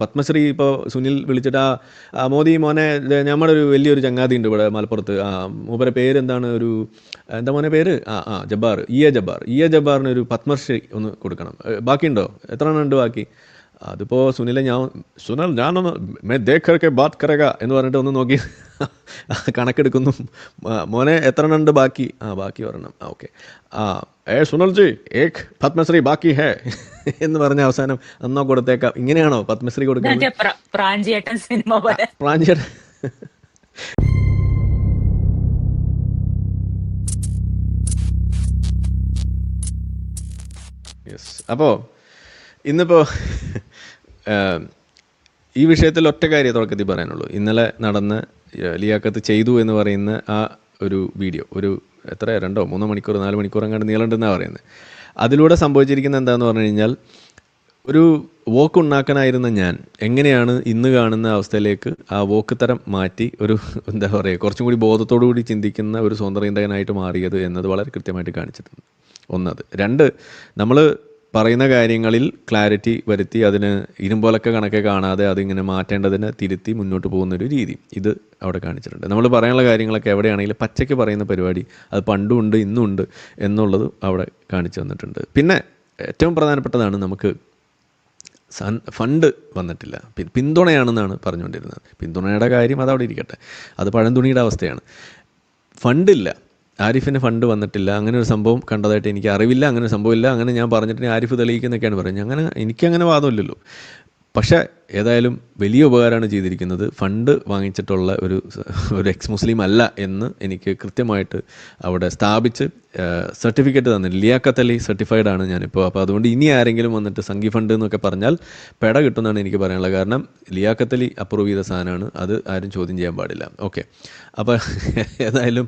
പത്മശ്രീ ഇപ്പോൾ സുനിൽ വിളിച്ചിട്ട് മോദി മോനെ നമ്മുടെ ഒരു വലിയൊരു ചങ്ങാതി ഉണ്ട് ഇവിടെ മലപ്പുറത്ത്. മൂപ്പരെ പേരെന്താണ്, ഒരു എന്താ മോനെ പേര്, ജബ്ബാർ, ഇ എ ജബ്ബാറിന് ഒരു പത്മശ്രീ ഒന്ന് കൊടുക്കണം. ബാക്കിയുണ്ടോ, എത്ര എണ്ണം ഉണ്ട് ബാക്കി? അതിപ്പോൾ സുനിലെ ഞാനൊന്ന് മേ ദേഖ് കർക്കെ ബാത് കരക എന്ന് പറഞ്ഞിട്ട് ഒന്ന് നോക്കി കണക്കെടുക്കുന്നു. മോനെ എത്ര എണ്ണം ഉണ്ട് ബാക്കി? ബാക്കി ഒരെണ്ണം. ഓക്കെ. സുനൽ ജി ഏക് പത്മശ്രീ ബാക്കി ഹേ എന്ന് പറഞ്ഞ അവസാനം അന്നോ കൊടുത്തേക്കാം. ഇങ്ങനെയാണോ പത്മശ്രീ കൊടുക്കുന്നത്? പ്രാഞ്ചിയേട്ടൻ സിനിമ പോലെ. പ്രാഞ്ചിയേട്ടൻ. യെസ്. അപ്പോൾ ഇന്നിപ്പോൾ ഈ വിഷയത്തിൽ ഒറ്റ കാര്യം തുടക്കത്തിൽ പറയാനുള്ളൂ. ഇന്നലെ നടന്ന ലിയാഖത്ത് ചെയ്തു എന്ന് പറയുന്ന ആ ഒരു വീഡിയോ, ഒരു എത്ര 2-3 മണിക്കൂർ 4 മണിക്കൂർ അങ്ങോട്ട് നീളുണ്ടെന്നാണ് പറയുന്നത്. അതിലൂടെ സംഭവിച്ചിരിക്കുന്നത് എന്താണെന്ന് പറഞ്ഞു കഴിഞ്ഞാൽ, ഒരു വോക്ക് ഉണ്ടാക്കാനായിരുന്ന ഞാൻ എങ്ങനെയാണ് ഇന്ന് കാണുന്ന അവസ്ഥയിലേക്ക് ആ വോക്ക് തരം മാറ്റി ഒരു എന്താ പറയുക, കുറച്ചും കൂടി ബോധത്തോടു കൂടി ചിന്തിക്കുന്ന ഒരു സ്വതന്ത്രനായിട്ട് മാറിയത് എന്നത് വളരെ കൃത്യമായിട്ട് കാണിച്ചിട്ടുണ്ട്. ഒന്നത്. 2, നമ്മൾ പറയുന്ന കാര്യങ്ങളിൽ ക്ലാരിറ്റി വരുത്തി അതിന് ഇരുമ്പോലൊക്കെ കണക്കെ കാണാതെ അതിങ്ങനെ മാറ്റേണ്ടതിനെ തിരുത്തി മുന്നോട്ട് പോകുന്നൊരു രീതി ഇത് അവിടെ കാണിച്ചിട്ടുണ്ട്. നമ്മൾ പറയാനുള്ള കാര്യങ്ങളൊക്കെ എവിടെയാണെങ്കിലും പച്ചയ്ക്ക് പറയുന്ന പരിപാടി അത് പണ്ടും ഉണ്ട് ഇന്നും ഉണ്ട് എന്നുള്ളത് അവിടെ കാണിച്ചു തന്നിട്ടുണ്ട്. പിന്നെ ഏറ്റവും പ്രധാനപ്പെട്ടതാണ്, നമുക്ക് ഫണ്ട് വന്നിട്ടില്ല, പിന്തുണയാണെന്നാണ് പറഞ്ഞുകൊണ്ടിരുന്നത്. പിന്തുണയുടെ കാര്യം അതവിടെ ഇരിക്കട്ടെ, അത് പഴംതുണിയുടെ അവസ്ഥയാണ്. ഫണ്ടില്ല, ആരിഫിന് ഫണ്ട് വന്നിട്ടില്ല, അങ്ങനെ ഒരു സംഭവം കണ്ടതായിട്ട് എനിക്ക് അറിവില്ല, അങ്ങനെ ഒരു സംഭവമില്ല, അങ്ങനെ ഞാൻ പറഞ്ഞിട്ട് ആരിഫ് തെളിയിക്കുന്നൊക്കെയാണ് പറയുന്നത്. എനിക്കങ്ങനെ വാദമില്ലല്ലോ. പക്ഷേ ഏതായാലും വലിയ ഉപകാരമാണ് ചെയ്തിരിക്കുന്നത്. ഫണ്ട് വാങ്ങിച്ചിട്ടുള്ള ഒരു എക്സ് മുസ്ലിം അല്ല എന്ന് എനിക്ക് കൃത്യമായിട്ട് അവിടെ സ്ഥാപിച്ച് സർട്ടിഫിക്കറ്റ് തന്നില്ല. ലിയാഖത്ത് അലി സർട്ടിഫൈഡ് ആണ് ഞാനിപ്പോൾ. അപ്പോൾ അതുകൊണ്ട് ഇനി ആരെങ്കിലും വന്നിട്ട് സംഘി ഫണ്ട് എന്നൊക്കെ പറഞ്ഞാൽ പെട കിട്ടുമെന്നാണ് എനിക്ക് പറയാനുള്ളത്. കാരണം ലിയാഖത്ത് അലി അപ്രൂവ് ചെയ്ത സാധനമാണ്, അത് ആരും ചോദ്യം ചെയ്യാൻ പാടില്ല. ഓക്കെ. അപ്പോൾ ഏതായാലും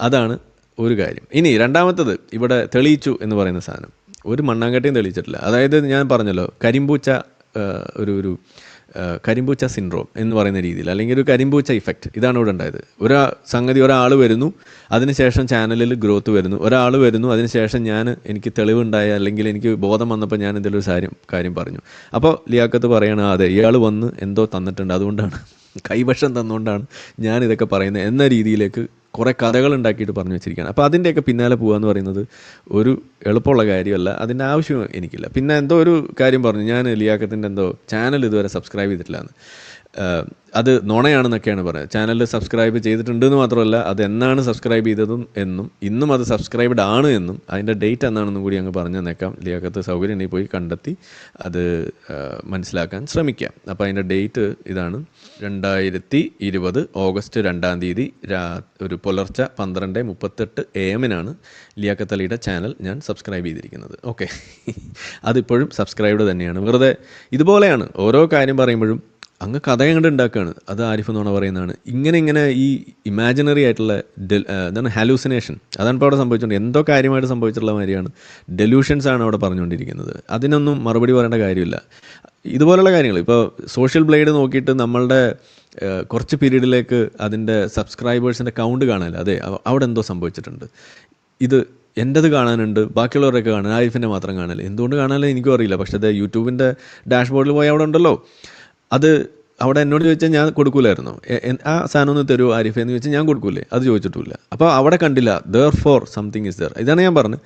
അതാണ് ഒരു കാര്യം. ഇനി രണ്ടാമത്തത്, ഇവിടെ തെളിയിച്ചു എന്ന് പറയുന്ന സാധനം ഒരു മണ്ണാങ്കട്ടയും തെളിയിച്ചിട്ടില്ല. അതായത് ഞാൻ പറഞ്ഞല്ലോ, ഒരു കരിമ്പൂച്ച സിൻഡ്രോം എന്ന് പറയുന്ന രീതിയിൽ, അല്ലെങ്കിൽ ഒരു കരിമ്പൂച്ച ഇഫക്റ്റ്, ഇതാണ് ഇവിടെ ഉണ്ടായത്. ഒരാൾ വരുന്നു, അതിനുശേഷം ചാനലിൽ ഗ്രോത്ത് വരുന്നു. ഒരാൾ വരുന്നു, അതിനുശേഷം എനിക്ക് തെളിവുണ്ടായ അല്ലെങ്കിൽ എനിക്ക് ബോധം വന്നപ്പോൾ ഞാൻ എന്തെങ്കിലും കാര്യം പറഞ്ഞു. അപ്പോൾ ലിയാഖത്ത് പറയണം, അതെ ഇയാൾ വന്ന് എന്തോ തന്നിട്ടുണ്ട്, അതുകൊണ്ടാണ് കൈവശം തന്നുകൊണ്ടാണ് ഞാനിതൊക്കെ പറയുന്നത് എന്ന രീതിയിലേക്ക് കുറേ കഥകൾ ഉണ്ടാക്കിയിട്ട് പറഞ്ഞു വെച്ചിരിക്കുകയാണ്. അപ്പോൾ അതിൻ്റെയൊക്കെ പിന്നാലെ പോകുക എന്ന് പറയുന്നത് ഒരു എളുപ്പമുള്ള കാര്യമല്ല, അതിൻ്റെ ആവശ്യം എനിക്കില്ല. പിന്നെ എന്തോ ഒരു കാര്യം പറഞ്ഞു, ഞാൻ ലിയാഖത്തിൻ്റെ എന്തോ ചാനൽ ഇതുവരെ സബ്സ്ക്രൈബ് ചെയ്തിട്ടില്ല എന്ന്. അത് നുണയാണെന്നൊക്കെയാണ് പറയുന്നത്. ചാനൽ സബ്സ്ക്രൈബ് ചെയ്തിട്ടുണ്ടെന്ന് മാത്രമല്ല, അത് എന്നാണ് സബ്സ്ക്രൈബ് ചെയ്തതും എന്നും ഇന്നും അത് സബ്സ്ക്രൈബ്ഡ് ആണ് എന്നും അതിൻ്റെ ഡേറ്റ് എന്നാണെന്നും കൂടി അങ്ങ് പറഞ്ഞു തന്നേക്കാം. ലിയാഖത്ത് സൗകര്യം ഉണ്ടെങ്കിൽ പോയി കണ്ടെത്തി അത് മനസ്സിലാക്കാൻ ശ്രമിക്കാം. അപ്പോൾ അതിൻ്റെ ഡേറ്റ് ഇതാണ്, 2020 ഓഗസ്റ്റ് 2 ഒരു പുലർച്ചെ 12:38 AM ലിയാഖത്ത് അലിയുടെ ചാനൽ ഞാൻ സബ്സ്ക്രൈബ് ചെയ്തിരിക്കുന്നത്. ഓക്കെ. അതിപ്പോഴും സബ്സ്ക്രൈബ്ഡ് തന്നെയാണ്. വെറുതെ ഇതുപോലെയാണ് ഓരോ കാര്യം പറയുമ്പോഴും അങ്ങ് കഥ കണ്ട് ഉണ്ടാക്കുകയാണ്. അത് ആരിഫ് നുണ പറയുന്നതാണ്. ഇങ്ങനെ ഈ ഇമാജിനറി ആയിട്ടുള്ള എന്താണ് ഹാലൂസിനേഷൻ, അതാണ് ഇപ്പോൾ അവിടെ സംഭവിച്ചുകൊണ്ട് എന്തോ കാര്യമായിട്ട് സംഭവിച്ചിട്ടുള്ള മാതിരിയാണ്. ഡെലൂഷൻസ് ആണ് അവിടെ പറഞ്ഞുകൊണ്ടിരിക്കുന്നത്. അതിനൊന്നും മറുപടി പറയേണ്ട കാര്യമില്ല. ഇതുപോലുള്ള കാര്യങ്ങൾ ഇപ്പോൾ സോഷ്യൽ ബ്ലേഡ് നോക്കിയിട്ട് നമ്മളുടെ കുറച്ച് പീരീഡിലേക്ക് അതിൻ്റെ സബ്സ്ക്രൈബേഴ്സിൻ്റെ കൗണ്ട് കാണാനില്ല. അതെ, അവിടെ എന്തോ സംഭവിച്ചിട്ടുണ്ട്. ഇത് എൻ്റെത് കാണാനുണ്ട്, ബാക്കിയുള്ളവരൊക്കെ കാണാൻ, ആരിഫിൻ്റെ മാത്രം കാണാനില്ല. എന്തുകൊണ്ട് കാണാനില്ല എനിക്കും അറിയില്ല. പക്ഷേ അത് യൂട്യൂബിൻ്റെ ഡാഷ്ബോർഡിൽ പോയി അവിടെ ഉണ്ടല്ലോ. അത് അവിടെ എന്നോട് ചോദിച്ചാൽ ഞാൻ കൊടുക്കൂലായിരുന്നു. ആ സാധനം ഒന്ന് തരുമോ ആരിഫ് എന്ന് ചോദിച്ചാൽ ഞാൻ കൊടുക്കൂലേ, അത് ചോദിച്ചിട്ടില്ല. അപ്പോൾ അവിടെ കണ്ടില്ല. Therefore something is there. ഇതാണ് ഞാൻ പറഞ്ഞത്.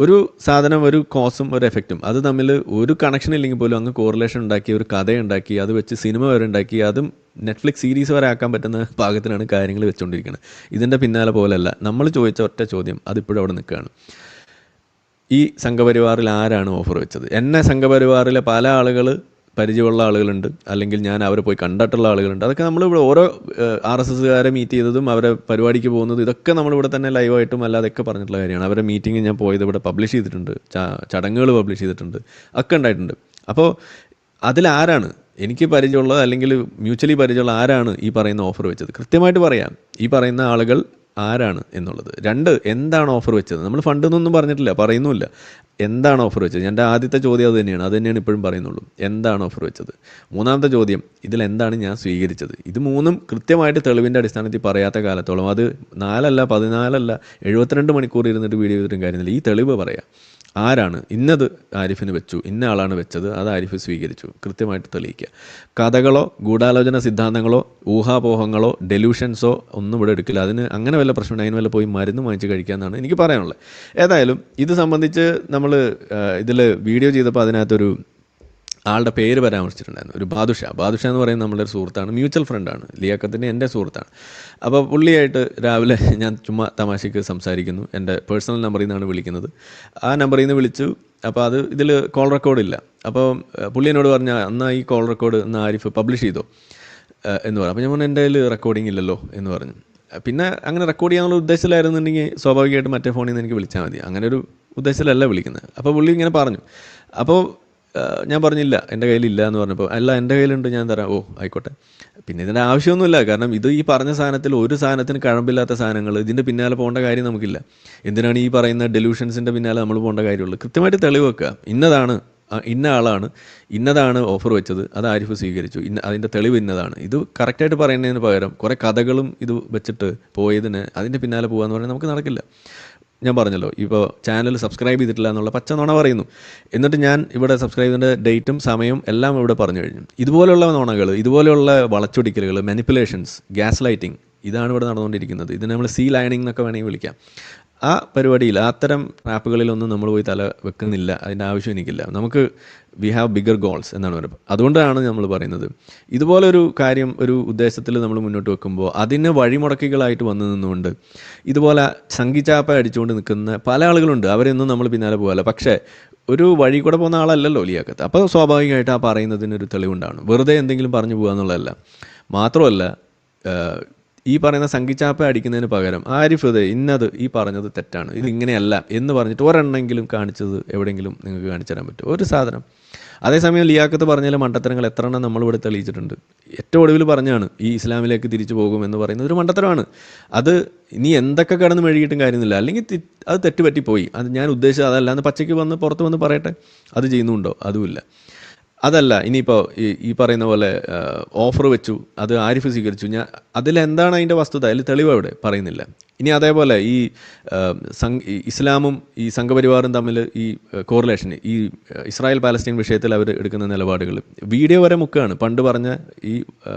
ഒരു സാധനം, ഒരു കോസും ഒരു എഫക്റ്റും, അത് തമ്മിൽ ഒരു കണക്ഷൻ ഇല്ലെങ്കിൽ പോലും അങ്ങ് കോറിലേഷൻ ഉണ്ടാക്കി ഒരു കഥയുണ്ടാക്കി അത് വെച്ച് സിനിമ വരെ ഉണ്ടാക്കി അതും നെറ്റ്ഫ്ലിക്സ് സീരീസ് വരെ ആക്കാൻ പറ്റുന്ന പാകത്തിനാണ് കാര്യങ്ങൾ വെച്ചുകൊണ്ടിരിക്കുന്നത്. ഇതിൻ്റെ പിന്നാലെ പോലെയല്ല. നമ്മൾ ചോദിച്ച ഒറ്റ ചോദ്യം അതിപ്പോഴും അവിടെ നിൽക്കുകയാണ്. ഈ സംഘപരിവാറിൽ ആരാണ് ഓഫർ വെച്ചത്? എന്നെ സംഘപരിവാറിലെ പല ആളുകൾ പരിചയമുള്ള ആളുകളുണ്ട്, അല്ലെങ്കിൽ ഞാൻ അവരെ പോയി കണ്ടിട്ടുള്ള ആളുകളുണ്ട്. അതൊക്കെ നമ്മളിവിടെ ഓരോ RSSകാരെ മീറ്റ് ചെയ്തതും അവരെ പരിപാടിക്ക് പോകുന്നതും ഇതൊക്കെ നമ്മളിവിടെ തന്നെ ലൈവായിട്ടും അല്ലാതൊക്കെ പറഞ്ഞിട്ടുള്ള കാര്യമാണ്. അവരെ മീറ്റിംഗ് ഞാൻ പോയത് ഇവിടെ പബ്ലിഷ് ചെയ്തിട്ടുണ്ട്, ചടങ്ങുകൾ പബ്ലിഷ് ചെയ്തിട്ടുണ്ട്, ഒക്കെ ഉണ്ടായിട്ടുണ്ട്. അപ്പോൾ അതിലാരാണ് എനിക്ക് പരിചയമുള്ളത് അല്ലെങ്കിൽ മ്യൂച്വലി പരിചയമുള്ള ആരാണ് ഈ പറയുന്ന ഓഫർ വെച്ചത്? കൃത്യമായിട്ട് പറയാം ഈ പറയുന്ന ആളുകൾ ആരാണ് എന്നുള്ളത്. 2, എന്താണ് ഓഫർ വെച്ചത്? നമ്മൾ ഫണ്ട് എന്നൊന്നും പറഞ്ഞിട്ടില്ല, പറയുന്നുമില്ല. എന്താണ് ഓഫർ വെച്ചത്? എൻ്റെ ആദ്യത്തെ ചോദ്യം അത് തന്നെയാണ് ഇപ്പോഴും പറയുന്നുള്ളൂ. എന്താണ് ഓഫർ വെച്ചത്? മൂന്നാമത്തെ ചോദ്യം, ഇതിലെന്താണ് ഞാൻ സ്വീകരിച്ചത്? ഇത് മൂന്നും കൃത്യമായിട്ട് തെളിവിൻ്റെ അടിസ്ഥാനത്തിൽ പറയാത്ത കാലത്തോളം, അത് 4 അല്ല 14 അല്ല 72 മണിക്കൂർ ഇരുന്നിട്ട് വീഡിയോ ചെയ്തിട്ടും കാര്യമില്ല. ഈ തെളിവ് പറയാം. ആരാണ് ഇന്നത് ആരിഫിന് വെച്ചു, ഇന്ന ആളാണ് വെച്ചത്, അത് ആരിഫ് സ്വീകരിച്ചു, കൃത്യമായിട്ട് തെളിയിക്കുക. കഥകളോ ഗൂഢാലോചന സിദ്ധാന്തങ്ങളോ ഊഹാപോഹങ്ങളോ ഡെലൂഷൻസോ ഒന്നും ഇവിടെ എടുക്കില്ല. അതിന് അങ്ങനെ വല്ല പ്രശ്നമുണ്ട്, അതിന് വല്ല പോയി മരുന്ന് വാങ്ങിച്ച് കഴിക്കാമെന്നാണ് എനിക്ക് പറയാനുള്ളത്. ഏതായാലും ഇത് സംബന്ധിച്ച് നമ്മൾ ഇതിൽ വീഡിയോ ചെയ്തപ്പോൾ അതിനകത്തൊരു ആളുടെ പേര് പരാമർശിച്ചിട്ടുണ്ടായിരുന്നു, ഒരു ബാദുഷ എന്ന് പറയുന്നത് നമ്മുടെ ഒരു സുഹൃത്താണ്, മ്യൂച്വൽ ഫ്രണ്ടാണ്, ലിയാക്കത്തിൻ്റെ എൻ്റെ സുഹൃത്താണ്. അപ്പോൾ പുള്ളിയായിട്ട് രാവിലെ ഞാൻ ചുമ്മാ തമാശയ്ക്ക് സംസാരിക്കുന്നു, എൻ്റെ പേഴ്സണൽ നമ്പറിൽ നിന്നാണ് വിളിക്കുന്നത്. ആ നമ്പറിൽ നിന്ന് വിളിച്ചു. അപ്പോൾ അത് ഇതിൽ കോൾ റെക്കോർഡില്ല. അപ്പോൾ പുള്ളി എന്നോട് പറഞ്ഞാൽ എന്നാൽ ഈ കോൾ റെക്കോർഡ് ഒന്ന് ആരിഫ് പബ്ലിഷ് ചെയ്തോ എന്ന് പറഞ്ഞു. അപ്പോൾ ഞാൻ പറഞ്ഞു എൻ്റെ കയ്യിൽ റെക്കോർഡിംഗ് ഇല്ലല്ലോ എന്ന് പറഞ്ഞു. പിന്നെ അങ്ങനെ റെക്കോർഡ് ചെയ്യാനുള്ള ഉദ്ദേശത്തിലായിരുന്നുണ്ടെങ്കിൽ സ്വാഭാവികമായിട്ട് മറ്റേ ഫോണിൽ നിന്ന് എനിക്ക് വിളിച്ചാൽ മതി, അങ്ങനെ ഒരു ഉദ്ദേശത്തിലല്ല വിളിക്കുന്നത്. അപ്പോൾ പുള്ളി ഇങ്ങനെ പറഞ്ഞു. അപ്പോൾ ഞാൻ പറഞ്ഞില്ല, എൻ്റെ കയ്യിലില്ല എന്ന് പറഞ്ഞപ്പോൾ അല്ല എൻ്റെ കയ്യിലുണ്ട്, ഞാൻ തരാം. ഓ ആയിക്കോട്ടെ. പിന്നെ ഇതിൻ്റെ ആവശ്യമൊന്നുമില്ല, കാരണം ഇത് ഈ പറഞ്ഞ സാധനത്തിൽ ഒരു സാധനത്തിന് കഴമ്പില്ലാത്ത സാധനങ്ങൾ, ഇതിൻ്റെ പിന്നാലെ പോകേണ്ട കാര്യം നമുക്കില്ല. എന്തിനാണ് ഈ പറയുന്ന ഡെലൂഷൻസിൻ്റെ പിന്നാലെ നമ്മൾ പോകേണ്ട കാര്യമുള്ളൂ? കൃത്യമായിട്ട് തെളിവ് വെക്കുക, ഇന്നതാണ് ഇന്ന ആളാണ് ഇന്നതാണ് ഓഫർ വെച്ചത്, അത് ആരിഫ് സ്വീകരിച്ചു, അതിൻ്റെ തെളിവ് ഇന്നതാണ്. ഇത് കറക്റ്റായിട്ട് പറയുന്നതിന് പകരം കുറേ കഥകളും ഇത് വെച്ചിട്ട് പോയതിന് അതിൻ്റെ പിന്നാലെ പോകാമെന്ന് പറഞ്ഞാൽ നമുക്ക് നടക്കില്ല. ഞാൻ പറഞ്ഞല്ലോ, ഇപ്പോൾ ചാനൽ സബ്സ്ക്രൈബ് ചെയ്തിട്ടില്ല എന്നുള്ള പച്ച നുണ പറയുന്നു. എന്നിട്ട് ഞാൻ ഇവിടെ സബ്സ്ക്രൈബ് ചെയ്തതിൻ്റെ ഡേറ്റും സമയവും എല്ലാം ഇവിടെ പറഞ്ഞു കഴിഞ്ഞു. ഇതുപോലെയുള്ള നുണകൾ, ഇതുപോലെയുള്ള വളച്ചൊടിക്കലുകൾ, മാനിപ്പുലേഷൻസ്, ഗ്യാസ് ലൈറ്റിംഗ്, ഇതാണ് ഇവിടെ നടന്നുകൊണ്ടിരിക്കുന്നത്. ഇതിനെ നമ്മൾ സീ ലൈനിങ് എന്നൊക്കെ വേണമെങ്കിൽ വിളിക്കാം. ആ പരിപാടിയിൽ അത്തരം ട്രാപ്പുകളിലൊന്നും നമ്മൾ പോയി തല വെക്കുന്നില്ല, അതിൻ്റെ ആവശ്യം എനിക്കില്ല. നമുക്ക് വി ഹാവ് ബിഗർ ഗോൾസ് എന്നാണ് പറയുന്നത്. അതുകൊണ്ടാണ് നമ്മൾ പറയുന്നത്, ഇതുപോലൊരു കാര്യം ഒരു ഉദ്ദേശത്തിൽ നമ്മൾ മുന്നോട്ട് വെക്കുമ്പോൾ അതിന് വഴിമുടക്കികളായിട്ട് വന്നു നിന്നുകൊണ്ട് ഇതുപോലെ സംഘിച്ചാപ്പ അടിച്ചുകൊണ്ട് നിൽക്കുന്ന പല ആളുകളുണ്ട്. അവരെയൊന്നും നമ്മൾ പിന്നാലെ പോകാല്ല. പക്ഷേ ഒരു വഴി കൂടെ പോകുന്ന ആളല്ലല്ലോ ലിയാക്കത്ത്. അപ്പോൾ സ്വാഭാവികമായിട്ട് ആ പറയുന്നതിനൊരു തെളിവുണ്ടാണ്. വെറുതെ എന്തെങ്കിലും പറഞ്ഞു പോകുക എന്നുള്ളതല്ല. മാത്രമല്ല, ഈ പറയുന്ന സംഘിച്ചാപ്പ അടിക്കുന്നതിന് പകരം ആരിഫ് ഇന്നത് ഈ പറഞ്ഞത് തെറ്റാണ്, ഇത് ഇങ്ങനെയല്ല എന്ന് പറഞ്ഞിട്ട് ഒരെണ്ണെങ്കിലും കാണിച്ചത് എവിടെയെങ്കിലും നിങ്ങൾക്ക് കാണിച്ചു തരാൻ പറ്റും ഒരു സാധനം? അതേസമയം ലിയാക്കത്ത് പറഞ്ഞാൽ മണ്ടത്തരങ്ങൾ എത്ര എണ്ണം നമ്മളിവിടെ തെളിയിച്ചിട്ടുണ്ട്. ഏറ്റവും ഒടുവിൽ പറഞ്ഞാണ് ഈ ഇസ്ലാമിലേക്ക് തിരിച്ചു പോകുമെന്ന് പറയുന്നത് ഒരു മണ്ടത്തരമാണ്. അത് ഇനി എന്തൊക്കെ കടന്ന് മെഴുകിയിട്ടും കാര്യമൊന്നുമില്ല. അല്ലെങ്കിൽ അത് തെറ്റുപറ്റിപ്പോയി, അത് ഞാൻ ഉദ്ദേശിച്ചത് അതല്ലാന്ന് പച്ചയ്ക്ക് വന്ന് പുറത്ത് വന്ന് പറയട്ടെ. അത് ചെയ്യുന്നുണ്ടോ? അതുമില്ല. അതല്ല, ഇനിയിപ്പോൾ ഈ പറയുന്ന പോലെ ഓഫർ വെച്ചു, അത് ആരിഫ് സ്വീകരിച്ചു, അതിലെന്താണ് അതിൻ്റെ വസ്തുത? അതിൽ തെളിവ് എവിടെ? പറയുന്നില്ല. ഇനി അതേപോലെ ഈ ഇസ്ലാമും ഈ സംഘപരിവാറും തമ്മിൽ ഈ കോറിലേഷൻ, ഈ ഇസ്രായേൽ പാലസ്തീൻ വിഷയത്തിൽ അവർ എടുക്കുന്ന നിലപാടുകൾ വീഡിയോ വരെ മുക്കുകയാണ്. പണ്ട് പറഞ്ഞ ഈ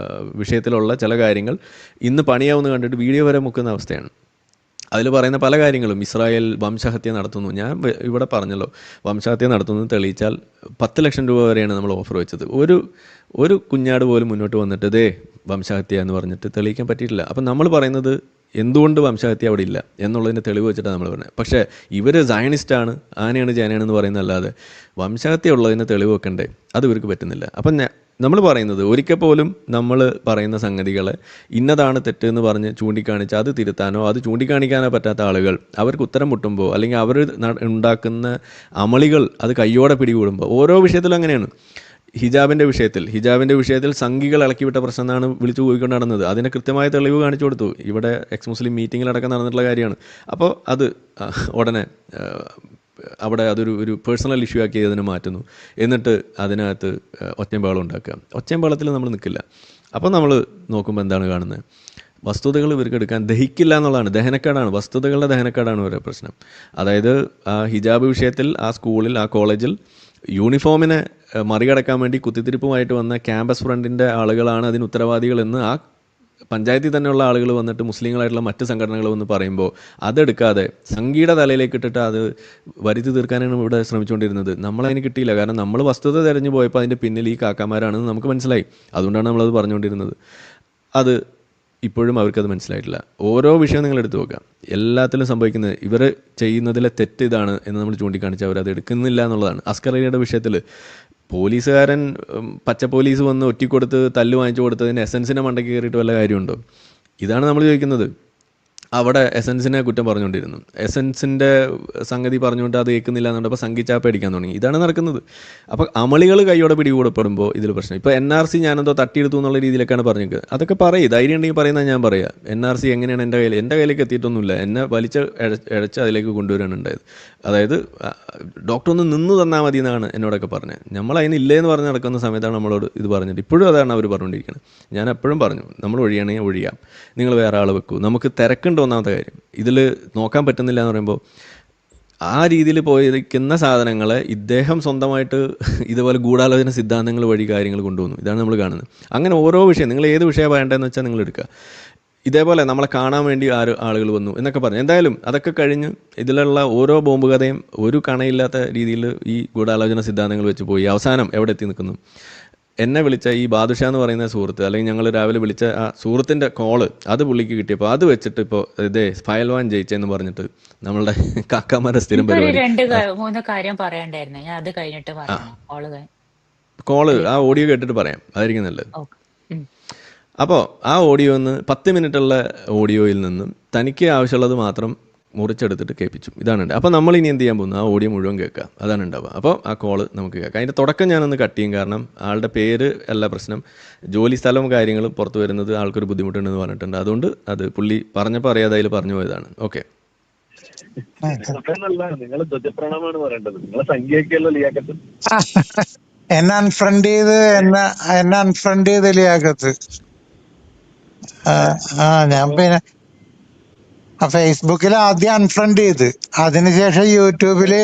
വിഷയത്തിലുള്ള ചില കാര്യങ്ങൾ ഇന്ന് പണിയാവുന്ന കണ്ടിട്ട് വീഡിയോ വരെ മുക്കുന്ന അവസ്ഥയാണ്. അതിൽ പറയുന്ന പല കാര്യങ്ങളും ഇസ്രായേൽ വംശഹത്യ നടത്തുന്നു. ഞാൻ ഇവിടെ പറഞ്ഞല്ലോ, വംശഹത്യ നടത്തുന്നു തെളിയിച്ചാൽ 10 ലക്ഷം രൂപ വരെയാണ് നമ്മൾ ഓഫർ വെച്ചത്. ഒരു കുഞ്ഞാട് പോലും മുന്നോട്ട് വന്നിട്ട് ഇതേ വംശഹത്യ എന്ന് പറഞ്ഞിട്ട് തെളിയിക്കാൻ പറ്റിയിട്ടില്ല. അപ്പം നമ്മൾ പറയുന്നത് എന്തുകൊണ്ട് വംശഹത്യ അവിടെ ഇല്ല എന്നുള്ളതിൻ്റെ തെളിവ് വെച്ചിട്ടാണ് നമ്മൾ പറയുന്നത്. പക്ഷേ ഇവർ സയനിസ്റ്റാണ്, ആനയാണ് ചേനയാണെന്ന് പറയുന്നതല്ലാതെ വംശഹത്യ ഉള്ളതിന് തെളിവ് വെക്കണ്ടേ? അത് ഇവർക്ക് പറ്റുന്നില്ല. അപ്പം നമ്മൾ പറയുന്നത് ഒരിക്കൽ പോലും നമ്മൾ പറയുന്ന സംഗതികളെ ഇന്നതാണ് തെറ്റ് എന്ന് പറഞ്ഞ് ചൂണ്ടിക്കാണിച്ച് അത് തിരുത്താനോ അത് ചൂണ്ടിക്കാണിക്കാനോ പറ്റാത്ത ആളുകൾ അവർക്ക് ഉത്തരം മുട്ടുമ്പോൾ, അല്ലെങ്കിൽ അവർ ഉണ്ടാക്കുന്ന അമളികൾ അത് കയ്യോടെ പിടികൂടുമ്പോൾ, ഓരോ വിഷയത്തിലും അങ്ങനെയാണ്. ഹിജാബിൻ്റെ വിഷയത്തിൽ സംഘികൾ ഇളക്കിവിട്ട പ്രശ്നം എന്നാണ് വിളിച്ചു പോയിക്കൊണ്ട് നടന്നത്. അതിന് കൃത്യമായ തെളിവ് കാണിച്ചു കൊടുത്തു. ഇവിടെ എക്സ് മുസ്ലിം മീറ്റിങ്ങിലടക്കം നടന്നിട്ടുള്ള കാര്യമാണ്. അപ്പോൾ അത് ഉടനെ അവിടെ അതൊരു പേഴ്സണൽ ഇഷ്യൂ ആക്കി അതിനെ മാറ്റുന്നു. എന്നിട്ട് അതിനകത്ത് ഒച്ചമ്പാളം ഉണ്ടാക്കുക. ഒച്ചമ്പാളത്തിൽ നമ്മൾ നിൽക്കില്ല. അപ്പോൾ നമ്മൾ നോക്കുമ്പോൾ എന്താണ് കാണുന്നത്? വസ്തുതകൾ ഇവർക്ക് എടുക്കാൻ ദഹിക്കില്ല എന്നുള്ളതാണ്. ദഹനക്കേടാണ്, വസ്തുതകളുടെ ദഹനക്കേടാണ് ഒരു പ്രശ്നം. അതായത് ആ ഹിജാബ് വിഷയത്തിൽ ആ സ്കൂളിൽ ആ കോളേജിൽ യൂണിഫോമിനെ മറികടക്കാൻ വേണ്ടി കുത്തിത്തിരിപ്പുമായിട്ട് വന്ന ക്യാമ്പസ് ഫ്രണ്ടിൻ്റെ ആളുകളാണ് അതിന് ഉത്തരവാദികളെന്ന് ആ പഞ്ചായത്തിൽ തന്നെയുള്ള ആളുകൾ വന്നിട്ട് മുസ്ലിങ്ങളായിട്ടുള്ള മറ്റ് സംഘടനകൾ വന്ന് പറയുമ്പോൾ അതെടുക്കാതെ സംഘിയുടെ തലയിലേക്ക് ഇട്ടിട്ട് അത് വരുത്തി തീർക്കാനാണ് ഇവിടെ ശ്രമിച്ചുകൊണ്ടിരുന്നത്. നമ്മളതിന് കിട്ടിയില്ല. കാരണം നമ്മൾ വസ്തുത തിരഞ്ഞു പോയപ്പോൾ അതിൻ്റെ പിന്നിൽ ഈ കാക്കാമാരാണെന്ന് നമുക്ക് മനസ്സിലായി. അതുകൊണ്ടാണ് നമ്മളത് പറഞ്ഞുകൊണ്ടിരുന്നത്. അത് ഇപ്പോഴും അവർക്കത് മനസ്സിലായിട്ടില്ല. ഓരോ വിഷയവും നിങ്ങൾ എടുത്തു നോക്കാം, എല്ലാത്തിലും സംഭവിക്കുന്നത് ഇവർ ചെയ്യുന്നതിലെ തെറ്റ് ഇതാണ് എന്ന് നമ്മൾ ചൂണ്ടിക്കാണിച്ച് അവരത് എടുക്കുന്നില്ല എന്നുള്ളതാണ്. അസ്കർ അലിയുടെ വിഷയത്തിൽ പോലീസുകാരൻ പച്ച പോലീസ് വന്ന് ഒറ്റിക്കൊടുത്ത് തല്ല് വാങ്ങിച്ചു കൊടുത്തതിന് എസൻസിനെ മണ്ടയ്ക്ക് കയറിയിട്ട് വല്ല കാര്യമുണ്ടോ? ഇതാണ് നമ്മൾ ചോദിക്കുന്നത്. അവിടെ എസൻസിനെ കുറ്റം പറഞ്ഞുകൊണ്ടിരുന്നു, എസൻസിൻ്റെ സംഗതി പറഞ്ഞുകൊണ്ട് അത് കേൾക്കുന്നില്ല എന്നുണ്ടപ്പോൾ സംഘിച്ചാപ്പ അടിക്കാൻ തുടങ്ങി. ഇതാണ് നടക്കുന്നത്. അപ്പോൾ അമളികൾ കൈയോടെ പിടികൂടപ്പെടുമ്പോൾ ഇതിൽ പ്രശ്നം. ഇപ്പോൾ NRC ഞാനെന്തോ തട്ടിയെടുത്തു എന്നുള്ള രീതിയിലൊക്കെയാണ് പറഞ്ഞത്. അതൊക്കെ പറയും, ധൈര്യം ഉണ്ടെങ്കിൽ പറയുന്നത് ഞാൻ പറയാം. NRC എങ്ങനെയാണ് എൻ്റെ കയ്യിലേക്ക് എത്തിയിട്ടൊന്നുമില്ല, എന്നെ വലിച്ച് ഇഴച്ച് അതിലേക്ക് കൊണ്ടുവരാണ് ഉണ്ടായത്. അതായത് ഡോക്ടർ ഒന്ന് നിന്ന് തന്നാൽ മതി എന്നാണ് എന്നോടൊക്കെ പറഞ്ഞത്. നമ്മൾ അതിനില്ലേന്ന് പറഞ്ഞ് നടക്കുന്ന സമയത്താണ് നമ്മളോട് ഇത് പറഞ്ഞത്. ഇപ്പോഴും അതാണ് അവർ പറഞ്ഞുകൊണ്ടിരിക്കുന്നത്. ഞാൻ എപ്പോഴും പറഞ്ഞു, നമ്മൾ ഒഴിയണമെങ്കിൽ ഒഴിയാം, നിങ്ങൾ വേറെ ആൾ വെക്കൂ, നമുക്ക് തിരക്കുണ്ട്. ഒന്നാമത്തെ കാര്യം ഇതിൽ നോക്കാൻ പറ്റുന്നില്ല എന്ന് പറയുമ്പോൾ ആ രീതിയിൽ പോയിരിക്കുന്ന സാധനങ്ങളെ ഇദ്ദേഹം സ്വന്തമായിട്ട് ഇതുപോലെ ഗൂഢാലോചന സിദ്ധാന്തങ്ങൾ വഴി കാര്യങ്ങൾ കൊണ്ടുവന്നു. ഇതാണ് നമ്മൾ കാണുന്നത്. അങ്ങനെ ഓരോ വിഷയം, നിങ്ങൾ ഏത് വിഷയം വേണ്ടതെന്ന് വെച്ചാൽ നിങ്ങൾ എടുക്കുക. ഇതേപോലെ നമ്മളെ കാണാൻ വേണ്ടി ആളുകൾ വന്നു എന്നൊക്കെ പറഞ്ഞു. എന്തായാലും അതൊക്കെ കഴിഞ്ഞ് ഇതിലുള്ള ഓരോ ബോംബ് കഥയും ഒരു കണയില്ലാത്ത രീതിയിൽ ഈ ഗൂഢാലോചന സിദ്ധാന്തങ്ങൾ വെച്ച് പോയി അവസാനം എവിടെ എത്തി നിൽക്കുന്നു? എന്നെ വിളിച്ച ഈ ബാദുഷ എന്ന് പറയുന്ന സുഹൃത്ത്, അല്ലെങ്കിൽ ഞങ്ങൾ രാവിലെ വിളിച്ച ആ സുഹൃത്തിൻ്റെ കോള്, അത് പുള്ളിക്ക് കിട്ടിയപ്പോൾ അത് വെച്ചിട്ട് ഇപ്പോൾ ഇതേ ഫയൽവാൻ ജയിച്ചെന്ന് പറഞ്ഞിട്ട് നമ്മളുടെ കാക്കാമാരുടെ സ്ഥിരം പരിപാടി. 2-3 കാര്യം പറയണ്ടായിരുന്നു. ഞാൻ അത് കഴിഞ്ഞിട്ട് പറയാം. കോള് ആ ഓഡിയോ കേട്ടിട്ട് പറയാം, അതായിരിക്കും നല്ലത്. ഓക്കെ. ഉം. അപ്പോൾ ആ ഓഡിയോ 10 മിനിറ്റുള്ള ഓഡിയോയിൽ നിന്നും തനിക്ക് ആവശ്യമുള്ളത് മാത്രം മുറിച്ചെടുത്തിട്ട് കേൾപ്പിച്ചു. ഇതാണ് ഉണ്ട്. അപ്പോൾ നമ്മൾ ഇനി എന്ത് ചെയ്യാൻ പോകുന്നു? ആ ഓഡിയോ മുഴുവൻ കേൾക്കുക. അതാണ് ഉണ്ടാവുക. അപ്പോൾ ആ കോള് നമുക്ക് കേൾക്കാം. അതിൻ്റെ തുടക്കം ഞാനൊന്ന് കട്ട് ചെയ്യും, കാരണം ആളുടെ പേര് അല്ല പ്രശ്നം, ജോലി സ്ഥലവും കാര്യങ്ങളും പുറത്ത് വരുന്നത് ആൾക്കൊരു ബുദ്ധിമുട്ടുണ്ടെന്ന് പറഞ്ഞിട്ടുണ്ട്. അതുകൊണ്ട് അത് പുള്ളി പറഞ്ഞപ്പോൾ അറിയാതെ അതിൽ പറഞ്ഞു പോയതാണ്. ഓക്കെ. നിങ്ങൾ ധ്വജപ്രണാമാണ് പറയേണ്ടത്. നിങ്ങളെ സംഖ്യയൊക്കെയല്ലോ ലിയാക്കത്ത്. എന്നെ അൺഫ്രണ്ട് ചെയ്ത് ലിയാക്കത്ത്. ഞാൻ പിന്നെ ഫേസ്ബുക്കിൽ ആദ്യം അൺഫ്രണ്ട് ചെയ്ത്, അതിനുശേഷം യൂട്യൂബില്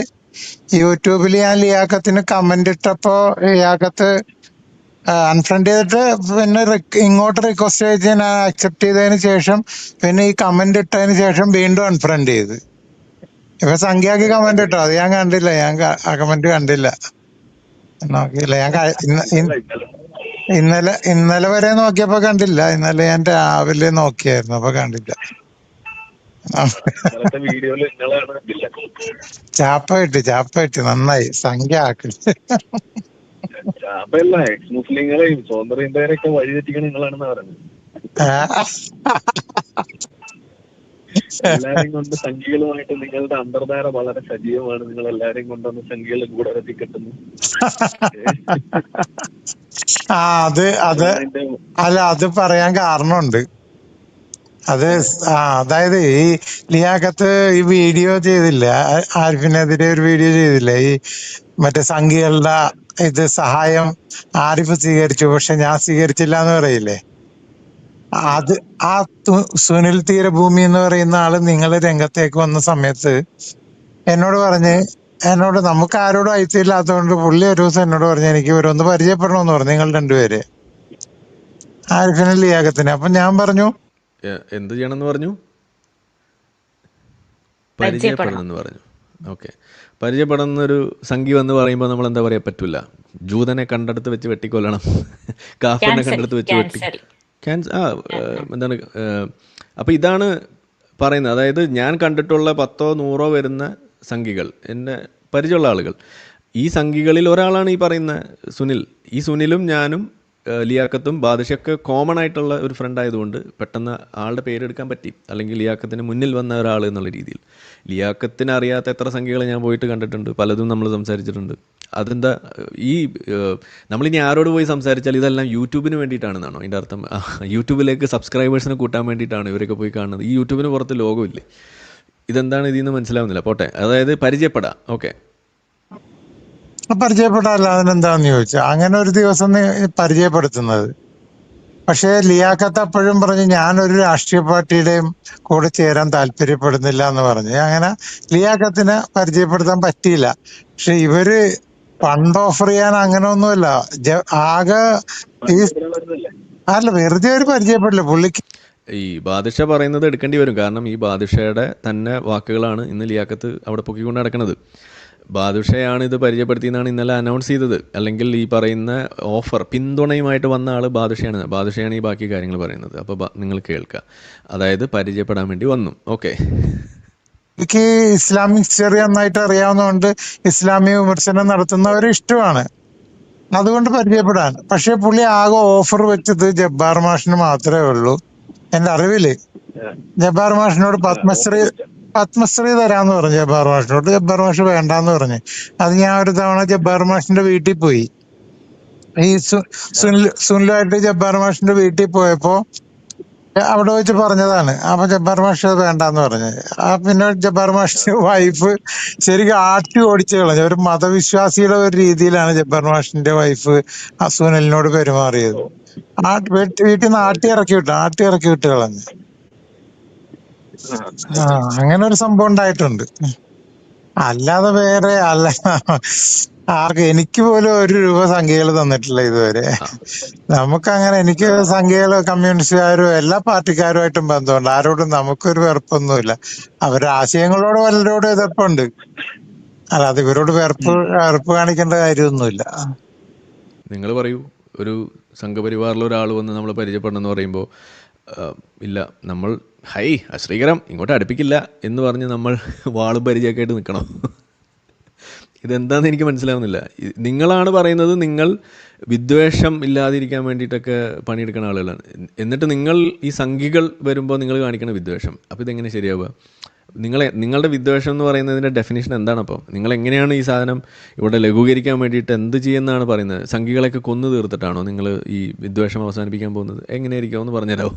ഞാൻ ലിയാക്കത്തിന് കമന്റ് ഇട്ടപ്പോ ലിയാക്കത്ത് അൺഫ്രണ്ട് ചെയ്തിട്ട് പിന്നെ ഇങ്ങോട്ട് റിക്വസ്റ്റ് ചെയ്ത് ഞാൻ അക്സെപ്റ്റ് ചെയ്തതിന് ശേഷം പിന്നെ ഈ കമന്റ് ഇട്ടതിന് ശേഷം വീണ്ടും അൺഫ്രണ്ട് ചെയ്ത്. ഇപ്പൊ സംഖ്യക്ക് കമന്റ് ഇട്ടോ? അത് ഞാൻ കണ്ടില്ല. ഞാൻ ആ കമന്റ് കണ്ടില്ല, നോക്കിയില്ല. ഇന്നലെ വരെ നോക്കിയപ്പോ കണ്ടില്ല. ഇന്നലെ ഞാൻ രാവിലെ നോക്കിയായിരുന്നു, അപ്പൊ കണ്ടില്ല. ചാപ്പ ഇട്ട് നന്നായി സംഖ്യ ആക്കി. ചാപ്പല്ല, എക്സ് മുസ്ലിങ്ങളെയും സ്വതന്ത്ര ഇന്ത്യയിലൊക്കെ വഴിതെറ്റിക്കണ നിങ്ങളാണെന്ന് പറയുന്നത്. എല്ലാരെയും കൊണ്ട് സംഖ്യകളുമായിട്ട് നിങ്ങളുടെ അന്തർധാര വളരെ സജീവമാണ്. നിങ്ങൾ എല്ലാരെയും കൊണ്ടുവന്ന് സംഖ്യകൾ കൂടെ കെട്ടുന്നു. അത് പറയാൻ കാരണമുണ്ട്. അതായത് ഈ ലിയാക്കത്ത് ഈ വീഡിയോ ചെയ്തില്ല, ആരിഫിനെതിരെ ഒരു വീഡിയോ ചെയ്തില്ല, ഈ മറ്റേ സംഖ്യകളുടെ ഇത് സഹായം ആരിഫ് സ്വീകരിച്ചു പക്ഷെ ഞാൻ സ്വീകരിച്ചില്ല എന്ന് പറയില്ലേ? അത് ആ സുനിൽ തീരഭൂമി എന്ന് പറയുന്ന ആള് നിങ്ങൾ രംഗത്തേക്ക് വന്ന സമയത്ത് എന്നോട് നമുക്ക് ആരോടും അയച്ചില്ലാത്തതുകൊണ്ട് പുള്ളി ഒരു ദിവസം എന്നോട് പറഞ്ഞു എനിക്ക് ഇവരൊന്ന് പരിചയപ്പെടണമെന്ന് പറഞ്ഞു, നിങ്ങൾ രണ്ടുപേര്, ആരിഫിനെ ലിയാക്കത്തിന്. അപ്പൊ ഞാൻ പറഞ്ഞു എന്ത് ചെയ്യണമെന്ന് പറഞ്ഞു? പരിചയപ്പെടണമെന്ന് പറഞ്ഞു. ഓക്കെ. പരിചയപ്പെടുന്നൊരു സംഖ്യ എന്ന് പറയുമ്പോൾ നമ്മൾ എന്താ പറയാ, പറ്റൂല. ജൂതനെ കണ്ടെടുത്ത് വെച്ച് വെട്ടിക്കൊല്ലണം, കാഫിറിനെ കണ്ടെടുത്ത് വെച്ച് എന്താണ്. അപ്പോൾ ഇതാണ് പറയുന്നത്. അതായത് ഞാൻ കണ്ടിട്ടുള്ള 10-100 വരുന്ന സംഖ്യകൾ, എന്നെ പരിചയമുള്ള ആളുകൾ, ഈ സംഖ്യകളിൽ ഒരാളാണ് ഈ പറയുന്ന സുനിൽ. ഈ സുനിലും ഞാനും ലിയാക്കത്തും ബാദുഷയൊക്കെ കോമൺ ആയിട്ടുള്ള ഒരു ഫ്രണ്ട് ആയതുകൊണ്ട് പെട്ടെന്ന് ആളുടെ പേരെടുക്കാൻ പറ്റി, അല്ലെങ്കിൽ ലിയാക്കത്തിന് മുന്നിൽ വന്ന ഒരാൾ എന്നുള്ള രീതിയിൽ. ലിയാക്കത്തിന് അറിയാത്ത എത്ര സംഖ്യകൾ ഞാൻ പോയിട്ട് കണ്ടിട്ടുണ്ട്, പലതും നമ്മൾ സംസാരിച്ചിട്ടുണ്ട്. അതെന്താ, ഈ നമ്മളിനി ആരോട് പോയി സംസാരിച്ചാൽ ഇതെല്ലാം യൂട്യൂബിന് വേണ്ടിയിട്ടാണെന്നാണോ അതിൻ്റെ അർത്ഥം? യൂട്യൂബിലേക്ക് സബ്സ്ക്രൈബേഴ്സിനെ കൂട്ടാൻ വേണ്ടിയിട്ടാണ് ഇവരൊക്കെ പോയി കാണുന്നത്. ഈ യൂട്യൂബിന് പുറത്ത് ലോകമില്ലേ? ഇതെന്താണ് ഇതിൽ നിന്ന് മനസ്സിലാവുന്നില്ല. പോട്ടെ. അതായത് പരിചയപ്പെടാം. ഓക്കെ, പരിചയപ്പെടാല്ല, അതിനെന്താന്ന് ചോദിച്ചാൽ അങ്ങനെ ഒരു ദിവസം പരിചയപ്പെടുത്തുന്നത്. പക്ഷേ ലിയാക്കത്ത് അപ്പോഴും പറഞ്ഞു ഞാനൊരു രാഷ്ട്രീയ പാർട്ടിയുടെയും കൂടെ ചേരാൻ താല്പര്യപ്പെടുന്നില്ല എന്ന് പറഞ്ഞു. അങ്ങനെ ലിയാക്കത്തിനെ പരിചയപ്പെടുത്താൻ പറ്റിയില്ല. പക്ഷെ ഇവര് ഫണ്ട് ഓഫർ ചെയ്യാൻ അങ്ങനെ ഒന്നുമല്ല, ആകെ വെറുതെ ഒരു പരിചയപ്പെടില്ല പുള്ളിക്ക്. ഈ ബാദുഷ പറയുന്നത് എടുക്കേണ്ടി വരും, കാരണം ഈ ബാദുഷയുടെ തന്നെ വാക്കുകളാണ് ഇന്ന് ലിയാക്കത്ത് അവിടെ പൊക്കിക്കൊണ്ട് നടക്കുന്നത്. ബാദുഷയാണ് ഇത് പരിചയപ്പെടുത്തിയെന്നാണ് ഇന്നലെ അനൗൺസ് ചെയ്തത്. അല്ലെങ്കിൽ ഈ പറയുന്ന ഓഫർ പിന്തുണയുമായിട്ട് വന്ന ആൾ ബാദുഷയാണ് ഈ ബാക്കി കാര്യങ്ങൾ പറയുന്നത്. അപ്പോൾ നിങ്ങൾ കേൾക്കുക. അതായത് പരിചയപ്പെടാൻ വേണ്ടി വന്നു. ഓക്കെ, എനിക്ക് ഇസ്ലാമിക് ഹിസ്റ്ററി നന്നായിട്ട് അറിയാവുന്നതുകൊണ്ട് ഇസ്ലാമിക വിമർശനം നടത്തുന്നവർ ഇഷ്ടമാണ്, അതുകൊണ്ട് പരിചയപ്പെടാൻ. പക്ഷെ പുള്ളി ആകെ ഓഫർ വെച്ചത് ജബ്ബാർ മാഷിന് മാത്രമേ ഉള്ളൂ. എന്റെ അറിവില് ജബ്ബാർ മാഷിനോട് പത്മശ്രീ തരാന്ന് പറഞ്ഞു. ജബ്ബാർ മാഷിനോട് ജബ്ബാർ മാഷ് വേണ്ടാന്ന് പറഞ്ഞു. അത് ഞാൻ ഒരു തവണ ജബ്ബാർ മാഷിന്റെ വീട്ടിൽ പോയി, ഈ സുനിലുമായിട്ട് ജബ്ബാർ മാഷിന്റെ വീട്ടിൽ പോയപ്പോ അവിടെ വെച്ച് പറഞ്ഞതാണ്. അപ്പൊ ജബ്ബാർ മാഷ് അത് വേണ്ടാന്ന് പറഞ്ഞു. പിന്നെ ജബ്ബാർ മാഷിന്റെ വൈഫ് ശരിക്കും ആട്ടി ഓടിച്ചു കളഞ്ഞു. ഒരു മതവിശ്വാസിയുടെ ഒരു രീതിയിലാണ് ജബ്ബാർ മാഷിന്റെ വൈഫ് സുനിലിനോട് പെരുമാറിയത്. വീട്ടിൽ നിന്ന് ആട്ടി ഇറക്കി വിട്ട് കളഞ്ഞു. അങ്ങനെ ഒരു സംഭവം ഉണ്ടായിട്ടുണ്ട്. അല്ലാതെ വേറെ അല്ല, ആർക്ക് എനിക്ക് പോലും 1 രൂപ സംഖ്യകൾ തന്നിട്ടില്ല ഇതുവരെ. ആ നമുക്കങ്ങനെ എനിക്ക് സംഖ്യകളോ കമ്മ്യൂണിസ്റ്റുകാരോ എല്ലാ പാർട്ടിക്കാരുമായിട്ടും ബന്ധമുണ്ട്. ആരോടും നമുക്കൊരു വെറുപ്പൊന്നുമില്ല. അവരുടെ ആശയങ്ങളോട് പലരോടും എതിർപ്പുണ്ട്. അല്ലാതെ ഇവരോട് വെറുപ്പ് കാണിക്കേണ്ട കാര്യമൊന്നുമില്ല. നിങ്ങൾ പറയൂ, ഒരു സംഘപരിവാറിലെ ഒരാൾ വന്ന് നമ്മൾ പരിചയപ്പെടണം എന്ന് പറയുമ്പോൾ ഇല്ല നമ്മൾ ഹൈ ശ്രീകരം ഇങ്ങോട്ട് അടുപ്പിക്കില്ല എന്ന് പറഞ്ഞ് നമ്മൾ വാളും പരിചയമൊക്കെ ആയിട്ട് നിൽക്കണം. ഇതെന്താണെന്ന് എനിക്ക് മനസ്സിലാവുന്നില്ല. നിങ്ങളാണ് പറയുന്നത് നിങ്ങൾ വിദ്വേഷം ഇല്ലാതിരിക്കാൻ വേണ്ടിയിട്ടൊക്കെ പണിയെടുക്കുന്ന ആളുകളാണ്. എന്നിട്ട് നിങ്ങൾ ഈ സംഘികൾ വരുമ്പോൾ നിങ്ങൾ കാണിക്കുന്ന വിദ്വേഷം, അപ്പോൾ ഇതെങ്ങനെ ശരിയാവുക? നിങ്ങളുടെ വിദ്വേഷം എന്ന് പറയുന്നതിൻ്റെ ഡെഫിനേഷൻ എന്താണ്? അപ്പോൾ നിങ്ങൾ എങ്ങനെയാണ് ഈ സാധനം ഇവിടെ ലഘൂകരിക്കാൻ വേണ്ടിയിട്ട് എന്ത് ചെയ്യുന്നതാണ് പറയുന്നത്? സംഘികളെയൊക്കെ കൊന്നു തീർത്തിട്ടാണോ നിങ്ങൾ ഈ വിദ്വേഷം അവസാനിപ്പിക്കാൻ പോകുന്നത്? എങ്ങനെയായിരിക്കും ഒന്ന് പറഞ്ഞുതരാമോ?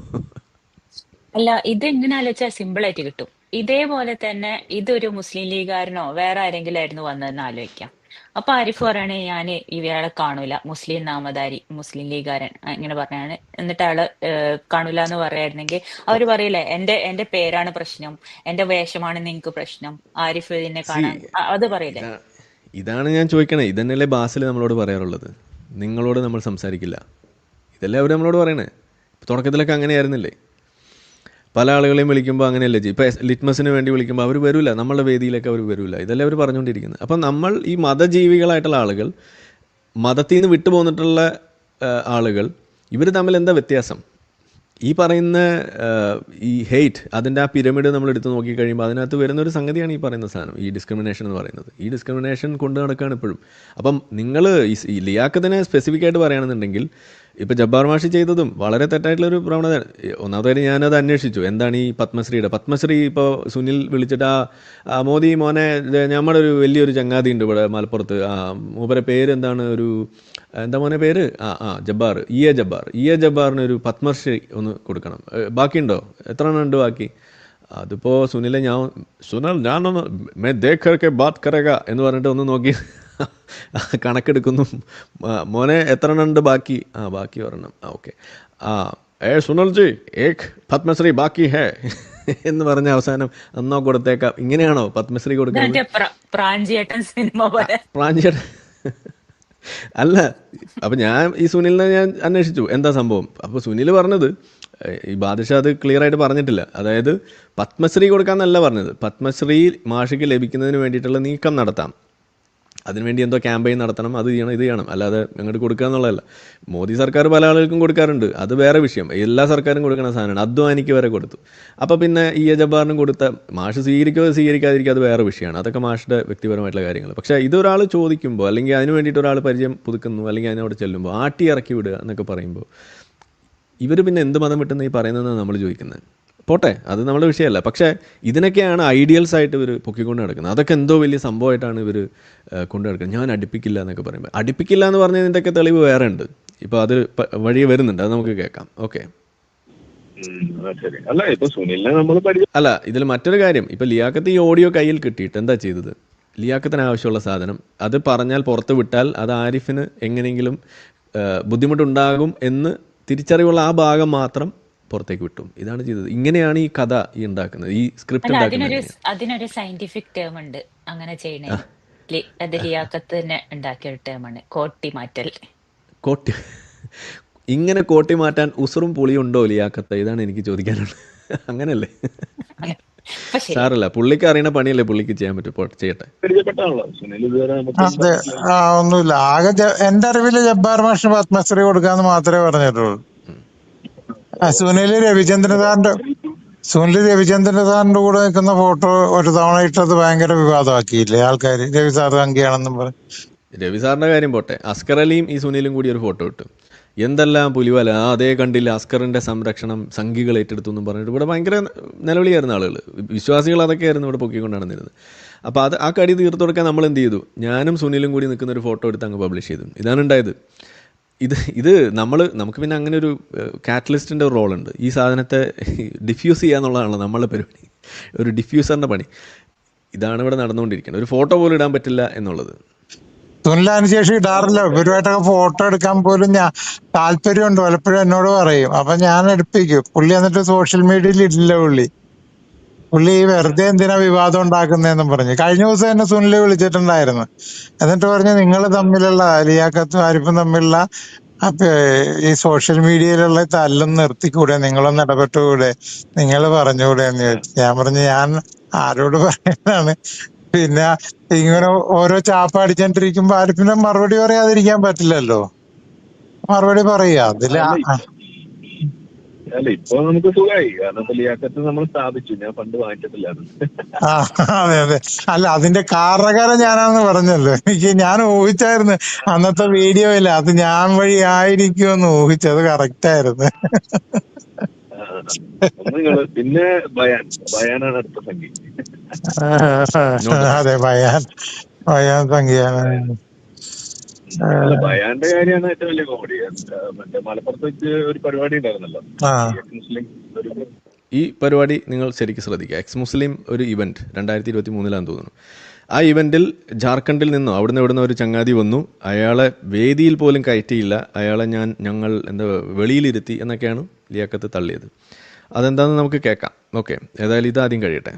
അല്ല, ഇത് എങ്ങനെ ആലോചിച്ചാൽ സിമ്പിൾ ആയിട്ട് കിട്ടും. ഇതേപോലെ തന്നെ ഇതൊരു മുസ്ലിം ലീഗുകാരനോ വേറെ ആരെങ്കിലും ആയിരുന്നു വന്നതെന്ന് ആലോചിക്കാം. അപ്പൊ ആരിഫ് പറയണേ ഞാൻ ഇവയാളെ കാണൂല, മുസ്ലിം നാമധാരി മുസ്ലിം ലീഗുകാരൻ ഇങ്ങനെ പറഞ്ഞാണ്, എന്നിട്ട് ആള് കാണൂല എന്ന് പറയായിരുന്നെങ്കിൽ അവര് പറയില്ലേ എന്റെ പേരാണ് പ്രശ്നം, എന്റെ വേഷമാണ് നിങ്ങക്ക് പ്രശ്നം, ആരിഫ് ഇതിനെ കാണാൻ അത് പറയില്ലേ? ഇതാണ് ഞാൻ ചോദിക്കണേ. ഇതന്നെയല്ലേ ബാസിൽ നമ്മളോട് പറയാറുള്ളത്, നിങ്ങളോട് നമ്മൾ സംസാരിക്കില്ല. ഇതല്ലേ അവർ നമ്മളോട് പറയണേ. തുടക്കത്തിലൊക്കെ അങ്ങനെയായിരുന്നില്ലേ? പല ആളുകളെയും വിളിക്കുമ്പോൾ അങ്ങനെയല്ലേ ചെയ്യും. ഇപ്പോൾ ലിറ്റ്മസിന് വേണ്ടി വിളിക്കുമ്പോൾ അവർ വരില്ല, നമ്മളുടെ വേദിയിലൊക്കെ അവർ വരില്ല. ഇതല്ലേ അവർ പറഞ്ഞുകൊണ്ടിരിക്കുന്നത്. അപ്പം നമ്മൾ ഈ മതജീവികളായിട്ടുള്ള ആളുകൾ, മതത്തിൽ നിന്ന് വിട്ടു പോന്നിട്ടുള്ള ആളുകൾ, ഇവർ തമ്മിൽ എന്താ വ്യത്യാസം? ഈ പറയുന്ന ഈ ഹെയ്റ്റ്, അതിൻ്റെ ആ പിരമിഡ് നമ്മൾ എടുത്ത് നോക്കിക്കഴിയുമ്പോൾ അതിനകത്ത് വരുന്നൊരു സംഗതിയാണ് ഈ പറയുന്ന സാധനം, ഈ ഡിസ്ക്രിമിനേഷൻ എന്ന് പറയുന്നത്. ഈ ഡിസ്ക്രിമിനേഷൻ കൊണ്ട് നടക്കുകയാണ് ഇപ്പോഴും. അപ്പം നിങ്ങൾ ഈ ലിയാഖത്തിനെ സ്പെസിഫിക് ആയിട്ട് പറയുകയാണെന്നുണ്ടെങ്കിൽ, ഇപ്പോൾ ജബ്ബാർ മാഷി ചെയ്തതും വളരെ തെറ്റായിട്ടുള്ളൊരു പ്രവണത. ഒന്നാമതായിട്ട് ഞാനത് അന്വേഷിച്ചു, എന്താണ് ഈ പത്മശ്രീ ഇപ്പോൾ സുനിൽ വിളിച്ചിട്ട് ആ മോദി മോനെ നമ്മുടെ ഒരു വലിയൊരു ചങ്ങാതി ഉണ്ട് ഇവിടെ മലപ്പുറത്ത്, മൂപ്പരെ പേര് എന്താണ്, ഒരു എന്താ മോനെ പേര്, ജബ്ബാർ, ഇ എ ജബ്ബാറിന് ഒരു പത്മശ്രീ ഒന്ന് കൊടുക്കണം. ബാക്കിയുണ്ടോ? എത്ര എണ്ണം ഉണ്ട് ബാക്കി? അതിപ്പോൾ ഞാനൊന്ന് മേ ദേഖ് ബാത് കരക എന്ന് പറഞ്ഞിട്ട് ഒന്ന് നോക്കി കണക്കെടുക്കുന്നു. മോനെ എത്ര എണ്ണം ഉണ്ട് ബാക്കി? ബാക്കി ഒരെണ്ണം. ഓക്കെ. സുനിൽജി ഏക് പത്മശ്രീ ബാക്കി ഹേ എന്ന് പറഞ്ഞ അവസാനം എന്നോ കൊടുത്തേക്കാം. ഇങ്ങനെയാണോ പത്മശ്രീ കൊടുക്കുന്നത്? പ്രാഞ്ചിയേട്ടൻ അല്ല. അപ്പം ഞാൻ ഈ സുനിലിനെ ഞാൻ അന്വേഷിച്ചു എന്താ സംഭവം. അപ്പോൾ സുനിൽ പറഞ്ഞത്, ഈ ബാദുഷാ അത് ക്ലിയർ ആയിട്ട് പറഞ്ഞിട്ടില്ല. അതായത് പത്മശ്രീ കൊടുക്കാമെന്നല്ല പറഞ്ഞത്, പത്മശ്രീ മാഷിക്ക് ലഭിക്കുന്നതിന് വേണ്ടിയിട്ടുള്ള നീക്കം നടത്താം, അതിനുവേണ്ടി എന്തോ ക്യാമ്പയിൻ നടത്തണം, അത് ചെയ്യണം, ഇത് ചെയ്യണം, അല്ലാതെ അങ്ങോട്ട് കൊടുക്കുക എന്നുള്ളതല്ല. മോദി സർക്കാർ പല ആളുകൾക്കും കൊടുക്കാറുണ്ട്, അത് വേറെ വിഷയം. എല്ലാ സർക്കാരും കൊടുക്കുന്ന സാധനമാണ്. അദ്വാനിക്ക് വരെ കൊടുത്തു. അപ്പോൾ പിന്നെ ഇ എ ജബ്ബാറിനും കൊടുത്ത, മാഷ് സ്വീകരിക്കാതിരിക്കുക അത് വേറെ വിഷയമാണ്. അതൊക്കെ മാഷിൻ്റെ വ്യക്തിപരമായിട്ടുള്ള കാര്യങ്ങൾ. പക്ഷേ ഇതൊരാൾ ചോദിക്കുമ്പോൾ, അല്ലെങ്കിൽ അതിന് വേണ്ടിയിട്ട് ഒരാൾ പരിചയം പുതുക്കുന്നു, അല്ലെങ്കിൽ അതിനോട് ചെല്ലുമ്പോൾ ആട്ടി ഇറക്കി വിടുക എന്നൊക്കെ പറയുമ്പോൾ, ഇവർ പിന്നെ എന്ത് മതം വിട്ടെന്ന് ഈ പറയുന്നതെന്നാണ് നമ്മൾ ചോദിക്കുന്നത്. പോട്ടെ, അത് നമ്മുടെ വിഷയമല്ല. പക്ഷേ ഇതിനൊക്കെയാണ് ഐഡിയൽസ് ആയിട്ട് ഇവർ പൊക്കിക്കൊണ്ട് നടക്കുന്നത്. അതൊക്കെ എന്തോ വലിയ സംഭവമായിട്ടാണ് ഇവർ കൊണ്ടു നടക്കുന്നത്. ഞാൻ അടുപ്പിക്കില്ല എന്നൊക്കെ പറയുമ്പോൾ, അടുപ്പിക്കില്ല എന്ന് പറഞ്ഞതിൻ്റെയൊക്കെ തെളിവ് വേറെ ഉണ്ട്. ഇപ്പോൾ അത് വഴിയെ വരുന്നുണ്ട്, അത് നമുക്ക് കേൾക്കാം. ഓക്കെ. അല്ല, ഇതിൽ മറ്റൊരു കാര്യം, ഇപ്പോൾ ലിയാഖത്ത് ഈ ഓഡിയോ കയ്യിൽ കിട്ടിയിട്ട് എന്താ ചെയ്തത്? ലിയാഖത്തിന് ആവശ്യമുള്ള സാധനം അത് പറഞ്ഞാൽ പുറത്ത് വിട്ടാൽ അത് ആരിഫിന് എങ്ങനെയെങ്കിലും ബുദ്ധിമുട്ടുണ്ടാകും എന്ന് തിരിച്ചറിവുള്ള ആ ഭാഗം മാത്രം പുറത്തേക്ക് വിട്ടു. ഇതാണ് ചെയ്തത്. ഇങ്ങനെയാണ് ഈ കഥ ഈ ഉണ്ടാക്കുന്നത്, ഈ സ്ക്രിപ്റ്റ് ഉണ്ടാക്കുന്നത്. അതിനൊരു സയന്റിഫിക് ടേം ഉണ്ട് അങ്ങനെ ചെയ്യണേ. അത് ലിയാഖത്ത് തന്നെ ഉണ്ടാക്കിയ ഒരു ടേമാണ് കോട്ടി മാറ്റൽ. ഇങ്ങനെ കോട്ടി മാറ്റാൻ ഉസുറും പുളിയും ഉണ്ടോ ലിയാഖത്ത്? ഇതാണ് എനിക്ക് ചോദിക്കാനുള്ളത്. അങ്ങനല്ലേ? സാറല്ല, പുള്ളിക്ക് അറിയണ പണിയല്ലേ പുള്ളിക്ക് ചെയ്യാൻ പറ്റും. ചെയ്യട്ടെ. അതെ, ഒന്നുമില്ല. ആകെ എന്റെ അറിവില് ജബ്ബാർ മാഷിന് പത്മശ്രീ കൊടുക്കാന്ന് മാത്രമേ പറഞ്ഞിട്ടുള്ളൂ. സുനിൽ രവിചന്ദ്രൻ സാറിന്റെ കൂടെ നിൽക്കുന്ന ഫോട്ടോ ഒരു തവണ ഇട്ടത് ഭയങ്കര വിവാദമാക്കിയില്ലേ ആൾക്കാര്? രവി സാർ സംഖ്യയാണെന്നും പറഞ്ഞു. രവി സാറിന്റെ കാര്യം പോട്ടെ, അസ്കർ അലിയും ഈ സുനിലും കൂടി ഒരു ഫോട്ടോ ഇട്ടു. എന്തെല്ലാം പുലിവല, അതേ കണ്ടില്ല, അസ്കറിന്റെ സംരക്ഷണം സംഘികൾ ഏറ്റെടുത്തു എന്നും പറഞ്ഞിട്ട് ഇവിടെ ഭയങ്കര നിലവിളിയായിരുന്ന ആളുകൾ, വിശ്വാസികൾ അതൊക്കെയായിരുന്നു ഇവിടെ പൊക്കിക്കൊണ്ട് നടന്നിരുന്നത്. അപ്പോൾ ആ കടി തീർത്തു കൊടുക്കാൻ നമ്മൾ എന്ത് ചെയ്തു? ഞാനും സുനിലും കൂടി നിൽക്കുന്ന ഒരു ഫോട്ടോ എടുത്ത് അങ്ങ് പബ്ലിഷ് ചെയ്തു. ഇതാണ് ഉണ്ടായത്. ഇത് നമുക്ക് പിന്നെ അങ്ങനെ ഒരു കാറ്റലിസ്റ്റിൻ്റെ റോളുണ്ട്. ഈ സാധനത്തെ ഡിഫ്യൂസ് ചെയ്യുക എന്നുള്ളതാണല്ലോ നമ്മളുടെ പരിപാടി, ഒരു ഡിഫ്യൂസറിൻ്റെ പണി. ഇതാണ് ഇവിടെ നടന്നുകൊണ്ടിരിക്കുന്നത്. ഒരു ഫോട്ടോ പോലും ഇടാൻ പറ്റില്ല എന്നുള്ളത്. സുനിലിന് ശേഷം ഇടാറില്ല. ഇവരുമായിട്ടൊക്കെ ഫോട്ടോ എടുക്കാൻ പോലും താല്പര്യമുണ്ട്, പലപ്പോഴും എന്നോട് പറയും. അപ്പൊ ഞാൻ എടുപ്പിക്കും. പുള്ളി എന്നിട്ട് സോഷ്യൽ മീഡിയയിൽ ഇടില്ല. പുള്ളി വെറുതെ എന്തിനാ വിവാദം ഉണ്ടാക്കുന്നതെന്നും പറഞ്ഞു. കഴിഞ്ഞ ദിവസം എന്നെ സുനിൽ വിളിച്ചിട്ടുണ്ടായിരുന്നു. എന്നിട്ട് പറഞ്ഞു നിങ്ങൾ തമ്മിലുള്ള ലിയാഖത്തും ആരിഫും തമ്മിലുള്ള ഈ സോഷ്യൽ മീഡിയയിലുള്ള തല്ലും നിർത്തിക്കൂടെ, നിങ്ങളൊന്ന് ഇടപെട്ടുകൂടെ, നിങ്ങൾ പറഞ്ഞുകൂടെ എന്ന് ചോദിച്ചു. ഞാൻ പറഞ്ഞു ഞാൻ ആരോട് പറയാനാണ്. പിന്നെ ഇങ്ങനെ ഓരോ ചാപ്പ അടിച്ചോണ്ടിരിക്കുമ്പോ ആരിഫിന് മറുപടി പറയാതിരിക്കാൻ പറ്റില്ലല്ലോ. മറുപടി പറയുക അതില് അല്ല ഇപ്പൊ നമുക്ക് സുഖമായി, കാരണം ഇപ്പൊ ലിയാഖത്ത് നമ്മൾ സ്ഥാപിച്ചു. ഞാൻ ഫണ്ട് വാങ്ങിച്ചിട്ടില്ലായിരുന്നു. ആ അതെ അതെ. അല്ല അതിന്റെ കാരണക്കാരൻ ഞാനാന്ന് പറഞ്ഞല്ലോ. ഞാൻ ഊഹിച്ചായിരുന്നു അന്നത്തെ വീഡിയോയില്ല, അത് ഞാൻ വഴി ആയിരിക്കുമെന്ന് ഊഹിച്ചത് കറക്റ്റ് ആയിരുന്നു. നിങ്ങള് പിന്നെ ബയാനാണ് അടുത്ത സംഖ്യ. അതെ ബയാൻ സംഖ്യയാണ്. അല്ല ബയാന്റെ കാര്യമാണ് ഏറ്റവും വലിയ കോമഡി. മറ്റേ മലപ്പുറത്ത് വെച്ച് ഒരു പരിപാടി ഉണ്ടായിരുന്നല്ലോ, മുസ്ലിം ഒരു ഈ പരിപാടി നിങ്ങൾ ശരിക്കും ശ്രദ്ധിക്കുക. എക്സ് മുസ്ലിം ഒരു ഇവൻറ്റ് 2023 തോന്നുന്നു. ആ ഇവൻറ്റിൽ ജാർഖണ്ഡിൽ നിന്നോ അവിടുന്ന് ഇവിടുന്ന് ഒരു ചങ്ങാതി വന്നു. അയാളെ വേദിയിൽ പോലും കയറ്റിയില്ല. അയാളെ ഞങ്ങൾ എന്താ വെളിയിലിരുത്തി എന്നൊക്കെയാണ് ലിയാഖത്ത് തള്ളിയത്. അതെന്താണെന്ന് നമുക്ക് കേൾക്കാം. ഓക്കെ, ഏതായാലും ഇത് ആദ്യം കഴിയട്ടെ.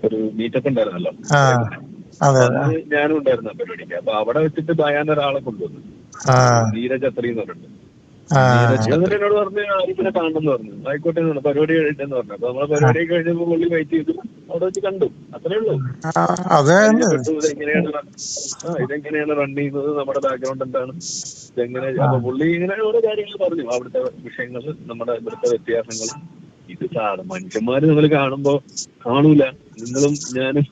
ഒരു മീറ്റപ്പ് ഉണ്ടായിരുന്നല്ലോ, ഞാനും ഉണ്ടായിരുന്നു ആ പരിപാടിക്ക്. അപ്പൊ അവിടെ വെച്ചിട്ട് ബയാൻ ഒരാളെ കൊണ്ടുവന്നു, നീരജ് അത്രി എന്ന് പറഞ്ഞിട്ട്. എന്നിട്ട് എന്നോട് പറഞ്ഞു ആരിഫിനെ കാണണമെന്ന് പറഞ്ഞു. ആയിക്കോട്ടെ എന്ന് പറഞ്ഞു. പരിപാടി കഴിഞ്ഞിട്ടെന്ന് പറഞ്ഞു. അപ്പൊ നമ്മളെ പരിപാടി കഴിഞ്ഞപ്പോ പുള്ളി വെയിറ്റ് ചെയ്തു, അവിടെ വെച്ച് കണ്ടു, അത്രേ ഉള്ളൂ. ഇതെങ്ങനെയാണ് റൺ ചെയ്യുന്നത്, നമ്മുടെ ബാക്ക്ഗ്രൗണ്ട് എന്താണ്, ഇതെങ്ങനെ. അപ്പൊ പുള്ളി ഇങ്ങനെ ഓരോ കാര്യങ്ങൾ പറഞ്ഞു, അവിടുത്തെ വിഷയങ്ങൾ, നമ്മുടെ ഇവിടുത്തെ വ്യത്യാസങ്ങൾ. ഇത് മനുഷ്യന്മാര് നമ്മൾ കാണുമ്പോ കാണൂല, നിങ്ങളും ഞാനും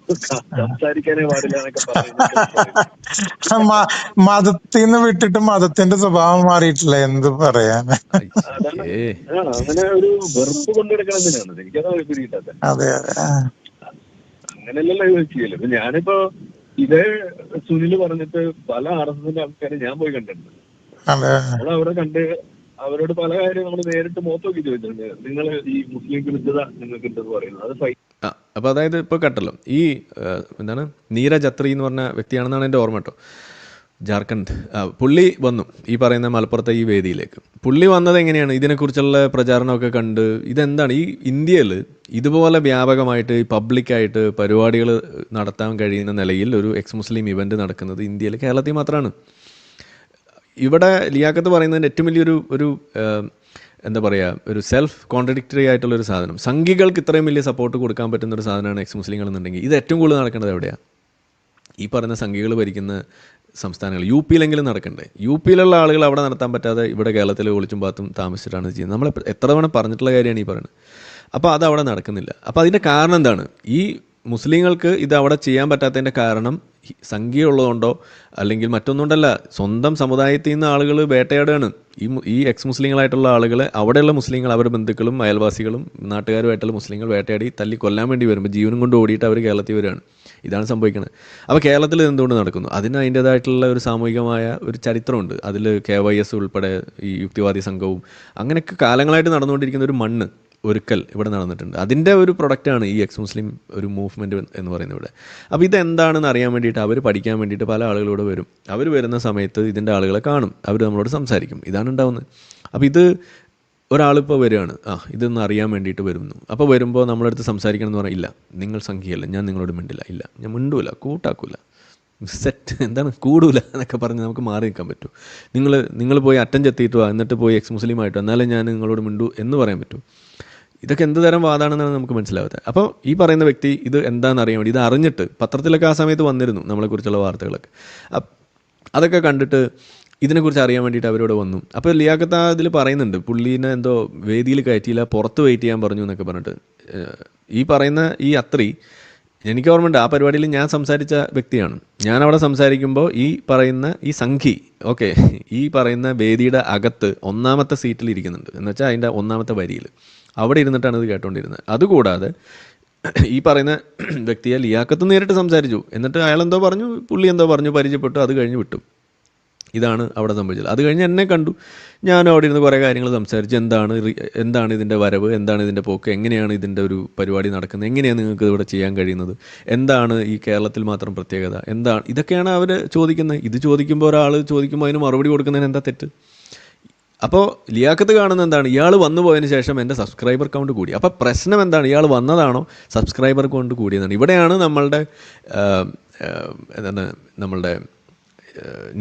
സംസാരിക്കാനേ പാടില്ല എന്നൊക്കെ പറഞ്ഞു. മതത്തിന്ന് വിട്ടിട്ട് മതത്തിന്റെ സ്വഭാവം മാറിയിട്ടില്ല, എന്ത് പറയാൻ. അങ്ങനെ ഒരു വെറുപ്പ് കൊണ്ടെടുക്കണം എന്തിനാണ്, എനിക്കതാണ് പിടികിട്ടാത്ത. അതെ അതെ, അങ്ങനെയല്ലല്ലോ ഇത് ചെയ്യല്. ഇപ്പൊ ഞാനിപ്പോ ഇതേ സുനില് പറഞ്ഞിട്ട് പല ആർഎസ്എസിന്റെ ആൾക്കാരെ ഞാൻ പോയി കണ്ടിട്ടുണ്ട്. നമ്മളവിടെ കണ്ട് അവരോട് പല കാര്യം നമ്മൾ നേരിട്ട് മുഖത്ത് നോക്കി ചോദിച്ചിട്ടുണ്ട്, നിങ്ങൾ ഈ മുസ്ലിം വിരുദ്ധത നിങ്ങൾക്ക് ഉണ്ടെന്ന് പറയുന്നത് അത് ഫൈറ്റ്. അപ്പോൾ അതായത് ഇപ്പോൾ കേട്ടല്ലോ, ഈ എന്താണ് നീരജ് അത്രി എന്ന് പറഞ്ഞ വ്യക്തിയാണെന്നാണ് എൻ്റെ ഓർമ്മ കേട്ടോ. ജാർഖണ്ഡ് പുള്ളി വന്നു ഈ പറയുന്ന മലപ്പുറത്തെ ഈ വേദിയിലേക്ക്. പുള്ളി വന്നത് എങ്ങനെയാണ്, ഇതിനെക്കുറിച്ചുള്ള പ്രചാരണമൊക്കെ കണ്ട് ഇതെന്താണ് ഈ ഇന്ത്യയിൽ ഇതുപോലെ വ്യാപകമായിട്ട് ഈ പബ്ലിക്കായിട്ട് പരിപാടികൾ നടത്താൻ കഴിയുന്ന നിലയിൽ ഒരു എക്സ് മുസ്ലിം ഇവൻറ്റ് നടക്കുന്നത് ഇന്ത്യയിൽ, കേരളത്തിൽ മാത്രമാണ്. ഇവിടെ ലിയാഖത്ത് പറയുന്നതിൻ്റെ ഏറ്റവും വലിയൊരു എന്താ പറയുക, ഒരു സെൽഫ് കോൺട്രഡിക്ടറി ആയിട്ടുള്ളൊരു സാധനം. സംഘികൾക്ക് ഇത്രയും വലിയ സപ്പോർട്ട് കൊടുക്കാൻ പറ്റുന്നൊരു സാധനമാണ് എക്സ് മുസ്ലിങ്ങൾ എന്നുണ്ടെങ്കിൽ ഇത് ഏറ്റവും കൂടുതൽ നടക്കേണ്ടത് എവിടെയാണ്? ഈ പറഞ്ഞ സംഘികൾ ഭരിക്കുന്ന സംസ്ഥാനങ്ങൾ. യു പിയിലെങ്കിലും നടക്കണ്ടേ? യു പിയിലുള്ള ആളുകൾ അവിടെ നടത്താൻ പറ്റാതെ ഇവിടെ കേരളത്തിൽ ഒളിച്ചും പാത്തും താമസിച്ചിട്ടാണ് ചെയ്യുന്നത്. നമ്മൾ എത്ര തവണ പറഞ്ഞിട്ടുള്ള കാര്യമാണ് ഈ പറയുന്നത്. അപ്പോൾ അത് അവിടെ നടക്കുന്നില്ല. അപ്പോൾ അതിൻ്റെ കാരണം എന്താണ്? ഈ മുസ്ലിങ്ങൾക്ക് ഇത് അവിടെ ചെയ്യാൻ പറ്റാത്തതിൻ്റെ കാരണം സംഖ്യ ഉള്ളതുകൊണ്ടോ അല്ലെങ്കിൽ മറ്റൊന്നുകൊണ്ടല്ല, സ്വന്തം സമുദായത്തിൽ നിന്ന് ആളുകൾ വേട്ടയാടുകയാണ്. ഈ എക്സ് മുസ്ലിങ്ങളായിട്ടുള്ള ആളുകൾ, അവിടെയുള്ള മുസ്ലിങ്ങൾ, അവരുടെ ബന്ധുക്കളും അയൽവാസികളും നാട്ടുകാരുമായിട്ടുള്ള മുസ്ലിങ്ങൾ വേട്ടയാടി തല്ലി കൊല്ലാൻ വേണ്ടി വരുമ്പോൾ ജീവനും കൊണ്ട് ഓടിയിട്ട് അവർ കേരളത്തിൽ വരികയാണ്. ഇതാണ് സംഭവിക്കുന്നത്. അപ്പോൾ കേരളത്തിൽ എന്തുകൊണ്ട് നടക്കുന്നു? അതിന് അതിൻ്റേതായിട്ടുള്ള ഒരു സാമൂഹികമായ ഒരു ചരിത്രമുണ്ട്. അതിൽ KYS ഉൾപ്പെടെ ഈ യുക്തിവാദി സംഘവും അങ്ങനെയൊക്കെ കാലങ്ങളായിട്ട് നടന്നുകൊണ്ടിരിക്കുന്ന ഒരു മണ്ണ് ഒരുക്കൽ ഇവിടെ നടന്നിട്ടുണ്ട്. അതിൻ്റെ ഒരു പ്രൊഡക്റ്റാണ് ഈ എക്സ് മുസ്ലിം ഒരു മൂവ്മെൻറ്റ് എന്ന് പറയുന്നത് ഇവിടെ. അപ്പോൾ ഇതെന്താണെന്ന് അറിയാൻ വേണ്ടിയിട്ട് അവർ പഠിക്കാൻ വേണ്ടിയിട്ട് പല ആളുകളോട് വരും. അവർ വരുന്ന സമയത്ത് ഇതിൻ്റെ ആളുകളെ കാണും, അവർ നമ്മളോട് സംസാരിക്കും. ഇതാണ് ഉണ്ടാവുന്നത്. അപ്പോൾ ഇത് ഒരാളിപ്പോൾ വരികയാണ്, ഇതൊന്ന് അറിയാൻ വേണ്ടിയിട്ട് വരുന്നു. അപ്പോൾ വരുമ്പോൾ നമ്മളടുത്ത് സംസാരിക്കണം എന്ന് പറഞ്ഞാൽ, ഇല്ല നിങ്ങൾ സംഖ്യയല്ല, ഞാൻ നിങ്ങളോട് മിണ്ടില്ല, ഇല്ല ഞാൻ മിണ്ടൂല, കൂട്ടാക്കൂല, സെറ്റ് എന്താണ് കൂടൂല എന്നൊക്കെ പറഞ്ഞ് നമുക്ക് മാറി നിൽക്കാൻ പറ്റും. നിങ്ങൾ പോയി അറ്റം ചെത്തിയിട്ട് വാ, എന്നിട്ട് പോയി എക്സ് മുസ്ലിം ആയിട്ടോ എന്നാലും ഞാൻ നിങ്ങളോട് മിണ്ടൂ എന്ന് പറയാൻ പറ്റും. ഇതൊക്കെ എന്ത് തരം വാദമാണെന്നാണ് നമുക്ക് മനസ്സിലാവാത്തത്. അപ്പോൾ ഈ പറയുന്ന വ്യക്തി ഇത് എന്താണെന്ന് അറിയാൻ വേണ്ടി ഇത് അറിഞ്ഞിട്ട് പത്രത്തിലൊക്കെ ആ സമയത്ത് വന്നിരുന്നു നമ്മളെക്കുറിച്ചുള്ള വാർത്തകളൊക്കെ. അതൊക്കെ കണ്ടിട്ട് ഇതിനെക്കുറിച്ച് അറിയാൻ വേണ്ടിയിട്ട് അവരോട് വന്നു. അപ്പോൾ ലിയാഖത്ത് അതിൽ പറയുന്നുണ്ട്, പുള്ളീനെ എന്തോ വേദിയിൽ കയറ്റിയില്ല, പുറത്ത് വെയിറ്റ് ചെയ്യാൻ പറഞ്ഞു എന്നൊക്കെ പറഞ്ഞിട്ട്. ഈ പറയുന്ന ഈ അത്രി, എനിക്ക് ഓർമ്മയുണ്ട് ആ പരിപാടിയിൽ ഞാൻ സംസാരിച്ച വ്യക്തിയാണ്. ഞാൻ അവിടെ സംസാരിക്കുമ്പോൾ ഈ പറയുന്ന ഈ സംഘി ഈ പറയുന്ന വേദിയുടെ അകത്ത് 1ാമത്തെ സീറ്റിൽ ഇരിക്കുന്നുണ്ട്, എന്നുവെച്ചാൽ അതിൻ്റെ 1ാമത്തെ വരിയിൽ അവിടെ ഇരുന്നിട്ടാണ് ഇത് കേട്ടോണ്ടിരുന്നത്. അതുകൂടാതെ ഈ പറയുന്ന വ്യക്തിയെ ലിയാഖത്ത് നേരിട്ട് സംസാരിച്ചു. എന്നിട്ട് അയാളെന്തോ പറഞ്ഞു, പുള്ളി എന്തോ പറഞ്ഞു, പരിചയപ്പെട്ടു, അത് കഴിഞ്ഞ് വിട്ടു. ഇതാണ് അവിടെ സംഭവിച്ചത്. അത് കഴിഞ്ഞ് എന്നെ കണ്ടു, ഞാനും അവിടെ ഇരുന്ന് കുറേ കാര്യങ്ങൾ സംസാരിച്ചു. എന്താണ് ഇതിൻ്റെ വരവ്, എന്താണ് ഇതിൻ്റെ പോക്ക്, എങ്ങനെയാണ് ഇതിൻ്റെ ഒരു പരിപാടി നടക്കുന്നത്, എങ്ങനെയാണ് നിങ്ങൾക്ക് ഇവിടെ ചെയ്യാൻ കഴിയുന്നത്, എന്താണ് ഈ കേരളത്തിൽ മാത്രം പ്രത്യേകത, എന്താണ്, ഇതൊക്കെയാണ് അവർ ചോദിക്കുന്നത്. ഇത് ചോദിക്കുമ്പോൾ ഒരാൾ ചോദിക്കുമ്പോൾ അതിന് മറുപടി കൊടുക്കുന്നതിന് എന്താ തെറ്റ്? അപ്പോൾ ലിയാക്കത്ത് കാണുന്ന എന്താണ്, ഇയാൾ വന്നു പോയതിന് ശേഷം എൻ്റെ സബ്സ്ക്രൈബർ കൗണ്ട് കൂടി. അപ്പോൾ പ്രശ്നം എന്താണ്, ഇയാൾ വന്നതാണോ സബ്സ്ക്രൈബർ കൗണ്ട് കൂടിയതാണ്? ഇവിടെയാണ് നമ്മളുടെ എന്താണ് നമ്മളുടെ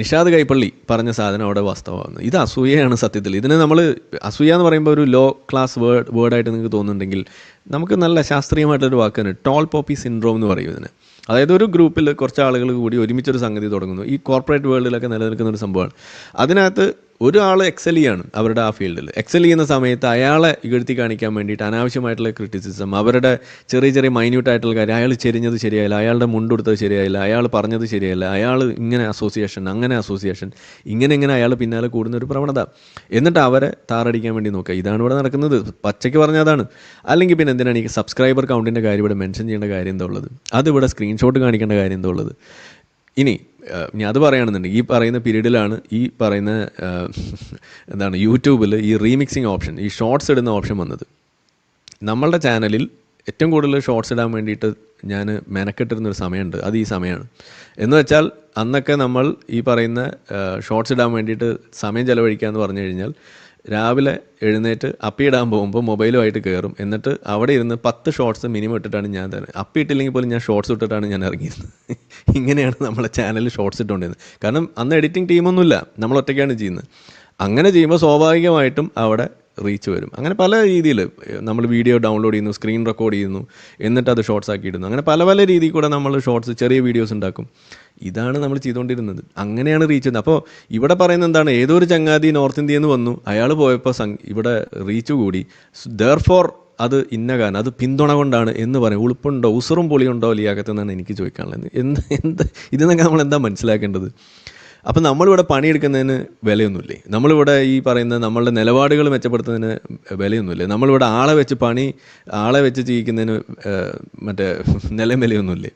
നിഷാദ് കൈപ്പള്ളി പറഞ്ഞ സാധനം അവിടെ വാസ്തവമാകുന്നത്. ഇത് അസൂയയാണ് സത്യത്തിൽ. ഇതിനെ നമ്മൾ അസൂയ എന്ന് പറയുമ്പോൾ ഒരു ലോ ക്ലാസ് വേർഡായിട്ട് നിങ്ങൾക്ക് തോന്നുന്നുണ്ടെങ്കിൽ നമുക്ക് നല്ല ശാസ്ത്രീയമായിട്ടൊരു വാക്കാണ് ടോൾ പോപ്പി സിൻഡ്രോം എന്ന് പറയും ഇതിന്. അതായത് ഒരു ഗ്രൂപ്പിൽ കുറച്ച് ആളുകൾ കൂടി ഒരുമിച്ചൊരു സംഗതി തുടങ്ങുന്നു. ഈ കോർപ്പറേറ്റ് വേൾഡിലൊക്കെ നിലനിൽക്കുന്ന ഒരു സംഭവമാണ്. അതിനകത്ത് ഒരാൾ എക്സൽ ചെയ്യാണ് അവരുടെ ആ ഫീൽഡിൽ. എക്സൽ ചെയ്യുന്ന സമയത്ത് അയാളെ ഇകഴ്ത്തി കാണിക്കാൻ വേണ്ടിയിട്ട് അനാവശ്യമായിട്ടുള്ള ക്രിറ്റിസിസം, അവരുടെ ചെറിയ ചെറിയ മൈന്യൂട്ടായിട്ടുള്ള കാര്യം, അയാൾ ചെരിഞ്ഞത് ശരിയായില്ല, അയാളുടെ മുണ്ടെടുത്തത് ശരിയായില്ല, അയാൾ പറഞ്ഞത് ശരിയായില്ല, അയാൾ ഇങ്ങനെ അസോസിയേഷൻ അങ്ങനെ അസോസിയേഷൻ ഇങ്ങനെ അയാൾ പിന്നാലെ കൂടുന്ന ഒരു പ്രവണത. എന്നിട്ട് അവരെ താറടിക്കാൻ വേണ്ടി നോക്കുക. ഇതാണ് ഇവിടെ നടക്കുന്നത്. പച്ചയ്ക്ക് പറഞ്ഞാൽ അതാണ്. അല്ലെങ്കിൽ പിന്നെ എന്തിനാണ് ഈ സബ്സ്ക്രൈബർ കൗണ്ടിൻ്റെ കാര്യം ഇവിടെ മെൻഷൻ ചെയ്യേണ്ട കാര്യം എന്താ ഉള്ളത്? അതിവിടെ സ്ക്രീൻഷോട്ട് കാണിക്കേണ്ട കാര്യം എന്താ ഉള്ളത്? ഇനി ഞാൻ അത് പറയുകയാണെന്നുണ്ടെങ്കിൽ ഈ പറയുന്ന പീരീഡിലാണ് ഈ പറയുന്ന എന്താണ് യൂട്യൂബിൽ ഈ റീമിക്സിങ് ഓപ്ഷൻ, ഈ ഷോർട്സ് ഇടുന്ന ഓപ്ഷൻ വന്നത്. നമ്മളുടെ ചാനലിൽ ഏറ്റവും കൂടുതൽ ഷോർട്സ് ഇടാൻ വേണ്ടിയിട്ട് ഞാൻ മെനക്കെട്ടിരുന്നൊരു സമയമുണ്ട്. അത് ഈ സമയമാണ്. എന്ന് വെച്ചാൽ അന്നൊക്കെ നമ്മൾ ഈ പറയുന്ന ഷോർട്സ് ഇടാൻ വേണ്ടിയിട്ട് സമയം ചിലവഴിക്കുക എന്ന് പറഞ്ഞു കഴിഞ്ഞാൽ രാവിലെ എഴുന്നേറ്റ് അപ്പി ഇടാൻ പോകുമ്പോൾ മൊബൈലുമായിട്ട് കയറും. എന്നിട്ട് അവിടെ ഇരുന്ന് 10 ഷോർട്സ് മിനിമം ഇട്ടിട്ടാണ് ഞാൻ തരുന്നത്. അപ്പി ഇട്ടില്ലെങ്കിൽ പോലും ഞാൻ ഷോർട്സ് ഇട്ടിട്ടാണ് ഞാൻ ഇറങ്ങിയിരുന്നത്. ഇങ്ങനെയാണ് നമ്മളെ ചാനലിൽ ഷോർട്സ് ഇട്ടുകൊണ്ടിരുന്നത്. കാരണം അന്ന് എഡിറ്റിംഗ് ടീമൊന്നുമില്ല, നമ്മൾ ഒറ്റയ്ക്കാണ് ചെയ്യുന്നത്. അങ്ങനെ ചെയ്യുമ്പോൾ സ്വാഭാവികമായിട്ടും അവിടെ റീച്ച് വരും. അങ്ങനെ പല രീതിയിൽ നമ്മൾ വീഡിയോ ഡൗൺലോഡ് ചെയ്യുന്നു, സ്ക്രീൻ റെക്കോർഡ് ചെയ്യുന്നു, എന്നിട്ട് അത് ഷോർട്സ് ആക്കി ഇടുന്നു. അങ്ങനെ പല പല രീതിയിൽ കൂടെ നമ്മൾ ഷോർട്സ് ചെറിയ വീഡിയോസ് ഉണ്ടാക്കും. ഇതാണ് നമ്മൾ ചെയ്തുകൊണ്ടിരുന്നത്. അങ്ങനെയാണ് റീച്ച് ചെയ്യുന്നത്. അപ്പോൾ ഇവിടെ പറയുന്നത് എന്താണ്, ഏതോ ഒരു ചങ്ങാതി നോർത്ത് ഇന്ത്യയിൽ നിന്ന് വന്നു, അയാൾ പോയപ്പോൾ ഇവിടെ റീച്ച് കൂടി, ദെർഫോർ അത് ഇന്ന കാരണം അത് പിന്തുണ കൊണ്ടാണ് എന്ന് പറയും. ഉളുപ്പുണ്ടോ, ഉസുറും പൊളിയുണ്ടോ ലിയാക്കത്ത് എന്നാണ് എനിക്ക് ചോദിക്കാനുള്ളത്. ഇതെന്നൊക്കെ നമ്മൾ എന്താ മനസ്സിലാക്കേണ്ടത്? അപ്പം നമ്മളിവിടെ പണിയെടുക്കുന്നതിന് വിലയൊന്നുമില്ലേ? നമ്മളിവിടെ ഈ പറയുന്ന നമ്മളുടെ നിലപാടുകൾ മെച്ചപ്പെടുത്തുന്നതിന് വിലയൊന്നുമില്ലേ? നമ്മളിവിടെ ആളെ വെച്ച് ചെയ്യിക്കുന്നതിന് മറ്റേ നിലയും വിലയൊന്നുമില്ലേ?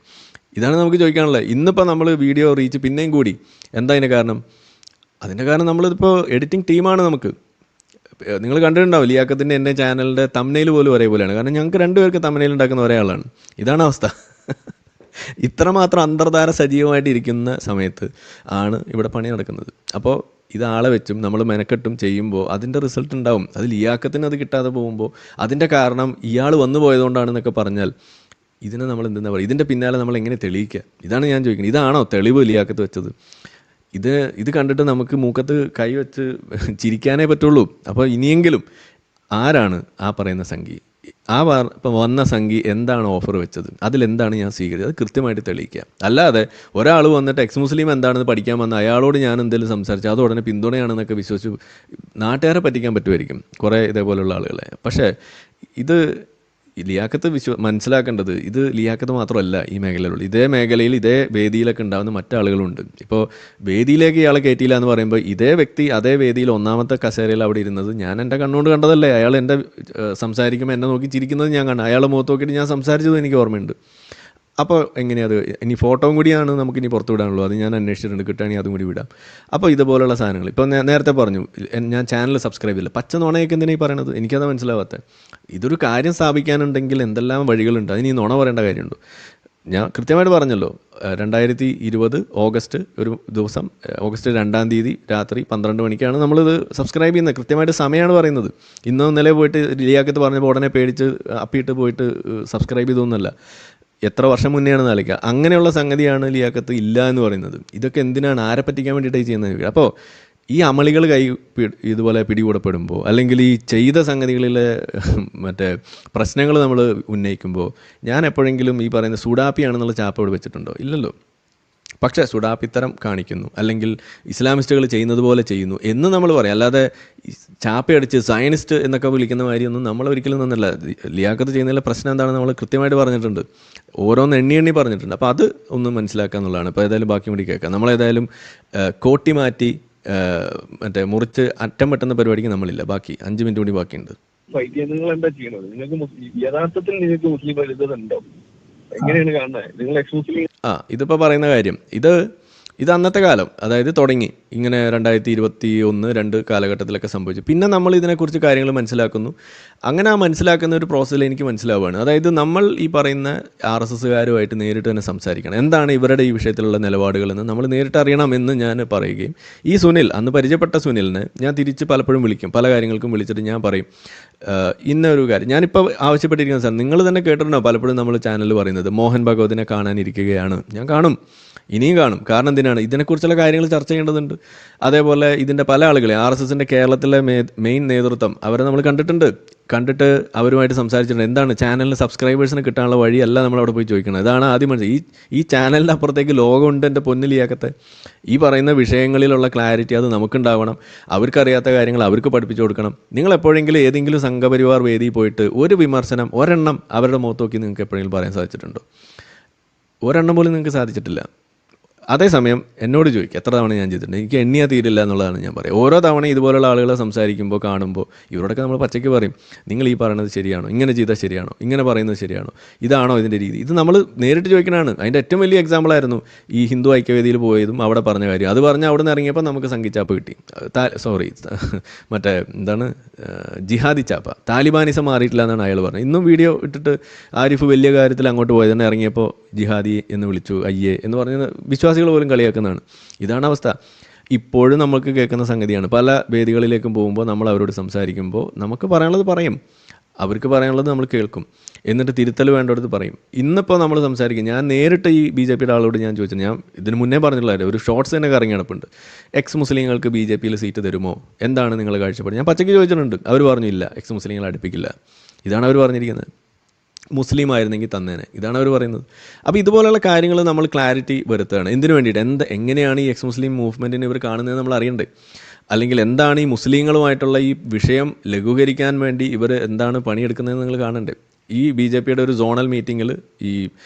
ഇതാണ് നമുക്ക് ചോദിക്കാനുള്ളത്. ഇന്നിപ്പോൾ നമ്മൾ വീഡിയോ റീച്ച് പിന്നെയും കൂടി. എന്താ അതിൻ്റെ കാരണം? അതിൻ്റെ കാരണം നമ്മളിതിപ്പോൾ എഡിറ്റിംഗ് ടീമാണ്. നമുക്ക് നിങ്ങൾ കണ്ടിട്ടുണ്ടാവും ലിയാക്കത്തിൻ്റെ എൻ്റെ ചാനലിൻ്റെ തംബ്നെയിൽ പോലും ഒരേപോലെയാണ്. കാരണം ഞങ്ങൾക്ക് രണ്ടുപേർക്ക് തംബ്നെയിൽ ഉണ്ടാക്കുന്ന ഒരേ ആളാണ്. ഇതാണ് അവസ്ഥ. ഇത്രമാത്രം അന്തർധാര സജീവമായിട്ട് ഇരിക്കുന്ന സമയത്ത് ആണ് ഇവിടെ പണി നടക്കുന്നത്. അപ്പോൾ ഇത് ആളെ വെച്ചും നമ്മൾ മെനക്കെട്ടും ചെയ്യുമ്പോൾ അതിൻ്റെ റിസൾട്ട് ഉണ്ടാവും. അത് ലിയാക്കത്തിന് അത് കിട്ടാതെ പോകുമ്പോൾ അതിൻ്റെ കാരണം ഇയാൾ വന്നു പോയതുകൊണ്ടാണെന്നൊക്കെ പറഞ്ഞാൽ ഇതിനെ നമ്മൾ എന്തെന്നാ പറയുക? ഇതിൻ്റെ പിന്നാലെ നമ്മൾ എങ്ങനെ തെളിയിക്കുക? ഇതാണ് ഞാൻ ചോദിക്കുന്നത്. ഇതാണോ തെളിവ് ലിയാക്കത്ത് വെച്ചത്? ഇത് കണ്ടിട്ട് നമുക്ക് മൂക്കത്ത് കൈ വെച്ച് ചിരിക്കാനേ പറ്റുള്ളൂ. അപ്പോൾ ഇനിയെങ്കിലും ആരാണ് ആ പറയുന്ന സംഖ്യ? ഇപ്പം വന്ന സംഖ്യ എന്താണ് ഓഫർ വെച്ചത്? അതിലെന്താണ് ഞാൻ സ്വീകരിച്ചത്? അത് കൃത്യമായിട്ട് തെളിയിക്കുക. അല്ലാതെ ഒരാൾ വന്നിട്ട് എക്സ് മുസ്ലിം എന്താണെന്ന് പഠിക്കാൻ വന്ന അയാളോട് ഞാൻ എന്തെങ്കിലും സംസാരിച്ചു അത് ഉടനെ പിന്തുണയാണെന്നൊക്കെ വിശ്വസിച്ച് നാട്ടുകാരെ പറ്റിക്കാൻ പറ്റുമായിരിക്കും, കുറേ ഇതേപോലുള്ള ആളുകളെ. പക്ഷേ ഇത് ലിയാക്കത്ത് മനസ്സിലാക്കേണ്ടത് ഇത് ലിയാക്കത്ത് മാത്രമല്ല ഈ മേഖലയിലുള്ള. ഇതേ മേഖലയിൽ ഇതേ വേദിയിലൊക്കെ ഉണ്ടാകുന്ന മറ്റാളുകളുണ്ട്. ഇപ്പോൾ വേദിയിലേക്ക് ഇയാളെ കയറ്റിയില്ല എന്ന് പറയുമ്പോൾ ഇതേ വ്യക്തി അതേ വേദിയിൽ ഒന്നാമത്തെ കസേരയിൽ അവിടെ ഇരുന്നത് ഞാൻ എൻ്റെ കണ്ണുകൊണ്ട് കണ്ടതല്ലേ. അയാൾ എൻ്റെ സംസാരിക്കുമ്പോൾ എന്നെ നോക്കി ചിരിക്കുന്നത് ഞാൻ കണ്ടു. അയാളെ മുഖത്ത് നോക്കിയിട്ട് ഞാൻ സംസാരിച്ചത് എനിക്ക് ഓർമ്മയുണ്ട്. അപ്പോൾ എങ്ങനെയത് ഇനി ഫോട്ടോയും കൂടിയാണ് നമുക്കിനി പുറത്തു വിടാനുള്ളൂ. അത് ഞാൻ അന്വേഷിച്ചിട്ടുണ്ട്, കിട്ടുകയാണെങ്കിൽ അതും കൂടി വിടാം. അപ്പോൾ ഇതുപോലുള്ള സാധനങ്ങൾ ഇപ്പോൾ നേരത്തെ പറഞ്ഞു ഞാൻ ചാനൽ സബ്സ്ക്രൈബ് ചെയ്യില്ല. പച്ച നുണയൊക്കെ എന്തിനാ ഈ പറയണത്? എനിക്കത് മനസ്സിലാവാത്തത്. ഇതൊരു കാര്യം സ്ഥാപിക്കാനുണ്ടെങ്കിൽ എന്തെല്ലാം വഴികളുണ്ട്. അതിന് ഈ നുണ പറയേണ്ട കാര്യമുണ്ടോ? ഞാൻ കൃത്യമായിട്ട് പറഞ്ഞല്ലോ, 2020 ഓഗസ്റ്റ് ഒരു ദിവസം, ഓഗസ്റ്റ് 2-ാം തീയതി രാത്രി 12 മണിക്കാണ് നമ്മളിത് സബ്സ്ക്രൈബ് ചെയ്യുന്നത്. കൃത്യമായിട്ട് സമയമാണ് പറയുന്നത്. ഇന്നോ ഇന്നലെ പോയിട്ട് ലിയാക്കത്ത് പറഞ്ഞപ്പോൾ ഉടനെ പേടിച്ച് അപ്പിയിട്ട് പോയിട്ട് സബ്സ്ക്രൈബ് ചെയ്തൊന്നുമല്ല. എത്ര വർഷം മുന്നെയാണെന്ന് ആലോചിക്കുക. അങ്ങനെയുള്ള സംഗതിയാണ് ലിയാക്കത്ത് ഇല്ല എന്ന് പറയുന്നത്. ഇതൊക്കെ എന്തിനാണ്, ആരെ പറ്റിക്കാൻ വേണ്ടിയിട്ടാണ് ചെയ്യുന്നത്? അപ്പോൾ ഈ അമളികൾ ഇതുപോലെ പിടികൂടപ്പെടുമ്പോൾ അല്ലെങ്കിൽ ഈ ചെയ്ത സംഗതികളിലെ മറ്റേ പ്രശ്നങ്ങൾ നമ്മൾ ഉന്നയിക്കുമ്പോൾ ഞാൻ എപ്പോഴെങ്കിലും ഈ പറയുന്ന സുഡാപ്പിയാണെന്നുള്ള ചാപ്പ ഇവിടെ വെച്ചിട്ടുണ്ടോ? ഇല്ലല്ലോ. പക്ഷേ സുഡാപ്പിത്തരം കാണിക്കുന്നു അല്ലെങ്കിൽ ഇസ്ലാമിസ്റ്റുകൾ ചെയ്യുന്നത് പോലെ ചെയ്യുന്നു എന്ന് നമ്മൾ പറയാം. അല്ലാതെ ചാപ്പയടിച്ച് സയനിസ്റ്റ് എന്നൊക്കെ വിളിക്കുന്ന കാര്യമൊന്നും നമ്മൾ ഒരിക്കലും നിന്നല്ല. ലിയാക്കത്ത് ചെയ്യുന്നതിലെ പ്രശ്നം എന്താണെന്ന് നമ്മൾ കൃത്യമായിട്ട് പറഞ്ഞിട്ടുണ്ട്. ഓരോന്ന് എണ്ണി പറഞ്ഞിട്ടുണ്ട്. അപ്പോൾ അത് ഒന്ന് മനസ്സിലാക്കുക എന്നുള്ളതാണ്. ഇപ്പോൾ ഏതായാലും ബാക്കി കൂടി കേൾക്കാം. നമ്മളേതായാലും കോട്ടി മാറ്റി മറ്റേ മുറിച്ച് അറ്റം വെട്ടുന്ന പരിപാടിക്ക് നമ്മളില്ല. ബാക്കി 5 മിനിറ്റ് കൂടി ബാക്കിയുണ്ട്. നിങ്ങൾ എന്താ ചെയ്യണത്? നിങ്ങൾക്ക് യഥാർത്ഥത്തിൽ നിങ്ങൾക്ക് മുസ്ലിം വലുതുണ്ടോ? എങ്ങനെയാണ് കാണുന്നത്? നിങ്ങൾ എക്സ് മുസ്ലിം ഇതിപ്പോൾ പറയുന്ന കാര്യം ഇത് അന്നത്തെ കാലം, അതായത് തുടങ്ങി ഇങ്ങനെ 2021-2 കാലഘട്ടത്തിലൊക്കെ സംഭവിച്ചു. പിന്നെ നമ്മൾ ഇതിനെക്കുറിച്ച് കാര്യങ്ങൾ മനസ്സിലാക്കുന്നു. അങ്ങനെ ആ മനസ്സിലാക്കുന്ന ഒരു പ്രോസസ്സിൽ എനിക്ക് മനസ്സിലാവുകയാണ്, അതായത് നമ്മൾ ഈ പറയുന്ന RSSകാരുമായിട്ട് നേരിട്ട് തന്നെ സംസാരിക്കണം. എന്താണ് ഇവരുടെ ഈ വിഷയത്തിലുള്ള നിലപാടുകളെന്ന് നമ്മൾ നേരിട്ട് അറിയണമെന്ന് ഞാൻ പറയുകയും, ഈ സുനിൽ, അന്ന് പരിചയപ്പെട്ട സുനിലിനെ ഞാൻ തിരിച്ച് പലപ്പോഴും വിളിക്കും, പല കാര്യങ്ങൾക്കും വിളിച്ചിട്ട് ഞാൻ പറയും, ഇന്നൊരു കാര്യം ഞാനിപ്പോൾ ആവശ്യപ്പെട്ടിരിക്കുന്ന സാർ, നിങ്ങൾ തന്നെ കേട്ടിട്ടുണ്ടോ പലപ്പോഴും നമ്മൾ ചാനലിൽ പറയുന്നത്, മോഹൻ ഭഗവതിനെ കാണാനിരിക്കുകയാണ്. ഞാൻ കാണും, ഇനിയും കാണും. കാരണം എന്തിനാണ്, ഇതിനെക്കുറിച്ചുള്ള കാര്യങ്ങൾ ചർച്ച ചെയ്യേണ്ടതുണ്ട്. അതേപോലെ ഇതിൻ്റെ പല ആളുകളെ RSSൻ്റെ കേരളത്തിലെ മെയിൻ നേതൃത്വം അവരെ നമ്മൾ കണ്ടിട്ട് അവരുമായിട്ട് സംസാരിച്ചിട്ടുണ്ട്. എന്താണ് ചാനലിന് സബ്സ്ക്രൈബേഴ്സിന് കിട്ടാനുള്ള വഴിയല്ല നമ്മളവിടെ പോയി ചോദിക്കണം. ഇതാണ് ആദ്യം മനസ്സിലായി. ഈ ചാനലിൻ്റെ അപ്പുറത്തേക്ക് ലോകമുണ്ട് എൻ്റെ പൊന്നിലിയാക്കത്തെ. ഈ പറയുന്ന വിഷയങ്ങളിലുള്ള ക്ലാരിറ്റി അത് നമുക്കുണ്ടാവണം. അവർക്കറിയാത്ത കാര്യങ്ങൾ അവർക്ക് പഠിപ്പിച്ചു കൊടുക്കണം. നിങ്ങൾ എപ്പോഴെങ്കിലും ഏതെങ്കിലും സംഘപരിവാർ വേദിയിൽ പോയിട്ട് ഒരു വിമർശനം, ഒരെണ്ണം അവരുടെ മുഖത്ത് നോക്കി നിങ്ങൾക്ക് എപ്പോഴെങ്കിലും പറയാൻ സാധിച്ചിട്ടുണ്ടോ? ഒരെണ്ണം പോലും നിങ്ങൾക്ക് സാധിച്ചിട്ടില്ല. അതേസമയം എന്നോട് ചോദിക്കുക എത്ര തവണ ഞാൻ ചെയ്തിട്ടുണ്ട്, എനിക്ക് എണ്ണിയാൽ തീരില്ല എന്നുള്ളതാണ് ഞാൻ പറയുക. ഓരോ തവണ ഇതുപോലുള്ള ആളുകളെ സംസാരിക്കുമ്പോൾ, കാണുമ്പോൾ, ഇവരോടൊക്കെ നമ്മൾ പച്ചയ്ക്ക് പറയും, നിങ്ങൾ ഈ പറയുന്നത് ശരിയാണോ, ഇങ്ങനെ ചെയ്താൽ ശരിയാണോ, ഇങ്ങനെ പറയുന്നത് ശരിയാണോ, ഇതാണോ ഇതിൻ്റെ രീതി. ഇത് നമ്മൾ നേരിട്ട് ചോദിക്കണതാണ്. അതിൻ്റെ ഏറ്റവും വലിയ എക്സാമ്പിളായിരുന്നു ഈ ഹിന്ദു ഐക്യവേദിയിൽ പോയതും അവിടെ പറഞ്ഞ കാര്യം. അത് പറഞ്ഞ് അവിടെ നിന്ന് ഇറങ്ങിയപ്പോൾ നമുക്ക് സംഘിച്ചാപ്പ് കിട്ടി. മറ്റേ എന്താണ്, ജിഹാദി ചാപ്പ. താലിബാനിസം മാറിയിട്ടില്ല എന്നാണ് അയാൾ പറഞ്ഞത്. ഇന്നും വീഡിയോ ഇട്ടിട്ട് ആരിഫ് വലിയ കാര്യത്തിൽ അങ്ങോട്ട് പോയത് തന്നെ, ഇറങ്ങിയപ്പോൾ ജിഹാദി എന്ന് വിളിച്ചു, അയ്യേ എന്ന് പറഞ്ഞ് വിശ്വാസികൾ പോലും കളിയാക്കുന്നതാണ്. ഇതാണ് അവസ്ഥ. ഇപ്പോഴും നമുക്ക് കേൾക്കുന്ന സംഗതിയാണ്. പല വേദികളിലേക്കും പോകുമ്പോൾ നമ്മൾ അവരോട് സംസാരിക്കുമ്പോൾ നമുക്ക് പറയാനുള്ളത് പറയും, അവർക്ക് പറയാനുള്ളത് നമ്മൾ കേൾക്കും, എന്നിട്ട് തിരുത്തൽ വേണ്ടടുത്ത് പറയും. ഇന്നിപ്പോൾ നമ്മൾ സംസാരിക്കും, ഞാൻ നേരിട്ട് ഈ BJPയുടെ ആളോട് ഞാൻ ചോദിച്ചു, ഞാൻ ഇതിന് മുന്നേ പറഞ്ഞിട്ടുള്ള ഒരു ഷോർട്സ് തന്നെ കറങ്ങി നടപ്പുണ്ട്, എക്സ് മുസ്ലിങ്ങൾക്ക് BJPയിൽ സീറ്റ് തരുമോ, എന്താണ് നിങ്ങളുടെ കാഴ്ചപ്പാട്. ഞാൻ പച്ചയ്ക്ക് ചോദിച്ചിട്ടുണ്ട്. അവർ പറഞ്ഞു ഇല്ല, എക്സ് മുസ്ലിങ്ങളെ അടുപ്പിക്കില്ല. ഇതാണ് അവർ പറഞ്ഞിരിക്കുന്നത്. മുസ്ലിം ആയിരുന്നെങ്കിൽ തന്നേനെ, ഇതാണ് അവർ പറയുന്നത്. അപ്പോൾ ഇതുപോലെയുള്ള കാര്യങ്ങൾ നമ്മൾ ക്ലാരിറ്റി വരുത്തുകയാണ്. എന്തിനു വേണ്ടിയിട്ട്, എങ്ങനെയാണ് ഈ എക്സ് മുസ്ലിം മൂവ്മെൻറ്റിനെ ഇവർ കാണുന്നത് നമ്മൾ അറിയണ്ടേ? അല്ലെങ്കിൽ എന്താണ് ഈ മുസ്ലിങ്ങളുമായിട്ടുള്ള ഈ വിഷയം ലഘൂകരിക്കാൻ വേണ്ടി ഇവർ എന്താണ് പണിയെടുക്കുന്നതെന്ന് നിങ്ങൾ കാണണ്ടേ? ഈ BJPയുടെ ഒരു സോണൽ മീറ്റിങ്ങിൽ ഈ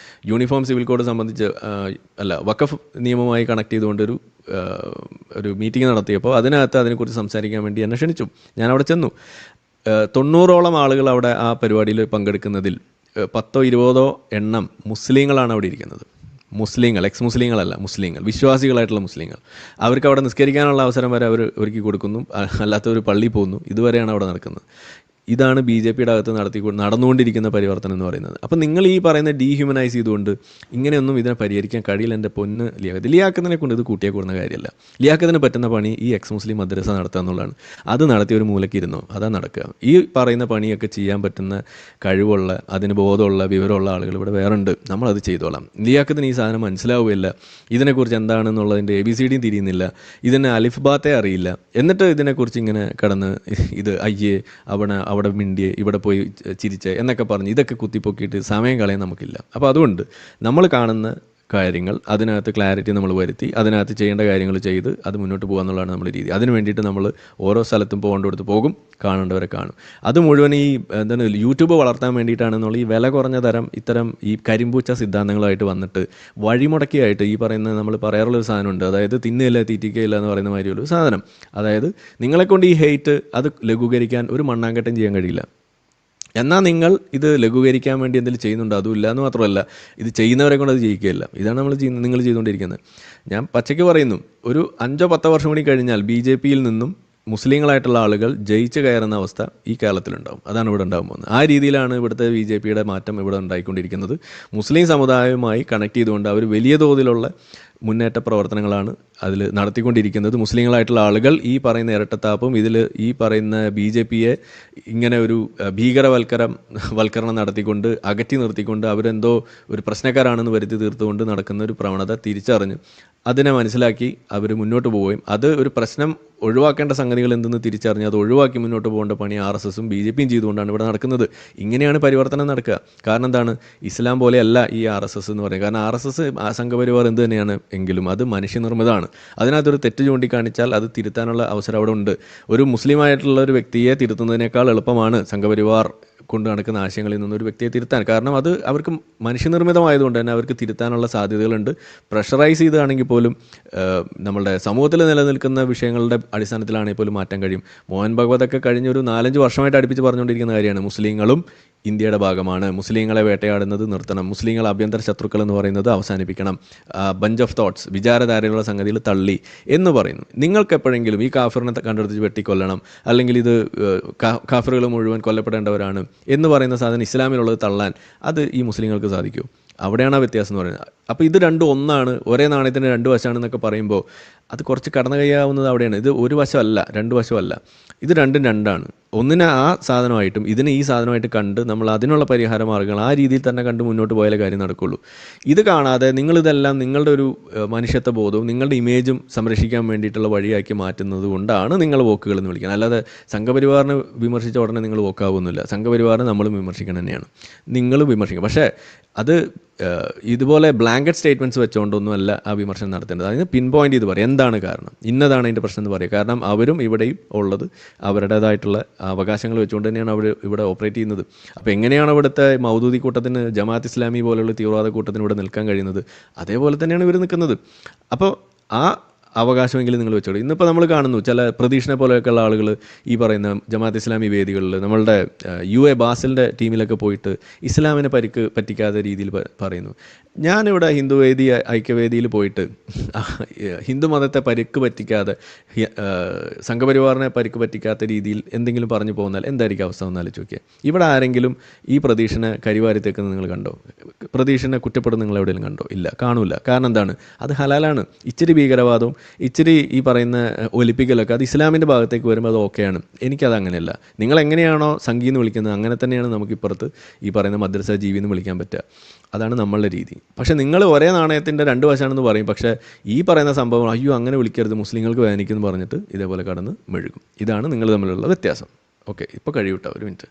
യൂണിഫോം സിവിൽ കോഡ് സംബന്ധിച്ച് വഖഫ് നിയമവുമായി കണക്ട് ചെയ്തുകൊണ്ടൊരു മീറ്റിംഗ് നടത്തിയപ്പോൾ അതിനെക്കുറിച്ച് സംസാരിക്കാൻ വേണ്ടി എന്നെ ക്ഷണിച്ചു. ഞാൻ അവിടെ ചെന്നു. 90ഓളം ആളുകൾ അവിടെ ആ പരിപാടിയിൽ പങ്കെടുക്കുന്നതിൽ 10-20 എണ്ണം മുസ്ലിങ്ങളാണ് അവിടെ ഇരിക്കുന്നത്. മുസ്ലിങ്ങൾ, എക്സ് മുസ്ലിങ്ങളല്ല, മുസ്ലിങ്ങൾ, വിശ്വാസികളായിട്ടുള്ള മുസ്ലിങ്ങൾ. അവർക്ക് അവിടെ നിസ്കരിക്കാനുള്ള അവസരം വരെ അവർ ഒരുക്കി കൊടുക്കുന്നു. അല്ലാത്തവർ പള്ളിയിൽ പോകുന്നു. ഇതുവരെയാണ് അവിടെ നടക്കുന്നത്. ഇതാണ് BJPയുടെ അകത്ത് നടന്നുകൊണ്ടിരിക്കുന്ന പരിവർത്തനം എന്ന് പറയുന്നത്. അപ്പം നിങ്ങൾ ഈ പറയുന്ന ഡീഹ്യൂമനൈസ് ചെയ്തുകൊണ്ട് ഇങ്ങനെയൊന്നും ഇതിനെ പരിഹരിക്കാൻ കഴിയില്ല. എൻ്റെ പൊന്ന് ലിയാക്കത്തിനെ കൊണ്ട് ഇത് കൂട്ടിയെ കൂടുന്ന കാര്യമല്ല. ലിയാക്കത്തിന് പറ്റുന്ന പണി ഈ എക്സ് മുസ്ലിം മദ്രസ നടത്തുക എന്നുള്ളതാണ്. അത് നടത്തി ഒരു മൂലയ്ക്ക് ഇരുന്നോ, അതാ നടക്കുക. ഈ പറയുന്ന പണിയൊക്കെ ചെയ്യാൻ പറ്റുന്ന കഴിവുള്ള, അതിന് ബോധമുള്ള, വിവരമുള്ള ആളുകൾ ഇവിടെ വേറെ ഉണ്ട്. നമ്മളത് ചെയ്തോളാം. ലിയാക്കത്തിന് ഈ സാധനം മനസ്സിലാവുകയില്ല. ഇതിനെക്കുറിച്ച് എന്താണെന്നുള്ളതിൻ്റെ ABCD തിരിയുന്നില്ല. ഇതിന് അലിഫ് ബാത്തേ അറിയില്ല. എന്നിട്ട് ഇതിനെക്കുറിച്ച് ഇങ്ങനെ കടന്ന് ഇത് അയ്യേ അവിടെ മിണ്ടിയെ, ഇവിടെ പോയി ചിരിച്ച് എന്നൊക്കെ പറഞ്ഞ് ഇതൊക്കെ കുത്തിപ്പൊക്കിയിട്ട് സമയം കളയാൻ നമുക്കില്ല. അപ്പോൾ അതുകൊണ്ട് നമ്മൾ കാണുന്ന കാര്യങ്ങൾ അതിനകത്ത് ക്ലാരിറ്റി നമ്മൾ വരുത്തി, അതിനകത്ത് ചെയ്യേണ്ട കാര്യങ്ങൾ ചെയ്ത് അത് മുന്നോട്ട് പോകുക എന്നുള്ളതാണ് നമ്മുടെ രീതി. അതിന് വേണ്ടിയിട്ട് നമ്മൾ ഓരോ സ്ഥലത്തും പോകേണ്ടടുത്ത് പോകും, കാണേണ്ടവരെ കാണും. അത് മുഴുവൻ ഈ യൂട്യൂബ് വളർത്താൻ വേണ്ടിയിട്ടാണെന്നുള്ള ഈ വില കുറഞ്ഞ ഇത്തരം ഈ കരിമ്പൂച്ച സിദ്ധാന്തങ്ങളായിട്ട് വന്നിട്ട് വഴിമുടക്കിയായിട്ട് ഈ പറയുന്ന നമ്മൾ പറയാറുള്ളൊരു സാധനമുണ്ട്, അതായത് തിന്നില്ല തീറ്റിക്കയില്ല എന്ന് പറയുന്ന മാതിരി ഒരു സാധനം. അതായത് നിങ്ങളെക്കൊണ്ട് ഈ ഹെയ്റ്റ് അത് ലഘൂകരിക്കാൻ ഒരു മണ്ണാങ്കട്ടം ചെയ്യാൻ കഴിയില്ല. എന്നാൽ നിങ്ങൾ ഇത് ലഘൂകരിക്കാൻ വേണ്ടി എന്തെങ്കിലും ചെയ്യുന്നുണ്ടോ, അതുമില്ല. എന്ന് മാത്രമല്ല, ഇത് ചെയ്യുന്നവരെ കൊണ്ട് അത് ജയിക്കുകയില്ല. ഇതാണ് നിങ്ങൾ ചെയ്തുകൊണ്ടിരിക്കുന്നത്. ഞാൻ പച്ചയ്ക്ക് പറയുന്നു, ഒരു 5-10 വർഷം കൂടി കഴിഞ്ഞാൽ BJPയിൽ നിന്നും മുസ്ലിങ്ങളായിട്ടുള്ള ആളുകൾ ജയിച്ച് കയറുന്ന അവസ്ഥ ഈ കേരളത്തിലുണ്ടാവും. അതാണ് ഇവിടെ ഉണ്ടാകാൻ പോകുന്നത്. ആ രീതിയിലാണ് ഇവിടുത്തെ BJPയുടെ മാറ്റം ഇവിടെ ഉണ്ടായിക്കൊണ്ടിരിക്കുന്നത്. മുസ്ലിം സമുദായവുമായി കണക്ട് ചെയ്തുകൊണ്ട് അവർ വലിയ തോതിലുള്ള മുന്നേറ്റ പ്രവർത്തനങ്ങളാണ് അതിൽ നടത്തിക്കൊണ്ടിരിക്കുന്നത്. മുസ്ലിങ്ങളായിട്ടുള്ള ആളുകൾ ഈ പറയുന്ന ഇരട്ടത്താപ്പും ഇതിൽ ഈ പറയുന്ന BJPയെ ഇങ്ങനെ ഒരു വൽക്കരണം നടത്തിക്കൊണ്ട് അകറ്റി നിർത്തിക്കൊണ്ട് അവരെന്തോ ഒരു പ്രശ്നക്കാരാണെന്ന് വരുത്തി തീർത്തുകൊണ്ട് നടക്കുന്ന ഒരു പ്രവണത തിരിച്ചറിഞ്ഞ് അതിനെ മനസ്സിലാക്കി അവർ മുന്നോട്ട് പോവുകയും അത് ഒരു പ്രശ്നം ഒഴിവാക്കേണ്ട സംഗതികൾ എന്തെന്ന് തിരിച്ചറിഞ്ഞ് അത് ഒഴിവാക്കി മുന്നോട്ട് പോകേണ്ട പണി RSSും BJPയും ചെയ്തുകൊണ്ടാണ് ഇവിടെ നടക്കുന്നത്. ഇങ്ങനെയാണ് പരിവർത്തനം നടക്കുക. കാരണം എന്താണ്, ഇസ്ലാം പോലെയല്ല ഈ RSS എന്ന് പറയുന്നത്. കാരണം RSS സംഘപരിവാർ എന്ത് തന്നെയാണ് എങ്കിലും അത് മനുഷ്യനിർമ്മിതമാണ്. അതിനകത്തൊരു തെറ്റ് ചൂണ്ടിക്കാണിച്ചാൽ അത് തിരുത്താനുള്ള അവസരം അവിടെ ഉണ്ട്. ഒരു മുസ്ലിമായിട്ടുള്ള ഒരു വ്യക്തിയെ തിരുത്തുന്നതിനേക്കാൾ എളുപ്പമാണ് സംഘപരിവാർ കൊണ്ട് നടക്കുന്ന ആശയങ്ങളിൽ നിന്നൊരു വ്യക്തിയെ തിരുത്താൻ. കാരണം അത് അവർക്ക് മനുഷ്യനിർമ്മിതമായതുകൊണ്ട് തന്നെ അവർക്ക് തിരുത്താനുള്ള സാധ്യതകളുണ്ട്. പ്രഷറൈസ് ചെയ്താണെങ്കിൽ പോലും നമ്മളുടെ സമൂഹത്തിൽ നിലനിൽക്കുന്ന വിഷയങ്ങളുടെ അടിസ്ഥാനത്തിലാണെങ്കിൽ പോലും മാറ്റാൻ കഴിയും. മോഹൻ ഭഗവതൊക്കെ കഴിഞ്ഞൊരു 4-5 വർഷമായിട്ട് അടുപ്പിച്ച് പറഞ്ഞുകൊണ്ടിരിക്കുന്ന കാര്യമാണ് മുസ്ലിങ്ങളും ഇന്ത്യയുടെ ഭാഗമാണ്, മുസ്ലിങ്ങളെ വേട്ടയാടുന്നത് നിർത്തണം, മുസ്ലിങ്ങൾ ആഭ്യന്തര ശത്രുക്കൾ എന്ന് പറയുന്നത് അവസാനിപ്പിക്കണം, ബഞ്ച് ഓഫ് തോട്ട്സ്, വിചാരധാരയുള്ള സംഗതിയിൽ തള്ളി എന്ന് പറയുന്നു. നിങ്ങൾക്ക് എപ്പോഴെങ്കിലും ഈ കാഫിറിനെ കണ്ടെടുത്ത് വെട്ടിക്കൊല്ലണം, അല്ലെങ്കിൽ ഇത് കാഫിറുകൾ മുഴുവൻ കൊല്ലപ്പെടേണ്ടവരാണ് എന്ന് പറയുന്ന സാധനം ഇസ്ലാമിലുള്ളത് തള്ളാൻ അത് ഈ മുസ്ലിങ്ങൾക്ക് സാധിക്കുമോ? അവിടെയാണ് ആ വ്യത്യാസം എന്ന് പറയുന്നത്. അപ്പോൾ ഇത് രണ്ടും ഒന്നാണ്, ഒരേ നാണയത്തിൻ്റെ രണ്ട് വശമാണെന്നൊക്കെ പറയുമ്പോൾ അത് കുറച്ച് കടന്നു കഴിയാവുന്നത് അവിടെയാണ്. ഇത് ഒരു വശമല്ല, രണ്ട് വശമല്ല, ഇത് രണ്ടും രണ്ടാണ്. ഒന്നിനെ ആ സാധനമായിട്ടും ഇതിനെ ഈ സാധനമായിട്ട് കണ്ട് നമ്മൾ അതിനുള്ള പരിഹാര മാർഗ്ഗങ്ങൾ ആ രീതിയിൽ തന്നെ കണ്ട് മുന്നോട്ട് പോയാലേ കാര്യം നടക്കുള്ളൂ. ഇത് കാണാതെ നിങ്ങളിതെല്ലാം നിങ്ങളുടെ ഒരു മനുഷ്യത്വ ബോധവും നിങ്ങളുടെ ഇമേജും സംരക്ഷിക്കാൻ വേണ്ടിയിട്ടുള്ള വഴിയാക്കി മാറ്റുന്നത് കൊണ്ടാണ് നിങ്ങൾ വോക്കുകൾ എന്ന് വിളിക്കുന്നത്. അല്ലാതെ സംഘപരിവാറിനെ വിമർശിച്ച ഉടനെ നിങ്ങൾ വോക്കാവുന്നില്ല. സംഘപരിവാറിനെ നമ്മളും വിമർശിക്കണം തന്നെയാണ്, നിങ്ങളും വിമർശിക്കണം. പക്ഷേ അത് ഇതുപോലെ ബ്ലാങ്കറ്റ് സ്റ്റേറ്റ്മെൻറ്റ്സ് വെച്ചുകൊണ്ടൊന്നും അല്ല ആ വിമർശനം നടത്തേണ്ടത്. അതിന് പിൻ പോയിന്റ് ചെയ്ത് പറയാം, എന്താണ് കാരണം, ഇന്നതാണ് അതിൻ്റെ പ്രശ്നം എന്ന് പറയുക. കാരണം അവരും ഇവിടെയും ഉള്ളത് അവരുടേതായിട്ടുള്ള അവകാശങ്ങൾ വെച്ചുകൊണ്ട് തന്നെയാണ് അവർ ഇവിടെ ഓപ്പറേറ്റ് ചെയ്യുന്നത്. അപ്പോൾ എങ്ങനെയാണ് ഇവിടുത്തെ മൗദൂദി കൂട്ടത്തിന്, ജമാഅത്ത് ഇസ്ലാമി പോലെയുള്ള തീവ്രവാദ കൂട്ടത്തിന് ഇവിടെ നിൽക്കാൻ കഴിയുന്നത്, അതേപോലെ തന്നെയാണ് ഇവർ നിൽക്കുന്നത്. അപ്പോൾ ആ അവകാശമെങ്കിലും നിങ്ങൾ വെച്ചോളൂ. ഇന്നിപ്പോൾ നമ്മൾ കാണുന്നു ചില പ്രതീക്ഷനെ പോലെയൊക്കെയുള്ള ആളുകൾ ഈ പറയുന്ന ജമാഅത്ത് ഇസ്ലാമി വേദികളിൽ, നമ്മളുടെ UA ബാസിലിൻ്റെ ടീമിലൊക്കെ പോയിട്ട് ഇസ്ലാമിനെ പറ്റിക്കാത്ത രീതിയിൽ പറയുന്നു. ഞാനിവിടെ ഹിന്ദുവേദി ഐക്യവേദിയിൽ പോയിട്ട് ഹിന്ദു മതത്തെ പരിക്ക് പറ്റിക്കാതെ, സംഘപരിവാറിനെ പരിക്ക് പറ്റിക്കാത്ത രീതിയിൽ എന്തെങ്കിലും പറഞ്ഞു പോകുന്നാൽ എന്തായിരിക്കും അവസ്ഥ എന്ന് ആലോചിച്ച് നോക്കിയാൽ. ഇവിടെ ആരെങ്കിലും ഈ പ്രതീക്ഷനെ കരിവാരി തേക്കുന്നത് നിങ്ങൾ കണ്ടോ? പ്രതീക്ഷനെ കുറ്റപ്പെടുന്ന നിങ്ങൾ എവിടെയെങ്കിലും കണ്ടോ? ഇല്ല, കാണൂല. കാരണം എന്താണ്? അത് ഹലാലാണ്. ഇച്ചിരി ഭീകരവാദവും ഇച്ചിരി ഈ പറയുന്ന ഒലിപ്പിക്കലൊക്കെ അത് ഇസ്ലാമിൻ്റെ ഭാഗത്തേക്ക് വരുമ്പോൾ അത് ഓക്കെയാണ്. എനിക്കത് അങ്ങനെയല്ല. നിങ്ങൾ എങ്ങനെയാണോ സംഗീന്ന് വിളിക്കുന്നത് അങ്ങനെ തന്നെയാണ് നമുക്കിപ്പുറത്ത് ഈ പറയുന്ന മദ്രസ ജീവി എന്ന് വിളിക്കാൻ പറ്റുക. അതാണ് നമ്മളുടെ രീതി. പക്ഷേ നിങ്ങൾ ഒരേ നാണയത്തിൻ്റെ രണ്ട് വശമാണെന്ന് പറയും. പക്ഷേ ഈ പറയുന്ന സംഭവം അയ്യോ അങ്ങനെ വിളിക്കരുത്, മുസ്ലിങ്ങൾക്ക് വേദനിക്കുമെന്ന് പറഞ്ഞിട്ട് ഇതേപോലെ കടന്ന് മെഴുകും. ഇതാണ് നിങ്ങൾ തമ്മിലുള്ള വ്യത്യാസം. ഓക്കെ, ഇപ്പോൾ കഴിയൂട്ടോ, ഒരു മിനിറ്റ്.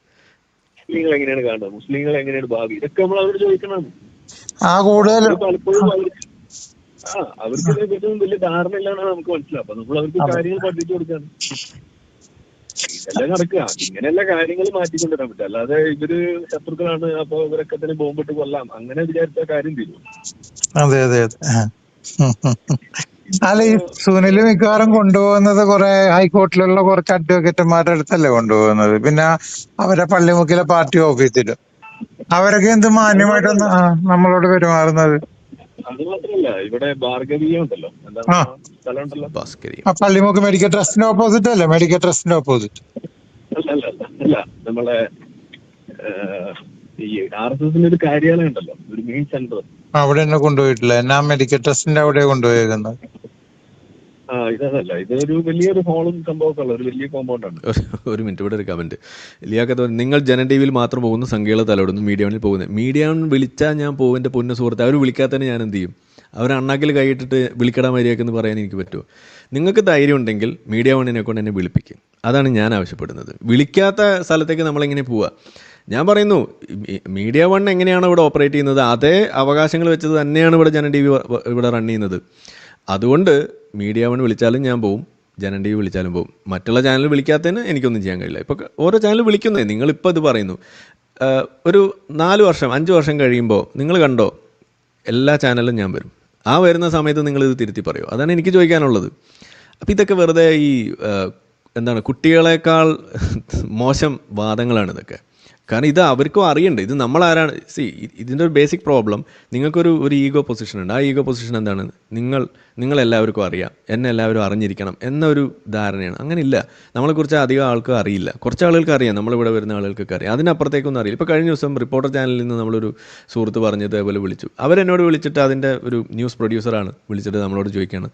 മുസ്ലിങ്ങൾ എങ്ങനെയാണ് കാണുന്നത്, മുസ്ലിങ്ങൾ എങ്ങനെയാണ് ഭാവി, ഇതൊക്കെ നമ്മൾ അവരോട് ചോദിക്കണം. കൂടുതൽ പലപ്പോഴും അവർക്ക് ഇതിനെക്കുറിച്ച് വലിയ ധാരണ ഇല്ലാന്നാണ് നമുക്ക് മനസ്സിലാവും. അപ്പൊ നമ്മൾ അവർക്ക് കാര്യങ്ങൾ പഠിപ്പിച്ചു കൊടുക്കാണ്. ഇതെല്ലാം നടക്കുക. ഇങ്ങനെയുള്ള കാര്യങ്ങൾ മാറ്റിക്കൊണ്ടിരാൻ പറ്റും. അല്ലാതെ ഇവര് ശത്രുക്കളാണ്, അപ്പൊ ഇവരൊക്കെ തന്നെ ബോംബിട്ട് കൊല്ലാം, അങ്ങനെ വിചാരിച്ച കാര്യം തീരും. അതെ അതെ അതെ. അല്ല, ഈ സുനില് മിക്കവാറും കൊണ്ടുപോകുന്നത് കുറെ ഹൈക്കോർട്ടിലുള്ള കുറച്ച് അഡ്വക്കേറ്റുമാരുടെ അടുത്തല്ലേ കൊണ്ടുപോകുന്നത്. പിന്നെ അവരെ പള്ളിമുക്കിലെ പാർട്ടി ഓഫീസിലും അവരൊക്കെ എന്ത് മാന്യമായിട്ടൊന്ന് നമ്മളോട് പെരുമാറുന്നത്. അത് മാത്രമല്ല, ഇവിടെ ഭാർഗവീയം ഉണ്ടല്ലോ, എന്താണ് സ്ഥലം ഉണ്ടല്ലോ, പള്ളിമുക്ക് മെഡിക്കൽ ട്രസ്റ്റിന്റെ ഓപ്പോസിറ്റ് അല്ലേ? മെഡിക്കൽ ട്രസ്റ്റിന്റെ ഓപ്പോസിറ്റ് അല്ല, നമ്മളെ ഈ RSSന്റെ ഒരു കാര്യാലയം ഉണ്ടല്ലോ, ഒരു മെയിൻ സെന്റർ. അവിടെ എന്നെ കൊണ്ടുപോയിട്ടില്ല. എന്നാ മെഡിക്കൽ ട്രസ്റ്റിന്റെ അവിടെ കൊണ്ടുപോയേക്കുന്നത്. ഇതല്ല, ഇതൊരു വലിയൊരു ഹോളും സംഭവമൊക്കെ ഉള്ള ഒരു വലിയ കോമ്പൗണ്ടാണ്. ഒരു മിനിറ്റ്, ഇവിടെ ഒരു കമന്റ്. ലിയാക്കത്ത്, നിങ്ങൾ ജന ടി വിയിൽ മാത്രം പോകുന്നു, സംഖ്യകളെ തലവിടുന്നു, മീഡിയ വണ്ണിൽ പോകുന്നത്. മീഡിയ വൺ വിളിച്ചാൽ ഞാൻ പോകും എൻ്റെ പൊന്നു സുഹൃത്ത്. അവർ വിളിക്കാത്തന്നെ ഞാൻ എന്ത് ചെയ്യും? അവർ അണ്ണാക്കിൽ കൈയിട്ടിട്ട് വിളിക്കടാൻ മര്യാദക്കെന്ന് പറയാൻ എനിക്ക് പറ്റുമോ? നിങ്ങൾക്ക് ധൈര്യം ഉണ്ടെങ്കിൽ മീഡിയ വണ്ണിനെ കൊണ്ട് എന്നെ വിളിപ്പിക്കും. അതാണ് ഞാൻ ആവശ്യപ്പെടുന്നത്. വിളിക്കാത്ത സ്ഥലത്തേക്ക് നമ്മളെങ്ങനെ പോവുക? ഞാൻ പറയുന്നു, മീഡിയ വൺ എങ്ങനെയാണ് ഇവിടെ ഓപ്പറേറ്റ് ചെയ്യുന്നത് അതേ അവകാശങ്ങൾ വെച്ചത് തന്നെയാണ് ഇവിടെ ജന ടി വി ഇവിടെ റൺ ചെയ്യുന്നത്. അതുകൊണ്ട് മീഡിയ വൺ വിളിച്ചാലും ഞാൻ പോവും, ജനം ടി വി വിളിച്ചാലും പോവും. മറ്റുള്ള ചാനൽ വിളിക്കാത്തതിന് എനിക്കൊന്നും ചെയ്യാൻ കഴിയില്ല. ഇപ്പോൾ ഓരോ ചാനൽ വിളിക്കുന്നേ, നിങ്ങളിപ്പോൾ ഇത് പറയുന്നു. ഒരു 4 വർഷം 5 വർഷം കഴിയുമ്പോൾ നിങ്ങൾ കണ്ടോ എല്ലാ ചാനലും ഞാൻ വരും. ആ വരുന്ന സമയത്ത് നിങ്ങളിത് തിരുത്തി പറയൂ. അതാണ് എനിക്ക് ചോദിക്കാനുള്ളത്. അപ്പോൾ ഇതൊക്കെ വെറുതെ ഈ എന്താണ്, കുട്ടികളെക്കാൾ മോശം വാദങ്ങളാണ് ഇതൊക്കെ. കാരണം ഇത് അവർക്കും അറിയണ്ടേ, ഇത് നമ്മളാരാണ്. ഇതിൻ്റെ ഒരു ബേസിക് പ്രോബ്ലം, നിങ്ങൾക്കൊരു ഈഗോ പൊസിഷൻ ഉണ്ട്. ആ ഈഗോ പൊസിഷൻ എന്താണ്? നിങ്ങളെല്ലാവർക്കും അറിയാം, എന്നെ എല്ലാവരും അറിഞ്ഞിരിക്കണം എന്നൊരു ധാരണയാണ്. അങ്ങനെ ഇല്ല. നമ്മളെക്കുറിച്ച് അധികം ആൾക്ക് അറിയില്ല. കുറച്ച് ആളുകൾക്ക് അറിയാം, നമ്മളിവിടെ വരുന്ന ആളുകൾക്കൊക്കെ അറിയാം, അതിനപ്പുറത്തേക്കൊന്നും അറിയില്ല. ഇപ്പോൾ കഴിഞ്ഞ ദിവസം റിപ്പോർട്ടർ ചാനലിൽ നിന്ന് നമ്മളൊരു സുഹൃത്ത് പറഞ്ഞത് അതേപോലെ വിളിച്ചു. അവരെന്നോട് വിളിച്ചിട്ട്, അതിൻ്റെ ഒരു ന്യൂസ് പ്രൊഡ്യൂസറാണ്, വിളിച്ചിട്ട് നമ്മളോട് ചോദിക്കുകയാണ്,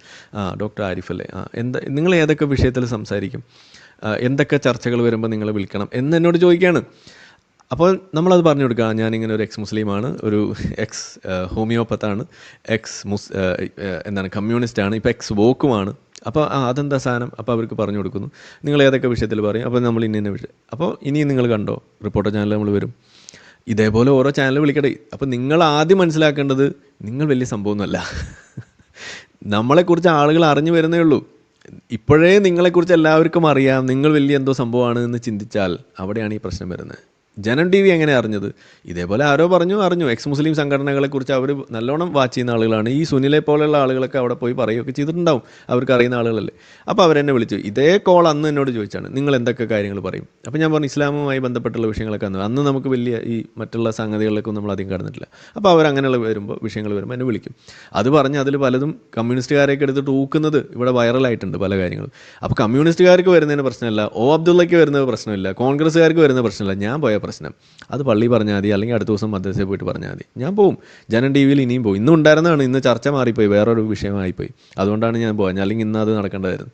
ഡോക്ടർ ആരിഫ് അല്ലേ, എന്താ നിങ്ങൾ ഏതൊക്കെ വിഷയത്തിൽ സംസാരിക്കും, എന്തൊക്കെ ചർച്ചകൾ വരുമ്പോൾ നിങ്ങളെ വിളിക്കണം എന്നോട് ചോദിക്കുകയാണ്. അപ്പോൾ നമ്മളത് പറഞ്ഞു കൊടുക്കുക, ഞാനിങ്ങനെ ഒരു എക്സ് മുസ്ലിമാണ്, ഒരു എക്സ് ഹോമിയോപ്പത്താണ്, എന്താണ് കമ്മ്യൂണിസ്റ്റാണ്, ഇപ്പോൾ എക്സ് വോക്കുമാണ്. അപ്പോൾ അതെന്താ സാധനം? അപ്പോൾ അവർക്ക് പറഞ്ഞു കൊടുക്കുന്നു, നിങ്ങൾ ഏതൊക്കെ വിഷയത്തിൽ പറയും, അപ്പോൾ നമ്മൾ ഇന്ന വിഷയം. അപ്പോൾ ഇനിയും നിങ്ങൾ കണ്ടോ, റിപ്പോർട്ടർ ചാനൽ നമ്മൾ വരും, ഇതേപോലെ ഓരോ ചാനൽ വിളിക്കട്ടെ. അപ്പോൾ നിങ്ങൾ ആദ്യം മനസ്സിലാക്കേണ്ടത്, നിങ്ങൾ വലിയ സംഭവമൊന്നുമല്ല. നമ്മളെക്കുറിച്ച് ആളുകൾ അറിഞ്ഞു വരുന്നേ ഉള്ളൂ. ഇപ്പോഴേ നിങ്ങളെക്കുറിച്ച് എല്ലാവർക്കും അറിയാം, നിങ്ങൾ വലിയ എന്തോ സംഭവമാണ് എന്ന് ചിന്തിച്ചാൽ അവിടെയാണ് ഈ പ്രശ്നം വരുന്നത്. ജനം ടി വി എങ്ങനെ അറിഞ്ഞത്? ഇതേപോലെ ആരോ അറിഞ്ഞു എക്സ് മുസ്ലിം സംഘടനകളെക്കുറിച്ച് അവർ നല്ലോണം വാച്ച് ചെയ്യുന്ന ആളുകളാണ്. ഈ സുനിലെ പോലെയുള്ള ആളുകളൊക്കെ അവിടെ പോയി പറയുകയൊക്കെ ചെയ്തിട്ടുണ്ടാവും, അവർക്ക് അറിയുന്ന ആളുകളല്ലേ. അപ്പോൾ അവരെന്നെ വിളിച്ചു. ഇതേ കോൾ അന്ന് എന്നോട് ചോദിച്ചാണ്, നിങ്ങൾ എന്തൊക്കെ കാര്യങ്ങൾ പറയും? അപ്പോൾ ഞാൻ പറഞ്ഞു ഇസ്ലാമുമായി ബന്ധപ്പെട്ടുള്ള വിഷയങ്ങളൊക്കെ അന്ന് നമുക്ക് വലിയ ഈ മറ്റുള്ള സംഗതികളിലേക്കൊന്നും നമ്മൾ അധികം കടന്നിട്ടില്ല. അപ്പോൾ അവരങ്ങനെയുള്ള വിഷയങ്ങൾ വരുമ്പോൾ എന്നെ വിളിക്കും. അത് പറഞ്ഞ് അതിൽ പലതും കമ്മ്യൂണിസ്റ്റുകാരെയൊക്കെ എടുത്തിട്ട് ഊക്കുന്നത് ഇവിടെ വൈറലായിട്ടുണ്ട് പല കാര്യങ്ങളും. അപ്പോൾ കമ്മ്യൂണിസ്റ്റുകാർക്ക് വരുന്നതിന് പ്രശ്നമില്ല, അബ്ദുള്ളയ്ക്ക് വരുന്നത് പ്രശ്നമില്ല, കോൺഗ്രസ്സുകാർക്ക് വരുന്ന പ്രശ്നമില്ല, ഞാൻ പോയ പ്രശ്നം. അത് പള്ളി പറഞ്ഞാൽ മതി, അല്ലെങ്കിൽ അടുത്ത ദിവസം മദ്രസയിൽ പോയിട്ട് പറഞ്ഞാൽ മതി. ഞാൻ പോവും. ജനം ടി വിയിൽ ഇനിയും പോകും. ഇന്നും ഉണ്ടായിരുന്നതാണ്, ഇന്ന് ചർച്ച മാറിപ്പോയി, വേറൊരു വിഷയമായിപ്പോയി. അതുകൊണ്ടാണ് ഞാൻ പോകാൻ, അല്ലെങ്കിൽ ഇന്ന് അത് നടക്കേണ്ടതായിരുന്നു.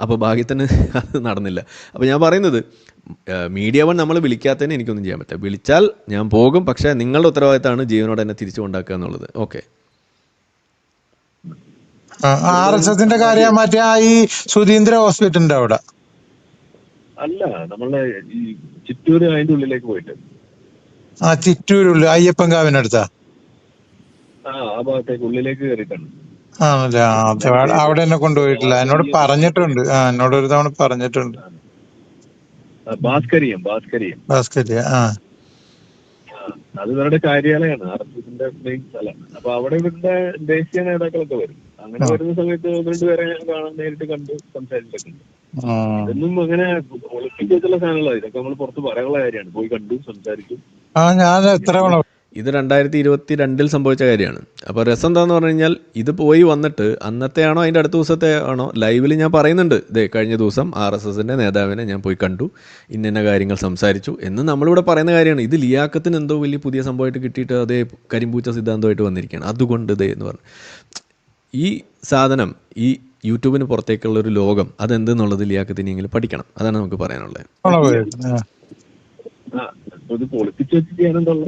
അപ്പോൾ ഭാഗ്യത്തിന് അത് നടന്നില്ല. അപ്പോൾ ഞാൻ പറയുന്നത്, മീഡിയ വൺ നമ്മൾ വിളിക്കാത്തതിന് എനിക്കൊന്നും ചെയ്യാൻ പറ്റില്ല. വിളിച്ചാൽ ഞാൻ പോകും, പക്ഷേ നിങ്ങളുടെ ഉത്തരവാദിത്തമാണ് ജീവനോടെ എന്നെ തിരിച്ചു കൊണ്ടാക്കുക എന്നുള്ളത്. ഓക്കെ. RSSന്റെ കാര്യം മറ്റേ ഈ സുധീന്ദ്ര ഹോസ്പിറ്റലിന്റെ അവിടെ അല്ല, നമ്മളെ ഈ ചിറ്റൂര് അതിന്റെ ഉള്ളിലേക്ക് പോയിട്ട് ചിറ്റൂരുള്ള അയ്യപ്പൻകാവിനടുത്താ ആ ഭാഗത്തേക്ക് ഉള്ളിലേക്ക് കയറിയിട്ടാണ്. ആണല്ലേ? അവിടെ എന്നെ കൊണ്ടുപോയിട്ടില്ല. എന്നോട് പറഞ്ഞിട്ടുണ്ട്. എന്നോട് ഒരു തവണ പറഞ്ഞിട്ടുണ്ട്. ഭാസ്കരിയം അത് ഇവരുടെ കാര്യാലയാണ്, RSSന്റെ മെയിൻ സ്ഥലം. അപ്പൊ അവിടെ ഇവരുടെ ദേശീയ നേതാക്കളൊക്കെ വരും. അങ്ങനെ വരുന്ന സമയത്ത് 1-2 പേരെ ഞാൻ നേരിട്ട് കണ്ട് സംസാരിച്ചിട്ടുണ്ട്. ഇതൊന്നും അങ്ങനെ ഒളിപ്പിച്ച് വെച്ചുള്ള സാധനങ്ങളാണ്. ഇതൊക്കെ നമ്മൾ പുറത്ത് പറയാനുള്ള കാര്യമാണ്. പോയി കണ്ടു, സംസാരിച്ചു. ഞാൻ എത്ര ഇത് 2022 സംഭവിച്ച കാര്യമാണ്. അപ്പോൾ രസം എന്താന്ന് പറഞ്ഞു കഴിഞ്ഞാൽ, ഇത് പോയി വന്നിട്ട് അന്നത്തെ ആണോ അതിൻ്റെ അടുത്ത ദിവസത്തെ ആണോ ലൈവിൽ ഞാൻ പറയുന്നുണ്ട്, ഇതേ കഴിഞ്ഞ ദിവസം RSSന്റെ നേതാവിനെ ഞാൻ പോയി കണ്ടു, ഇന്ന കാര്യങ്ങൾ സംസാരിച്ചു എന്ന് നമ്മളിവിടെ പറയുന്ന കാര്യമാണ്. ഇത് ലിയാക്കത്തിന് എന്തോ വലിയ പുതിയ സംഭവമായിട്ട് കിട്ടിയിട്ട് അതേ കരിമ്പൂച്ച സിദ്ധാന്തമായിട്ട് വന്നിരിക്കുകയാണ്. അതുകൊണ്ട് ഇതേ എന്ന് പറഞ്ഞു, ഈ സാധനം ഈ യൂട്യൂബിന് പുറത്തേക്കുള്ള ഒരു ലോകം അതെന്തെന്നുള്ളത് ലിയാക്കത്തിനെങ്കിലും പഠിക്കണം. അതാണ് നമുക്ക് പറയാനുള്ളത്. ഇത് പൊളിപ്പിച്ച് വെച്ച് ചെയ്യാനെന്തുള്ളു?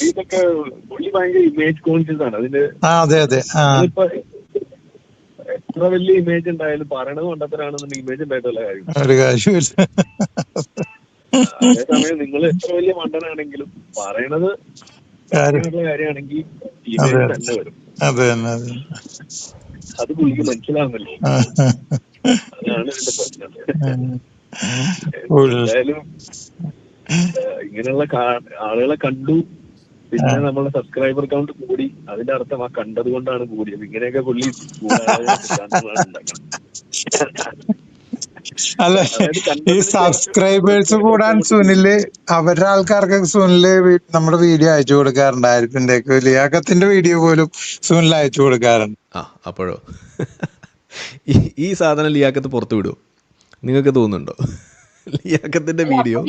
ഇതൊക്കെ പുള്ളി ഭയങ്കര ഇമേജ് കോൺഷ്യസ് ആണ്. അതിന്റെ ഇപ്പൊ എത്ര വലിയ ഇമേജ് ഉണ്ടായാലും പറയണത് കൊണ്ടത്തരാണെന്നുണ്ടെങ്കിൽ ഇമേജ് ഉണ്ടായിട്ടുള്ള കാര്യം. അതേസമയം നിങ്ങൾ എത്ര വലിയ മണ്ടനാണെങ്കിലും പറയണത് കാര്യമാണെങ്കിൽ ഇമേജ് തന്നെ വരും. അത് പുള്ളിക്ക് മനസ്സിലാവുന്നല്ലോ. അതാണ് ഇതിന്റെ പ്രശ്നം. എന്തായാലും ഇങ്ങനെയുള്ള ആളുകളെ കണ്ടു, പിന്നെ നമ്മളെ സബ്സ്ക്രൈബർ കൗണ്ട് കൂടി. അതിന്റെ അർത്ഥം ആ കണ്ടത് കൊണ്ടാണ് കൂടിയത്. ഇങ്ങനെയൊക്കെ പുള്ളി അല്ല, ഈ സബ്സ്ക്രൈബേഴ്സ് കൂടാൻ സുനില് അവരുടെ ആൾക്കാർക്കൊക്കെ സുനില് നമ്മുടെ വീഡിയോ അയച്ചു കൊടുക്കാറുണ്ടായിരിക്കും. ലിയാക്കത്തിന്റെ വീഡിയോ പോലും സുനിൽ അയച്ചു കൊടുക്കാറുണ്ട്. അപ്പോഴോ ഈ സാധനം ലിയാക്കത്ത് പുറത്തു വിടുമോ നിങ്ങൾക്ക് തോന്നുന്നുണ്ടോ? ലിയാക്കത്തിന്റെ വീഡിയോ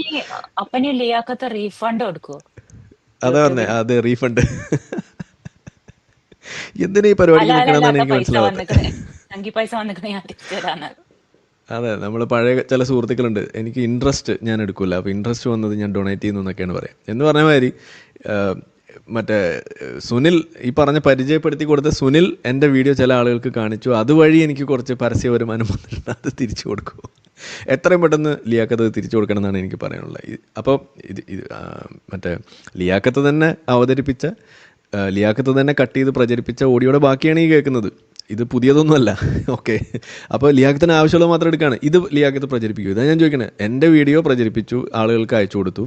അപ്പന് ലിയാക്കത്ത് റീഫണ്ട് കൊടുക്കുവോ? അതാ പറഞ്ഞേ, അതെ, റീഫണ്ട്. എന്തിനാ ഈ പരിപാടി നിൽക്കണമെന്നാണ് എനിക്ക് മനസ്സിലാവുന്നത്. അതെ, നമ്മൾ പഴയ ചില സുഹൃത്തുക്കളുണ്ട്, എനിക്ക് ഇൻട്രസ്റ്റ് ഞാൻ എടുക്കില്ല, അപ്പോൾ ഇൻട്രസ്റ്റ് വന്നത് ഞാൻ ഡൊണേറ്റ് ചെയ്യുന്നു എന്നൊക്കെയാണ് പറയാം. എന്ന് പറഞ്ഞ മാതിരി മറ്റേ സുനിൽ ഈ പറഞ്ഞ പരിചയപ്പെടുത്തി കൊടുത്ത സുനിൽ എൻ്റെ വീഡിയോ ചില ആളുകൾക്ക് കാണിച്ചു, അതുവഴി എനിക്ക് കുറച്ച് പരസ്യ വരുമാനം വന്നിട്ടുണ്ട്. അത് തിരിച്ചു കൊടുക്കുമോ? എത്രയും പെട്ടെന്ന് ലിയാക്കത്ത് തിരിച്ചു കൊടുക്കണം എന്നാണ് എനിക്ക് പറയാനുള്ളത്. അപ്പോൾ ഇത് മറ്റേ ലിയാക്കത്ത് തന്നെ അവതരിപ്പിച്ച, ലിയാക്കത്ത് തന്നെ കട്ട് ചെയ്ത് പ്രചരിപ്പിച്ച ഓഡിയോയുടെ ബാക്കിയാണ് ഈ കേൾക്കുന്നത്. ഇത് പുതിയതൊന്നുമല്ല. ഓക്കെ, അപ്പോൾ ലിയാക്കത്തിന് ആവശ്യമുള്ളത് മാത്രം എടുക്കുകയാണ്. ഇത് ലിയാക്കത്ത് പ്രചരിപ്പിക്കും. ഇതാണ് ഞാൻ ചോദിക്കണേ. എൻ്റെ വീഡിയോ പ്രചരിപ്പിച്ചു, ആളുകൾക്ക് അയച്ചു കൊടുത്തു,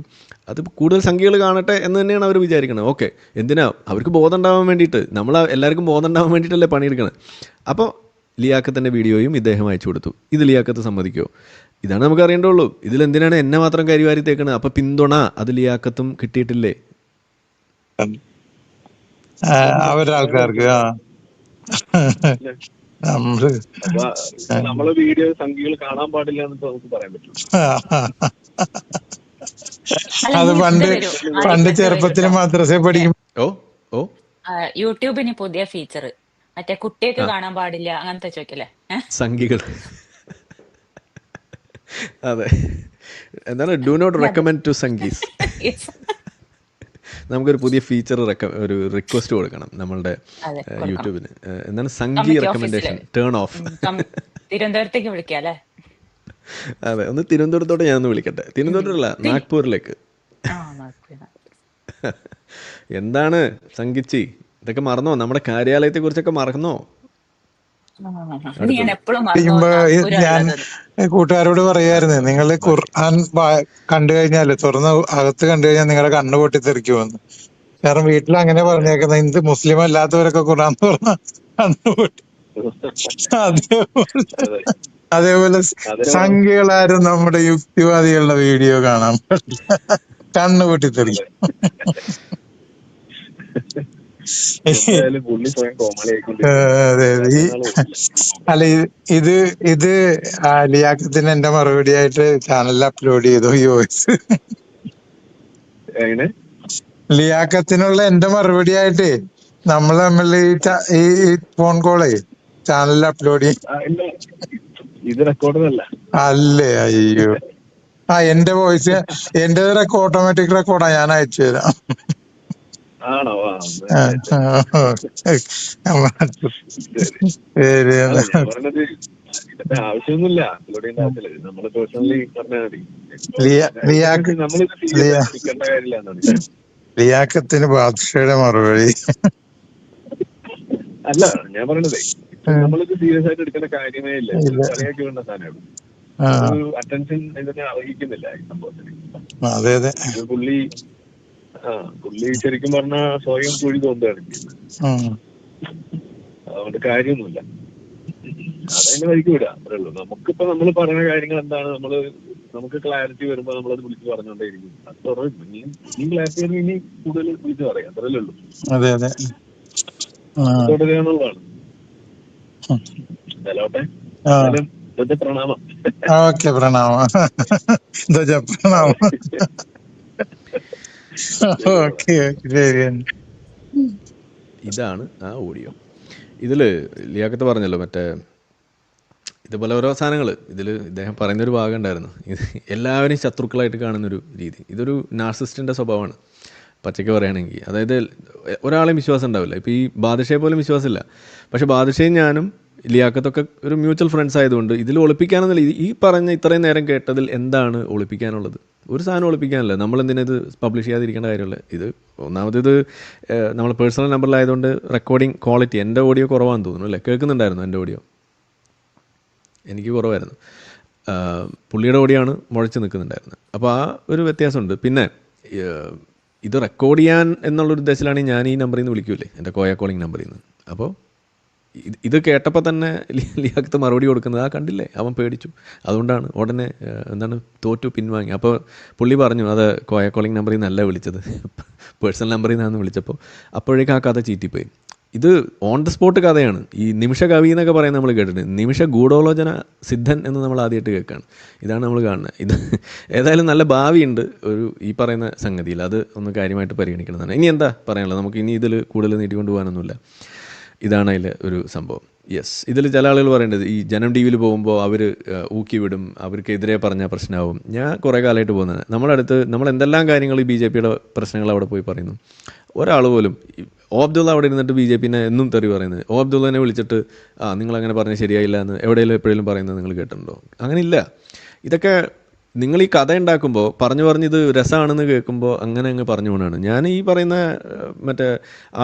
അത് കൂടുതൽ സംഖ്യകൾ കാണട്ടെ എന്ന് തന്നെയാണ് അവർ വിചാരിക്കുന്നത്. ഓക്കെ, എന്തിനാ? അവർക്ക് ബോധം ഉണ്ടാവാൻ വേണ്ടിയിട്ട്, നമ്മൾ എല്ലാവർക്കും ബോധം ഉണ്ടാവാൻ വേണ്ടിയിട്ടല്ലേ പണിയെടുക്കണം. അപ്പോൾ ലിയാക്കത്തിൻ്റെ വീഡിയോയും ഇദ്ദേഹം അയച്ചു കൊടുത്തു. ഇത് ലിയാക്കത്ത് സമ്മതിക്കുമോ? ഇതാണ് നമുക്ക് അറിയേണ്ടുള്ളൂ. ഇതിലെന്തിനാണ് എന്നെ മാത്രം കരിവാരി തേക്കണത്? അപ്പോൾ പിന്തുണ അത് ലിയാക്കത്തും കിട്ടിയിട്ടില്ലേ അവരുടെ ആൾക്കാർക്ക്? നമ്മളെ വീഡിയോ സംഖ്യകൾ കാണാൻ പാടില്ല എന്ന് നമുക്ക് പറയാൻ പറ്റും. അത് പണ്ട് ചെറുപ്പത്തിൽ മദ്രസയിൽ പഠിക്കും. യൂട്യൂബിന് പുതിയ ഫീച്ചർ, മറ്റേ കുട്ടിയൊക്കെ കാണാൻ പാടില്ല അങ്ങനത്തെ ചോദിക്കല്ലേ സംഖ്യകൾ. അതെ, എന്താണ് ഡു നോട്ട് റെക്കമെൻഡ് ടു സംഗീസ്. നമുക്കൊരു പുതിയ ഫീച്ചർ ഒരു റിക്വസ്റ്റ് കൊടുക്കണം നമ്മളുടെ യൂട്യൂബിന്. എന്താണ് സംഗീ റെക്കമെൻഡേഷൻ ടേൺ ഓഫ്. തിരുവനന്തപുരത്തേക്ക് വിളിക്കാല്ലേ? അതെ, ഒന്ന് തിരുവനന്തപുരത്തോട്ട് ഞാൻ ഒന്ന് വിളിക്കട്ടെ. തിരുവനന്തപുരത്തല്ല, നാഗ്പൂരിലേക്ക്. എന്താണ് സംഗിച്ചി, ഇതൊക്കെ മറന്നോ? നമ്മുടെ കാര്യാലയത്തെ കുറിച്ചൊക്കെ മറന്നോ? അത് ഞാൻ എപ്പോഴും മറന്നു ചെയ്യുമ്പോ പോകുന്ന ഒരു ഞാൻ ഉള്ളത്. കൂട്ടുകാരോട് പറയായിരുന്നു, നിങ്ങൾ ഖുർആൻ കണ്ടു കഴിഞ്ഞാല് തുറന്ന് അകത്ത് കണ്ടു കഴിഞ്ഞാൽ നിങ്ങളുടെ കണ്ണ് പൊട്ടിത്തെറിക്കുമെന്ന്. കാരണം വീട്ടിൽ അങ്ങനെ പറഞ്ഞേക്കുന്നത്, എന്ത് മുസ്ലിം അല്ലാത്തവരൊക്കെ ഖുർആൻ തുറന്ന കണ്ണ് പൊട്ടി. അതേപോലെ അതെ അതേപോലെ അതിന് സംഖ്യകളാരും നമ്മുടെ യുക്തിവാദികളുടെ വീഡിയോ കാണാൻ പാടില്ല, കണ്ണ് പൊട്ടിത്തെറിക്കും. എന്തായാലും പുള്ളി സ്വയം കോമാളി ആയിക്കൊണ്ടിരിക്കുകയാണ്. അതെ അതെ. അല്ല ഇത് ഇത് ലിയാഖത്തിന് എന്റെ മറുപടി ആയിട്ട് ചാനലിൽ അപ്ലോഡ് ചെയ്തു ഈ വോയിസ്. എങ്ങനെ ലിയാഖത്തിനുള്ള എന്റെ മറുപടി ആയിട്ട് നമ്മൾ തമ്മിൽ ഈ ഫോൺ കോളേ ചാനലിൽ അപ്ലോഡ് ചെയ്യും. ഇല്ല, ഇത് റെക്കോർഡല്ല. അല്ലേ? അയ്യോ. എന്റെ വോയിസ് എന്റെ ഓട്ടോമാറ്റിക് റെക്കോർഡാ, ഞാൻ അയച്ചു തരാം. ആണോ? ശരി. ഞാൻ പറഞ്ഞത് ഇതിന്റെ ആവശ്യമൊന്നുമില്ല, അപ്ലോഡ് ചെയ്യേണ്ട ആവശ്യമില്ല. നമ്മള് പേഴ്സണലി പറഞ്ഞാൽ മതി. നമ്മളിത് സീരിയസ് ആയിട്ട് എടുക്കേണ്ട കാര്യമില്ല എന്നാണ്. ലിയാഖത്തിന് ബാദ്ഷയുടെ മറുപടി. അല്ല, ഞാൻ പറയണതേ, നമ്മളിത് സീരിയസ് ആയിട്ട് എടുക്കേണ്ട കാര്യമേ ഇല്ല. കളിയാക്കി വേണ്ട സാധനമാണ്. ഒരു അറ്റൻഷൻ ഇതിനെ അർഹിക്കുന്നില്ല ഈ സംഭവത്തിന്. അതെ അതെ. പുള്ളി ശരിക്കും പറഞ്ഞ സ്വയം കുഴി തോന്നുകയാണ് ചെയ്യുന്നത്. അതുകൊണ്ട് കാര്യമൊന്നുമില്ല, അതതിന്റെ വഴിക്ക് വിടുക, അത്രേ ഉള്ളൂ. നമുക്കിപ്പോ നമ്മൾ പറയുന്ന കാര്യങ്ങൾ എന്താണ്, നമുക്ക് ക്ലാരിറ്റി വരുമ്പോ നമ്മളത് വിളിച്ച് പറഞ്ഞോണ്ടേയിരിക്കും. അത് തുറന്നു ഇനി ക്ലാരിറ്റി വരുമ്പോ ഇനി കൂടുതൽ വിളിച്ച് പറയാം, അത്രല്ലേ ഉള്ളൂ. അതെ അതെ. തുടരുകയാണുള്ളതാണ്. ഹലോട്ടെ, പ്രണാമം. ഓക്കെ, പ്രണാമം. പ്രണാമം. ഓക്കെ, ശരി. ഇതാണ് ആ ഓഡിയോ. ഇതിൽ ലിയാഖത്ത് പറഞ്ഞല്ലോ, മറ്റേ ഇതുപോലെ ഓരോ സാധനങ്ങൾ ഇതിൽ ഇദ്ദേഹം പറയുന്നൊരു ഭാഗം ഉണ്ടായിരുന്നു. ഇത് എല്ലാവരെയും ശത്രുക്കളായിട്ട് കാണുന്നൊരു രീതി, ഇതൊരു നാർസിസ്റ്റിൻ്റെ സ്വഭാവമാണ് പച്ചയ്ക്ക് പറയുകയാണെങ്കിൽ. അതായത് ഒരാളെയും വിശ്വാസം ഉണ്ടാവില്ല. ഇപ്പോൾ ഈ ബാദുഷയെ പോലും വിശ്വാസമില്ല. പക്ഷേ ബാദുഷയും ഞാനും ലിയാഖത്തൊക്കെ ഒരു മ്യൂച്വൽ ഫ്രണ്ട്സ് ആയതുകൊണ്ട് ഇതിൽ ഒളിപ്പിക്കാനെന്നല്ല, ഈ പറഞ്ഞ ഇത്രയും നേരം കേട്ടതിൽ എന്താണ് ഒളിപ്പിക്കാനുള്ളത്? ഒരു സാധനം ഒളിപ്പിക്കാനല്ല. നമ്മളെന്തിനാ ഇത് പബ്ലിഷ് ചെയ്യാതിരിക്കേണ്ട കാര്യമല്ല. ഇത് ഒന്നാമത് നമ്മൾ പേഴ്സണൽ നമ്പറിലായതുകൊണ്ട് റെക്കോർഡിങ് ക്വാളിറ്റി എൻ്റെ ഓഡിയോ കുറവാണെന്ന് തോന്നുന്നു, അല്ലേ? കേൾക്കുന്നുണ്ടായിരുന്നു എൻ്റെ ഓഡിയോ? എനിക്ക് കുറവായിരുന്നു. പുള്ളിയുടെ ഓഡിയോ ആണ് മുഴച്ച് നിൽക്കുന്നുണ്ടായിരുന്നത്. അപ്പോൾ ആ ഒരു വ്യത്യാസമുണ്ട്. പിന്നെ ഇത് റെക്കോർഡ് ചെയ്യാൻ എന്നുള്ളൊരു ഉദ്ദേശത്തിലാണെങ്കിൽ ഞാൻ ഈ നമ്പറിൽ നിന്ന് വിളിക്കൂലേ, എൻ്റെ കോയ കോളിംഗ് നമ്പറിൽ നിന്ന്. അപ്പോൾ ഇത് കേട്ടപ്പോൾ തന്നെ ലിയാഖത്ത് മറുപടി കൊടുക്കുന്നത് കണ്ടില്ലേ, അവൻ പേടിച്ചു. അതുകൊണ്ടാണ് ഉടനെ തോറ്റു പിൻവാങ്ങി. അപ്പോൾ പുള്ളി പറഞ്ഞു, അത് കോയ കോളിംഗ് നമ്പറിൽ നിന്നല്ല വിളിച്ചത്, പേഴ്സണൽ നമ്പറിൽ നിന്നാണ് വിളിച്ചപ്പോൾ. അപ്പോഴേക്കും ആ കഥ ചീറ്റിപ്പോയി. ഇത് ഓൺ ദ സ്പോട്ട് കഥയാണ്. ഈ നിമിഷ കവി എന്നൊക്കെ പറയുന്നത് നമ്മൾ കേട്ടിട്ടുണ്ട്. നിമിഷ ഗൂഢോലോചന സിദ്ധൻ എന്ന് നമ്മൾ ആദ്യമായിട്ട് കേൾക്കുകയാണ്. ഇതാണ് നമ്മൾ കാണുന്നത്. ഇത് ഏതായാലും നല്ല ഭാവിയുണ്ട് ഒരു ഈ പറയുന്ന സംഗതിയിൽ. അത് ഒന്ന് കാര്യമായിട്ട് പരിഗണിക്കണമെന്നാണ്. ഇനി എന്താ പറയാനുള്ളത്? നമുക്ക് ഇനി ഇതിൽ കൂടുതൽ നീട്ടിക്കൊണ്ട് പോകാനൊന്നുമില്ല. ഇതാണ് അതിൽ ഒരു സംഭവം. യെസ്, ഇതിൽ ചില ആളുകൾ പറയേണ്ടത് ഈ ജനം ടി വിയിൽ പോകുമ്പോൾ അവർ ഊക്കി വിടും, അവർക്കെതിരെ പറഞ്ഞാൽ പ്രശ്നമാവും. ഞാൻ കുറേ കാലമായിട്ട് പോകുന്നത്, നമ്മൾ എന്തെല്ലാം കാര്യങ്ങൾ ഈ BJP യുടെ പ്രശ്നങ്ങൾ അവിടെ പോയി പറയുന്നു. ഒരാൾ പോലും അബ്ദുള്ള അവിടെ ഇരുന്നിട്ട് BJP എന്നും തെറി പറയുന്നത്, അബ്ദുള്ളനെ വിളിച്ചിട്ട് നിങ്ങളങ്ങനെ പറഞ്ഞാൽ ശരിയായില്ല എന്ന് എവിടെയെങ്കിലും എപ്പോഴെങ്കിലും പറയുന്നത് നിങ്ങൾ കേട്ടിട്ടുണ്ടോ? അങ്ങനെയില്ല. ഇതൊക്കെ നിങ്ങൾ ഈ കഥ ഉണ്ടാക്കുമ്പോൾ പറഞ്ഞ് ഇത് രസമാണെന്ന് കേൾക്കുമ്പോൾ അങ്ങനെ അങ്ങ് പറഞ്ഞു പോകണമാണ്. ഞാൻ ഈ പറയുന്ന മറ്റേ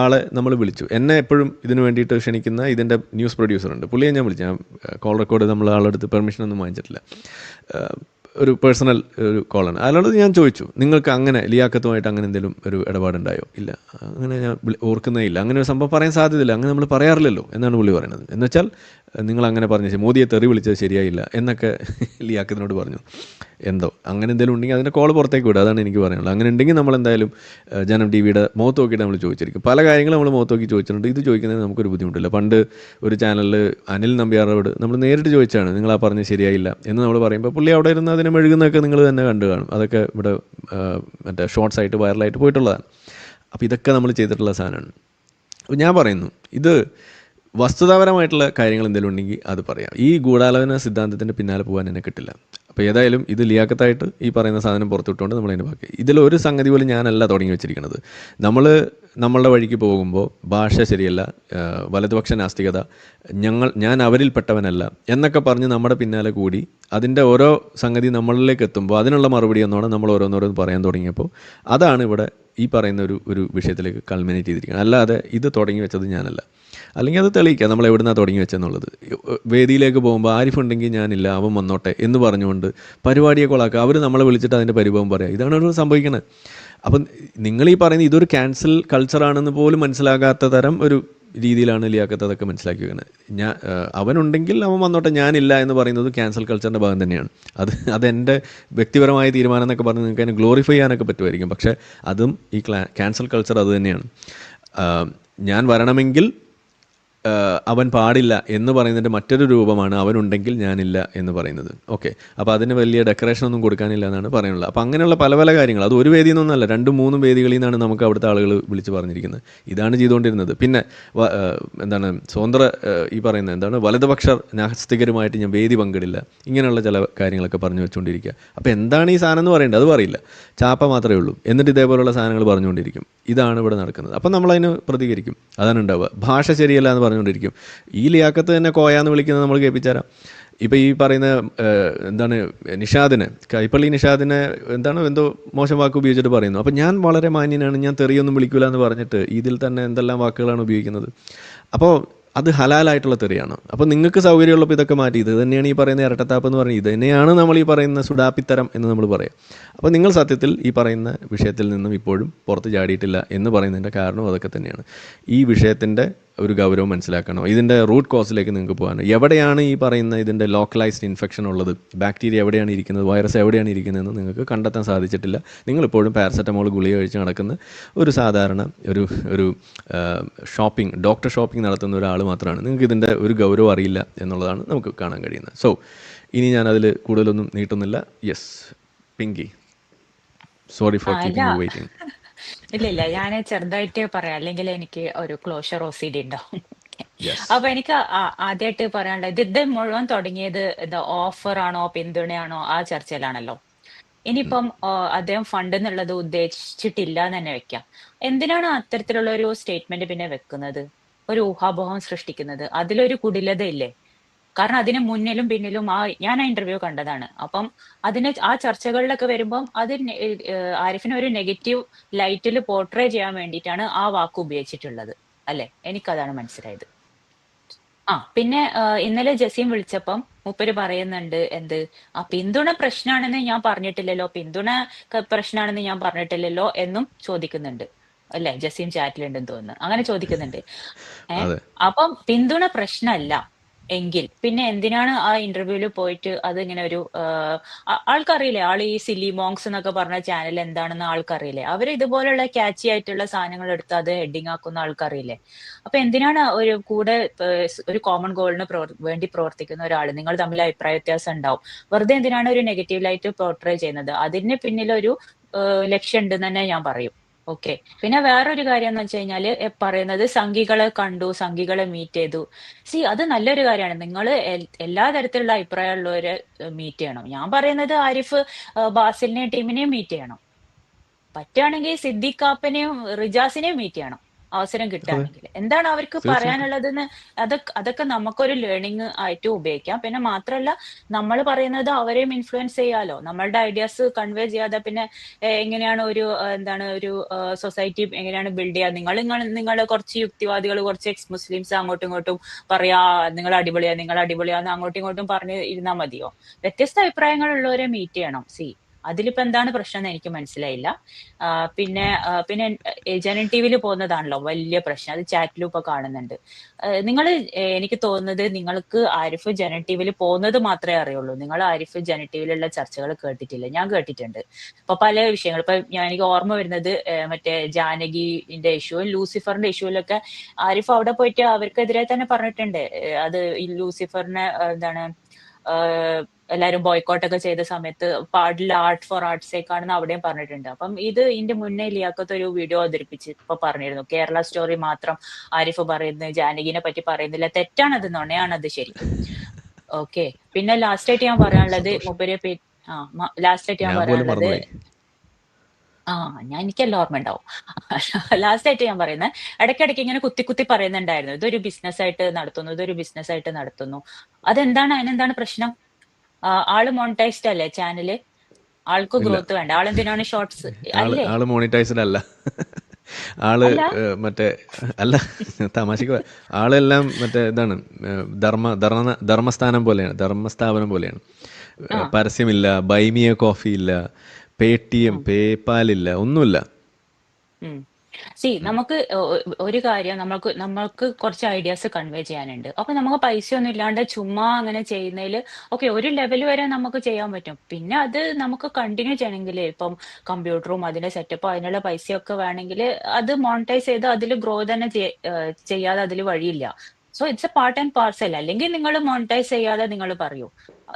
ആളെ നമ്മൾ വിളിച്ചു, എന്നെ എപ്പോഴും ഇതിന് വേണ്ടിയിട്ട് ക്ഷണിക്കുന്ന ഇതിൻ്റെ ന്യൂസ് പ്രൊഡ്യൂസറുണ്ട്, പുള്ളിയെ ഞാൻ വിളിച്ചു. ഞാൻ കോൾ റെക്കോർഡ് നമ്മൾ ആളെടുത്ത് പെർമിഷനൊന്നും വാങ്ങിച്ചിട്ടില്ല, ഒരു പേഴ്സണൽ ഒരു കോളാണ്. അയാളോട് ഞാൻ ചോദിച്ചു, നിങ്ങൾക്ക് അങ്ങനെ ലിയാഖത്തുമായിട്ട് അങ്ങനെ എന്തെങ്കിലും ഒരു ഇടപാടുണ്ടായോ? ഇല്ല, അങ്ങനെ ഞാൻ ഓർക്കുന്നേ ഇല്ല, അങ്ങനെ ഒരു സംഭവം പറയാൻ സാധ്യതയില്ല, അങ്ങനെ നമ്മൾ പറയാറില്ലല്ലോ എന്നാണ് പുള്ളി പറയുന്നത്. എന്നുവെച്ചാൽ നിങ്ങൾ അങ്ങനെ പറഞ്ഞു, മോദിയെ തെറി വിളിച്ചത് ശരിയായില്ല എന്നൊക്കെ ലിയാഖത്തിനോട് പറഞ്ഞു. എന്തോ അങ്ങനെ എന്തെങ്കിലും ഉണ്ടെങ്കിൽ അതിൻ്റെ കോൾ പുറത്തേക്ക് വിടുക, അതാണ് എനിക്ക് പറയാനുള്ളത്. അങ്ങനെ ഉണ്ടെങ്കിൽ നമ്മളെന്തായാലും ജനം ടി വിയുടെ മുഖത്ത് നോക്കിയിട്ട് നമ്മൾ ചോദിച്ചിരിക്കും. പല കാര്യങ്ങളും നമ്മൾ മുഖത്ത് നോക്കി ചോദിച്ചിട്ടുണ്ട്. ഇത് ചോദിക്കുന്നതിന് നമുക്കൊരു ബുദ്ധിമുട്ടില്ല. പണ്ട് ഒരു ചാനലിൽ അനിൽ നമ്പ്യാരോട് നമ്മൾ നേരിട്ട് ചോദിച്ചാണ്, നിങ്ങൾ ആ പറഞ്ഞ് ശരിയായില്ല എന്ന് നമ്മൾ പറയുമ്പോൾ പുള്ളി അവിടെ ഇരുന്ന് അതിനെ മെഴുകുന്നതൊക്കെ നിങ്ങൾ തന്നെ കണ്ടു കാണും. അതൊക്കെ ഇവിടെ മറ്റേ ഷോർട്സ് ആയിട്ട് വൈറലായിട്ട് പോയിട്ടുള്ളതാണ്. അപ്പോൾ ഇതൊക്കെ നമ്മൾ ചെയ്തിട്ടുള്ള സാധനമാണ്. അപ്പോൾ ഞാൻ പറയുന്നു, ഇത് വസ്തുതാപരമായിട്ടുള്ള കാര്യങ്ങൾ എന്തെങ്കിലും ഉണ്ടെങ്കിൽ അത് പറയാം. ഈ ഗൂഢാലോചന സിദ്ധാന്തത്തിൻ്റെ പിന്നാലെ പോകാൻ എന്നെ കിട്ടില്ല. അപ്പോൾ ഏതായാലും ഇത് ലിയാഖത്തായിട്ട് ഈ പറയുന്ന സാധനം പുറത്തുവിട്ടുകൊണ്ട് നമ്മളതിന് ബാക്കി ഇതിലൊരു സംഗതി പോലും ഞാനല്ല തുടങ്ങി വെച്ചിരിക്കുന്നത്. നമ്മളുടെ വഴിക്ക് പോകുമ്പോൾ ഭാഷ ശരിയല്ല, വലതുപക്ഷ നാസ്തികത, ഞാൻ അവരിൽപ്പെട്ടവനല്ല എന്നൊക്കെ പറഞ്ഞ് നമ്മുടെ പിന്നാലെ കൂടി അതിൻ്റെ ഓരോ സംഗതി നമ്മളിലേക്ക് എത്തുമ്പോൾ അതിനുള്ള മറുപടി എന്നോണം നമ്മൾ ഓരോന്നോരോന്ന് പറയാൻ തുടങ്ങിയപ്പോൾ അതാണ് ഇവിടെ ഈ പറയുന്ന ഒരു വിഷയത്തിലേക്ക് കൾമിനേറ്റ് ചെയ്തിരിക്കുകയാണ്. അല്ലാതെ ഇത് തുടങ്ങി വെച്ചത് ഞാനല്ല. അല്ലെങ്കിൽ അത് തെളിയിക്കുക നമ്മൾ എവിടുന്നാണ് തുടങ്ങി വെച്ചെന്നുള്ളത്. വേദിയിലേക്ക് പോകുമ്പോൾ ആരിഫ് ഉണ്ടെങ്കിൽ ഞാനില്ല, അവൻ വന്നോട്ടെ എന്ന് പറഞ്ഞുകൊണ്ട് പരിപാടിയെ കൊളാക്കുക. അവർ നമ്മളെ വിളിച്ചിട്ട് അതിൻ്റെ പരിഭവം പറയുക. ഇതാണ് ഒരു സംഭവിക്കുന്നത്. അപ്പം നിങ്ങൾ ഈ പറയുന്നത് ഇതൊരു ക്യാൻസൽ കൾച്ചറാണെന്ന് പോലും മനസ്സിലാകാത്ത തരം ഒരു രീതിയിലാണ് ലിയാഖത്ത് അതൊക്കെ മനസ്സിലാക്കി വെക്കുന്നത്. അവനുണ്ടെങ്കിൽ അവൻ വന്നോട്ടെ, ഞാനില്ല എന്ന് പറയുന്നത് ക്യാൻസൽ കൾച്ചറിൻ്റെ ഭാഗം തന്നെയാണ്. അതെൻ്റെ വ്യക്തിപരമായ തീരുമാനം എന്നൊക്കെ പറഞ്ഞ് നിങ്ങൾക്ക് അതിനെ ഗ്ലോറിഫൈ ചെയ്യാനൊക്കെ പറ്റുമായിരിക്കും. പക്ഷേ അതും ഈ ക്യാൻസൽ കൾച്ചർ അത് തന്നെയാണ്. ഞാൻ വരണമെങ്കിൽ അവൻ പാടില്ല എന്ന് പറയുന്നതിൻ്റെ മറ്റൊരു രൂപമാണ് അവനുണ്ടെങ്കിൽ ഞാനില്ല എന്ന് പറയുന്നത്. ഓക്കെ, അപ്പോൾ അതിന് വലിയ ഡെക്കറേഷൻ ഒന്നും കൊടുക്കാനില്ല എന്നാണ് പറയാനുള്ളത്. അപ്പോൾ അങ്ങനെയുള്ള പല പല കാര്യങ്ങൾ, അത് ഒരു വേദിയിൽ നിന്നല്ല, 2-3 വേദികളിൽ നിന്നാണ് നമുക്ക് അവിടുത്തെ ആളുകൾ വിളിച്ച് പറഞ്ഞിരിക്കുന്നത്. ഇതാണ് ചെയ്തുകൊണ്ടിരുന്നത്. പിന്നെ എന്താണ് സ്വതന്ത്ര ഈ പറയുന്നത് എന്താണ് വലതുപക്ഷ നാസ്തികരുമായിട്ട് ഞാൻ വേദി പങ്കിടില്ല, ഇങ്ങനെയുള്ള ചില കാര്യങ്ങളൊക്കെ പറഞ്ഞു വെച്ചുകൊണ്ടിരിക്കുക. അപ്പോൾ എന്താണ് ഈ സാധനം എന്ന് പറയേണ്ടത് അത് പറയില്ല, ചാപ്പ മാത്രമേ ഉള്ളൂ. എന്നിട്ട് ഇതേപോലുള്ള സാധനങ്ങൾ പറഞ്ഞുകൊണ്ടിരിക്കും. ഇതാണ് ഇവിടെ നടക്കുന്നത്. അപ്പം നമ്മളതിന് പ്രതികരിക്കും. അതാണ് ഉണ്ടാവുക. ഭാഷ ശരിയല്ല എന്ന് പറഞ്ഞുകൊണ്ടിരിക്കും. ഈ ലിയാഖത്ത് തന്നെ കോയാന്ന് വിളിക്കുന്നത് നമ്മൾ കേൾപ്പിച്ചാരാം. ഇപ്പോൾ ഈ പറയുന്ന എന്താണ് നിഷാദിനെ, കൈപ്പള്ളി നിഷാദിനെ എന്തോ മോശം വാക്ക് ഉപയോഗിച്ചിട്ട് പറയുന്നു. അപ്പം ഞാൻ വളരെ മാന്യനാണ്, ഞാൻ തെറിയൊന്നും വിളിക്കില്ല എന്ന് പറഞ്ഞിട്ട് ഇതിൽ തന്നെ എന്തെല്ലാം വാക്കുകളാണ് ഉപയോഗിക്കുന്നത്. അപ്പോൾ അത് ഹലാലായിട്ടുള്ള തെറിയാണ്. അപ്പോൾ നിങ്ങൾക്ക് സൗകര്യമുള്ളപ്പോൾ ഇതൊക്കെ മാറ്റി, ഇത് തന്നെയാണ് ഈ പറയുന്ന ഇരട്ടത്താപ്പ് എന്ന് പറയുന്നത്, ഇത് തന്നെയാണ് നമ്മൾ ഈ പറയുന്ന സുഡാപ്പിത്തരം എന്ന് നമ്മൾ പറയാം. അപ്പോൾ നിങ്ങൾ സത്യത്തിൽ ഈ പറയുന്ന വിഷയത്തിൽ നിന്നും ഇപ്പോഴും പുറത്ത് ചാടിയിട്ടില്ല എന്ന് പറയുന്നതിൻ്റെ കാരണം അതൊക്കെ തന്നെയാണ്. ഈ വിഷയത്തിൻ്റെ ഒരു ഗൗരവം മനസ്സിലാക്കണം. ഇതിൻ്റെ റൂട്ട് കോസിലേക്ക് നിങ്ങൾക്ക് പോകാൻ, എവിടെയാണ് ഈ പറയുന്ന ഇതിൻ്റെ ലോക്കലൈസ്ഡ് ഇൻഫെക്ഷൻ ഉള്ളത്, ബാക്ടീരിയ എവിടെയാണ് ഇരിക്കുന്നത്, വൈറസ് എവിടെയാണ് ഇരിക്കുന്നതെന്ന് നിങ്ങൾക്ക് കണ്ടെത്താൻ സാധിച്ചിട്ടില്ല. നിങ്ങളിപ്പോഴും പാരസെറ്റമോൾ ഗുളിക കഴിച്ച് നടക്കുന്ന ഒരു സാധാരണ ഒരു ഡോക്ടർ ഷോപ്പിംഗ് നടത്തുന്ന ഒരാൾ മാത്രമാണ്. നിങ്ങൾക്ക് ഇതിൻ്റെ ഒരു ഗൗരവം അറിയില്ല എന്നുള്ളതാണ് നമുക്ക് കാണാൻ കഴിയുന്നത്. സോ ഇനി ഞാനതിൽ കൂടുതലൊന്നും നീട്ടുന്നില്ല. Yes Pinky, sorry for keeping you waiting. ഇല്ല ഞാൻ ചെറുതായിട്ട് പറയാം, അല്ലെങ്കിൽ എനിക്ക് ഒരു ക്ലോഷർ OCD ഉണ്ടാവും. അപ്പൊ എനിക്ക് ആദ്യമായിട്ട് പറയാനുള്ളത്, ഇത് മുഴുവൻ തുടങ്ങിയത് ഇത് ഓഫർ ആണോ പിന്തുണയാണോ ആ ചർച്ചയിലാണല്ലോ. ഇനിയിപ്പം അദ്ദേഹം ഫണ്ട് എന്നുള്ളത് ഉദ്ദേശിച്ചിട്ടില്ല എന്ന് തന്നെ വെക്കാം. എന്തിനാണ് അത്തരത്തിലുള്ള ഒരു സ്റ്റേറ്റ്മെന്റ് പിന്നെ വെക്കുന്നത്, ഒരു ഊഹാപോഹം സൃഷ്ടിക്കുന്നത്? അതിലൊരു കുടിലത ഇല്ലേ? കാരണം അതിന് മുന്നിലും പിന്നിലും ഞാൻ ആ ഇന്റർവ്യൂ കണ്ടതാണ്. അപ്പം ആ ചർച്ചകളിലൊക്കെ വരുമ്പം അത് ആരിഫിനെ ഒരു നെഗറ്റീവ് ലൈറ്റിൽ പോർട്രേ ചെയ്യാൻ വേണ്ടിയിട്ടാണ് ആ വാക്ക് ഉപയോഗിച്ചിട്ടുള്ളത് അല്ലെ? എനിക്കതാണ് മനസ്സിലായത്. പിന്നെ ഇന്നലെ ജസീം വിളിച്ചപ്പം മൂപ്പര് പറയുന്നുണ്ട് പിന്തുണ പ്രശ്നമാണെന്ന് ഞാൻ പറഞ്ഞിട്ടില്ലല്ലോ, പിന്തുണ പ്രശ്നമാണെന്ന് ഞാൻ പറഞ്ഞിട്ടില്ലല്ലോ എന്നും ചോദിക്കുന്നുണ്ട് അല്ലെ? ജസീം ചാറ്റിലുണ്ടെന്ന് തോന്നുന്നു, അങ്ങനെ ചോദിക്കുന്നുണ്ട്. അപ്പം പിന്തുണ പ്രശ്നമല്ല എങ്കിൽ പിന്നെ എന്തിനാണ് ആ ഇന്റർവ്യൂവിൽ പോയിട്ട് അതിങ്ങനെ ഒരു ആൾക്കറിയില്ലേ, ഈ സില്ലി മോങ്സ് എന്നൊക്കെ പറഞ്ഞ ചാനൽ എന്താണെന്ന് ആൾക്കറിയില്ലേ? അവർ ഇതുപോലുള്ള ക്യാച്ചി ആയിട്ടുള്ള സാധനങ്ങൾ എടുത്ത് അത് ഹെഡിങ് ആക്കുന്ന ആൾക്കറിയില്ലേ? അപ്പൊ എന്തിനാണ് ഒരു കോമൺ ഗോളിന് വേണ്ടി പ്രവർത്തിക്കുന്ന ഒരാൾ, നിങ്ങൾ തമ്മിൽ അഭിപ്രായ വ്യത്യാസം ഉണ്ടാവും, വെറുതെ എന്തിനാണ് ഒരു നെഗറ്റീവ് ലൈറ്റ് പോർട്രേ ചെയ്യുന്നത്? അതിന് പിന്നിലൊരു ലക്ഷ്യം ഉണ്ടെന്ന് തന്നെ ഞാൻ പറയും. ഓക്കെ, പിന്നെ വേറൊരു കാര്യം എന്ന് വെച്ച് കഴിഞ്ഞാല് പറയുന്നത് സംഘികളെ കണ്ടു, സംഘികളെ മീറ്റ് ചെയ്തു. അത് നല്ലൊരു കാര്യമാണ്. നിങ്ങൾ എല്ലാ തരത്തിലുള്ള അഭിപ്രായമുള്ളവരെ മീറ്റ് ചെയ്യണം. ഞാൻ പറയുന്നത് ആരിഫ് ബാസിലിനെയും ടീമിനെയും മീറ്റ് ചെയ്യണം. പറ്റുകയാണെങ്കിൽ സിദ്ദിഖാപ്പനെയും റിജാസിനെയും മീറ്റ് ചെയ്യണം അവസരം കിട്ടുകയാണെങ്കിൽ. എന്താണ് അവർക്ക് പറയാനുള്ളതെന്ന് അതൊക്കെ നമുക്കൊരു ലേണിംഗ് ആയിട്ട് ഉപയോഗിക്കാം. പിന്നെ മാത്രമല്ല, നമ്മൾ പറയുന്നത് അവരെയും ഇൻഫ്ലുവൻസ് ചെയ്യാലോ. നമ്മളുടെ ഐഡിയാസ് കൺവേ ചെയ്യാതെ പിന്നെ എങ്ങനെയാണ് ഒരു സൊസൈറ്റി എങ്ങനെയാണ് ബിൽഡ് ചെയ്യുക? നിങ്ങൾ കുറച്ച് യുക്തിവാദികൾ, കുറച്ച് എക്സ് മുസ്ലിംസ് അങ്ങോട്ടും ഇങ്ങോട്ടും പറയാ നിങ്ങൾ അടിപൊളിയാന്ന് അങ്ങോട്ടും ഇങ്ങോട്ടും പറഞ്ഞ് ഇരുന്നാൽ മതിയോ? വ്യത്യസ്ത അഭിപ്രായങ്ങളുള്ളവരെ മീറ്റ് ചെയ്യണം. അതിലിപ്പോ എന്താണ് പ്രശ്നം എന്ന് എനിക്ക് മനസ്സിലായില്ല. പിന്നെ ജനൻ ടി വിയിൽ പോകുന്നതാണല്ലോ വലിയ പ്രശ്നം. അത് ചാറ്റിലും ഇപ്പൊ കാണുന്നുണ്ട്. എനിക്ക് തോന്നുന്നത് നിങ്ങൾക്ക് ആരിഫ് ജനൻ ടി വിയിൽ പോകുന്നത് മാത്രമേ അറിയുള്ളൂ. നിങ്ങൾ ആരിഫ് ജനൻ ടി വിയിലുള്ള ചർച്ചകൾ കേട്ടിട്ടില്ല. ഞാൻ കേട്ടിട്ടുണ്ട്. ഇപ്പൊ പല വിഷയങ്ങൾ, ഇപ്പൊ എനിക്ക് ഓർമ്മ വരുന്നത് മറ്റേ ജാനകിന്റെ ഇഷ്യൂവും ലൂസിഫറിന്റെ ഇഷ്യൂവിലൊക്കെ ആരിഫ് അവിടെ പോയിട്ട് അവർക്കെതിരെ തന്നെ പറഞ്ഞിട്ടുണ്ട്. അത് ലൂസിഫറിനെ എല്ലാരും ബോയ്ക്കോട്ടൊക്കെ ചെയ്ത സമയത്ത് പാടില്ല, ആർട്ട് ഫോർ ആർട്ട്സ് സേക്കാണെന്ന് അവിടെയും പറഞ്ഞിട്ടുണ്ട്. അപ്പം ഇതിന്റെ മുന്നേ ലിയാഖത്ത് ഒരു വീഡിയോ അവതരിപ്പിച്ച് ഇപ്പൊ പറഞ്ഞിരുന്നു, കേരള സ്റ്റോറി മാത്രം ആരിഫ് പറയുന്നത്, ജാനകിനെ പറ്റി പറയുന്നില്ല. തെറ്റാണത്, നുണയാണത് ശരിക്കും. ഓക്കെ, പിന്നെ ലാസ്റ്റ് ആയിട്ട് ഞാൻ പറയാനുള്ളത് എനിക്കെല്ലാം ഓർമ്മ ഉണ്ടാവും. ലാസ്റ്റ് ആയിട്ട് ഞാൻ പറയുന്നത്, ഇടയ്ക്കിടയ്ക്ക് ഇങ്ങനെ കുത്തി പറയുന്നുണ്ടായിരുന്നു ഇതൊരു ബിസിനസ് ആയിട്ട് നടത്തുന്നു. അതിനെന്താണ് പ്രശ്നം? ആള് മോണിറ്റൈസ്ഡ് അല്ലേ ചാനല്? ആൾക്ക് ഇല്ല. ഗ്രോത്ത് വേണ്ട. ആളെന്തിനാണ് ഷോർട്സ് അല്ലേ? ആള് മോണിറ്റൈസ്ഡ് അല്ല. ആള് അല്ല മറ്റേ അല്ല, തമാശക്ക് ആളെല്ലാം മറ്റേ ഇതാണ്, ധർമ്മസ്ഥാപനം പോലെയാണ്. ആ പരസ്യമില്ല, ബൈമിയ കോഫി ഇല്ല, പേടിഎം, ഉം. പേപാൽ ഇല്ല, ഒന്നുമില്ല. നമുക്ക് ഒരു കാര്യം നമ്മൾക്ക് കുറച്ച് ഐഡിയാസ് കൺവേ ചെയ്യാനുണ്ട്. അപ്പൊ നമുക്ക് പൈസ ഒന്നും ഇല്ലാണ്ട് ചുമ്മാ അങ്ങനെ ചെയ്യുന്നതിൽ ഓക്കെ, ഒരു ലെവൽ വരെ നമുക്ക് ചെയ്യാൻ പറ്റും. പിന്നെ അത് നമുക്ക് കണ്ടിന്യൂ ചെയ്യണമെങ്കിൽ ഇപ്പം കമ്പ്യൂട്ടറും അതിന്റെ സെറ്റപ്പും അതിനുള്ള പൈസയൊക്കെ വേണമെങ്കിൽ അത് മോണിറ്റൈസ് ചെയ്ത് അതിൽ ഗ്രോ തന്നെ ചെയ്യാതെ അതിൽ വഴിയില്ല. So it's A part and parcel. അല്ലെങ്കിൽ നിങ്ങൾ മോണിറ്റൈസ് ചെയ്യാതെ നിങ്ങൾ പറയൂ,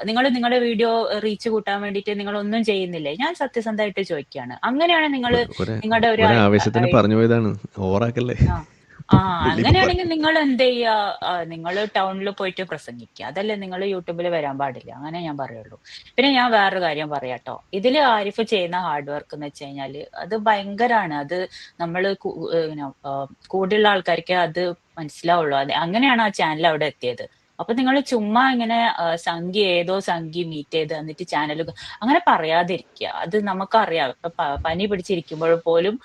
നിങ്ങൾ നിങ്ങളുടെ വീഡിയോ റീച്ച് കൂട്ടാൻ വേണ്ടിയിട്ട് നിങ്ങൾ ഒന്നും ചെയ്യുന്നില്ലേ? ഞാൻ സത്യസന്ധമായിട്ട് ചോദിക്കുകയാണ്. അങ്ങനെയാണ് നിങ്ങൾ നിങ്ങളുടെ ഒരു ഒരാവേശത്തിന് പറഞ്ഞു പോയതാണ്, ഓവറാക്കല്ലേ. ആ അങ്ങനെയാണെങ്കിൽ നിങ്ങൾ എന്ത് ചെയ്യാ, നിങ്ങൾ ടൗണിൽ പോയിട്ട് പ്രസംഗിക്കുക. അതല്ലേ നിങ്ങൾ യൂട്യൂബിൽ വരാൻ പാടില്ല. അങ്ങനെ ഞാൻ പറയുള്ളൂ. പിന്നെ ഞാൻ വേറൊരു കാര്യം പറയാട്ടോ. ഇതിൽ ആരിഫ് ചെയ്യുന്ന ഹാർഡ് വർക്ക് എന്ന് വെച്ച് കഴിഞ്ഞാല് അത് ഭയങ്കരാണ്. അത് നമ്മൾ കൂടുതലുള്ള ആൾക്കാർക്ക് അത് മനസ്സിലാവുള്ളൂ. അങ്ങനെയാണ് ആ ചാനൽ അവിടെ എത്തിയത്. അപ്പൊ നിങ്ങൾ ചുമ്മാ ഇങ്ങനെ ഏതോ സംഖ്യ മീറ്റ് ചെയ്ത് എന്നിട്ട് ചാനൽ അങ്ങനെ പറയാതിരിക്കുക. അത് നമുക്കറിയാം. ഇപ്പൊ പനി പിടിച്ചിരിക്കുമ്പോൾ പോലും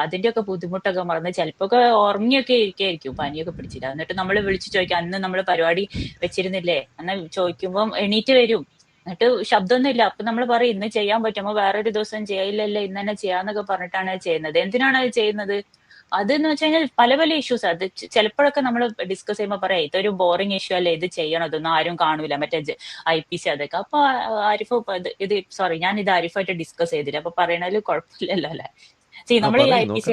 അതിന്റെയൊക്കെ ബുദ്ധിമുട്ടൊക്കെ മറന്ന് ചിലപ്പോ ഉറങ്ങിയൊക്കെ ഇരിക്കായിരിക്കും പനിയൊക്കെ പിടിച്ചില്ല. എന്നിട്ട് നമ്മൾ വിളിച്ചു ചോദിക്കാം, അന്ന് നമ്മൾ പരിപാടി വെച്ചിരുന്നില്ലേ എന്ന് ചോദിക്കുമ്പോൾ എണീറ്റ് വരും. എന്നിട്ട് ശബ്ദമൊന്നുമില്ല. അപ്പൊ നമ്മൾ പറയും ഇന്ന് ചെയ്യാൻ പറ്റുമോ, വേറൊരു ദിവസം ചെയ്യില്ലല്ലേ, ഇന്ന് തന്നെ ചെയ്യാന്നൊക്കെ പറഞ്ഞിട്ടാണ് ചെയ്യുന്നത്. എന്തിനാണ് അത് ചെയ്യുന്നത്? അതെന്ന് വെച്ച് കഴിഞ്ഞാൽ പല പല ഇഷ്യൂസ്. അത് ചിലപ്പോഴൊക്കെ നമ്മൾ ഡിസ്കസ് ചെയ്യുമ്പോൾ പറയാം ഇതൊരു ബോറിംഗ് ഇഷ്യൂ അല്ലേ, ഇത് ചെയ്യണം, ഇതൊന്നും ആരും കാണൂല, മറ്റേ IPC അതൊക്കെ. അപ്പൊ ആരിഫ് ഇത് സോറി, ഞാൻ ഇത് ആരിഫായിട്ട് ഡിസ്കസ് ചെയ്തില്ല. അപ്പൊ പറയണതിൽ കുഴപ്പമില്ലല്ലോ അല്ലെ? നമ്മൾ ഈ IPC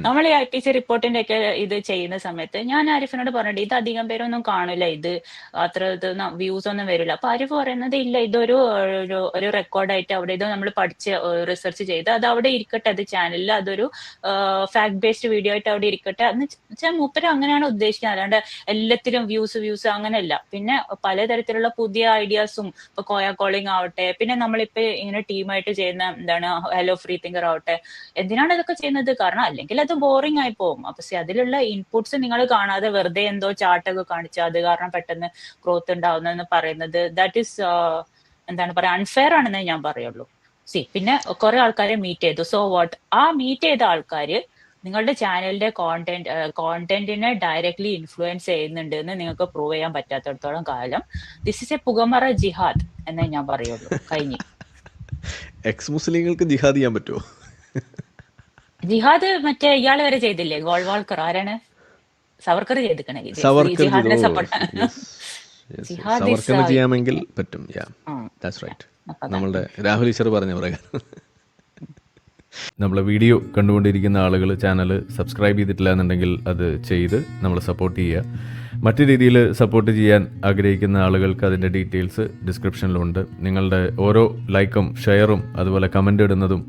നമ്മൾ ഈ IPC റിപ്പോർട്ടിന്റെ ഒക്കെ ഇത് ചെയ്യുന്ന സമയത്ത് ഞാൻ ആരിഫിനോട് പറഞ്ഞിട്ട് ഇത് അധികം പേരൊന്നും കാണില്ല, ഇത് അത്ര വ്യൂസ് ഒന്നും വരില്ല. അപ്പൊ ആരിഫ് പറയുന്നത് ഇല്ല, ഇതൊരു ഒരു റെക്കോർഡായിട്ട് അവിടെ ഇത് നമ്മൾ പഠിച്ച് റിസർച്ച് ചെയ്ത് അത് അവിടെ ഇരിക്കട്ടെ, അത് ചാനലിൽ അതൊരു ഫാക്ട് ബേസ്ഡ് വീഡിയോ ആയിട്ട് അവിടെ ഇരിക്കട്ടെ എന്ന് വെച്ചാൽ മൂപ്പര് അങ്ങനെയാണ് ഉദ്ദേശിക്കുന്നത്. അല്ലാണ്ട് എല്ലാത്തിലും വ്യൂസ് അങ്ങനെയല്ല. പിന്നെ പലതരത്തിലുള്ള പുതിയ ഐഡിയാസും ഇപ്പൊ കോയ കോളിംഗ് ആവട്ടെ, പിന്നെ നമ്മളിപ്പോ ഇങ്ങനെ ടീമായിട്ട് ചെയ്യുന്ന എന്താണ് ഹലോ ഫ്രീ തിങ്കർ ആവട്ടെ, എന്തിനാണ് ഇതൊക്കെ ചെയ്യുന്നത്? കാരണം അല്ലെങ്കിൽ അത് ബോറിംഗ് ആയി പോകും. അപ്പൊ അതിലുള്ള ഇൻപുട്സ് നിങ്ങൾ കാണാതെ വെറുതെ എന്തോ ചാർട്ടൊക്കെ കാണിച്ചു അത് കാരണം പെട്ടെന്ന് ഗ്രോത്ത് ഉണ്ടാവുന്നെന്ന് പറയുന്നത് ദാറ്റ് ഈസ് എന്താണ് പറയാ, അൺഫെയർ ആണെന്നേ ഞാൻ പറയുള്ളൂ. പിന്നെ കുറെ ആൾക്കാരെ മീറ്റ് ചെയ്തു. So what? ആ മീറ്റ് ചെയ്ത ആൾക്കാര് നിങ്ങളുടെ ചാനലിന്റെ കോണ്ടന്റിനെ ഡയറക്ട്ലി ഇൻഫ്ലുവൻസ് ചെയ്യുന്നുണ്ട് എന്ന് നിങ്ങൾക്ക് പ്രൂവ് ചെയ്യാൻ പറ്റാത്തടത്തോളം കാലം ദിസ് ഇസ് എ പുകമറ ജിഹാദ് എന്നേ ഞാൻ പറയുള്ളൂ. കഴിഞ്ഞു. എക്സ് മുസ്ലിങ്ങൾക്ക് ജിഹാദ് ചെയ്യാൻ പറ്റുമോ? ജിഹാദ് മറ്റേ ഇയാള് വരെ ചെയ്തില്ലേ, ഗോൾവാൾക്കർ, ആരാണ്? സവർക്കർ ചെയ്തിക്കണേ ജിഹാദിനെ സപ്പോർട്ട്. സവർക്കർ ചെയ്യാമെങ്കിൽ പറ്റും. That's right. നമ്മളുടെ രാഹുൽ ഈശ്വർ പറഞ്ഞ പ്രകാരം നമ്മളെ വീഡിയോ കണ്ടുകൊണ്ടിരിക്കുന്ന ആളുകൾ ചാനൽ സബ്സ്ക്രൈബ് ചെയ്തിട്ടില്ല എന്നുണ്ടെങ്കിൽ അത് ചെയ്ത് നമ്മളെ സപ്പോർട്ട് ചെയ്യുക. മറ്റു രീതിയിൽ സപ്പോർട്ട് ചെയ്യാൻ ആഗ്രഹിക്കുന്ന ആളുകൾക്ക് അതിൻ്റെ ഡീറ്റെയിൽസ് ഡിസ്ക്രിപ്ഷനിലുണ്ട്. നിങ്ങളുടെ ഓരോ ലൈക്കും ഷെയറും അതുപോലെ കമൻ്റ് ഇടുന്നതും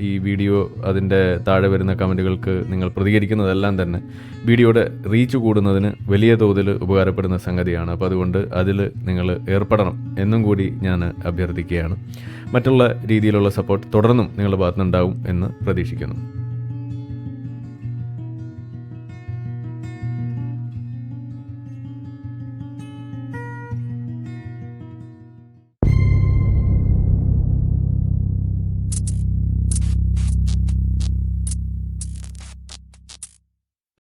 ഈ വീഡിയോ അതിൻ്റെ താഴെ വരുന്ന കമൻറ്റുകൾക്ക് നിങ്ങൾ പ്രതികരിക്കുന്നതെല്ലാം തന്നെ വീഡിയോയുടെ റീച്ച് കൂടുന്നതിന് വലിയ തോതിൽ ഉപകാരപ്പെടുന്ന സംഗതിയാണ്. അപ്പോൾ അതുകൊണ്ട് അതിൽ നിങ്ങൾ ഏർപ്പെടണം എന്നും കൂടി ഞാൻ അഭ്യർത്ഥിക്കുകയാണ്. മറ്റുള്ള രീതിയിലുള്ള സപ്പോർട്ട് തുടർന്നും നിങ്ങളുടെ ഭാഗത്തുനിന്നുണ്ടാവും എന്ന് പ്രതീക്ഷിക്കുന്നു.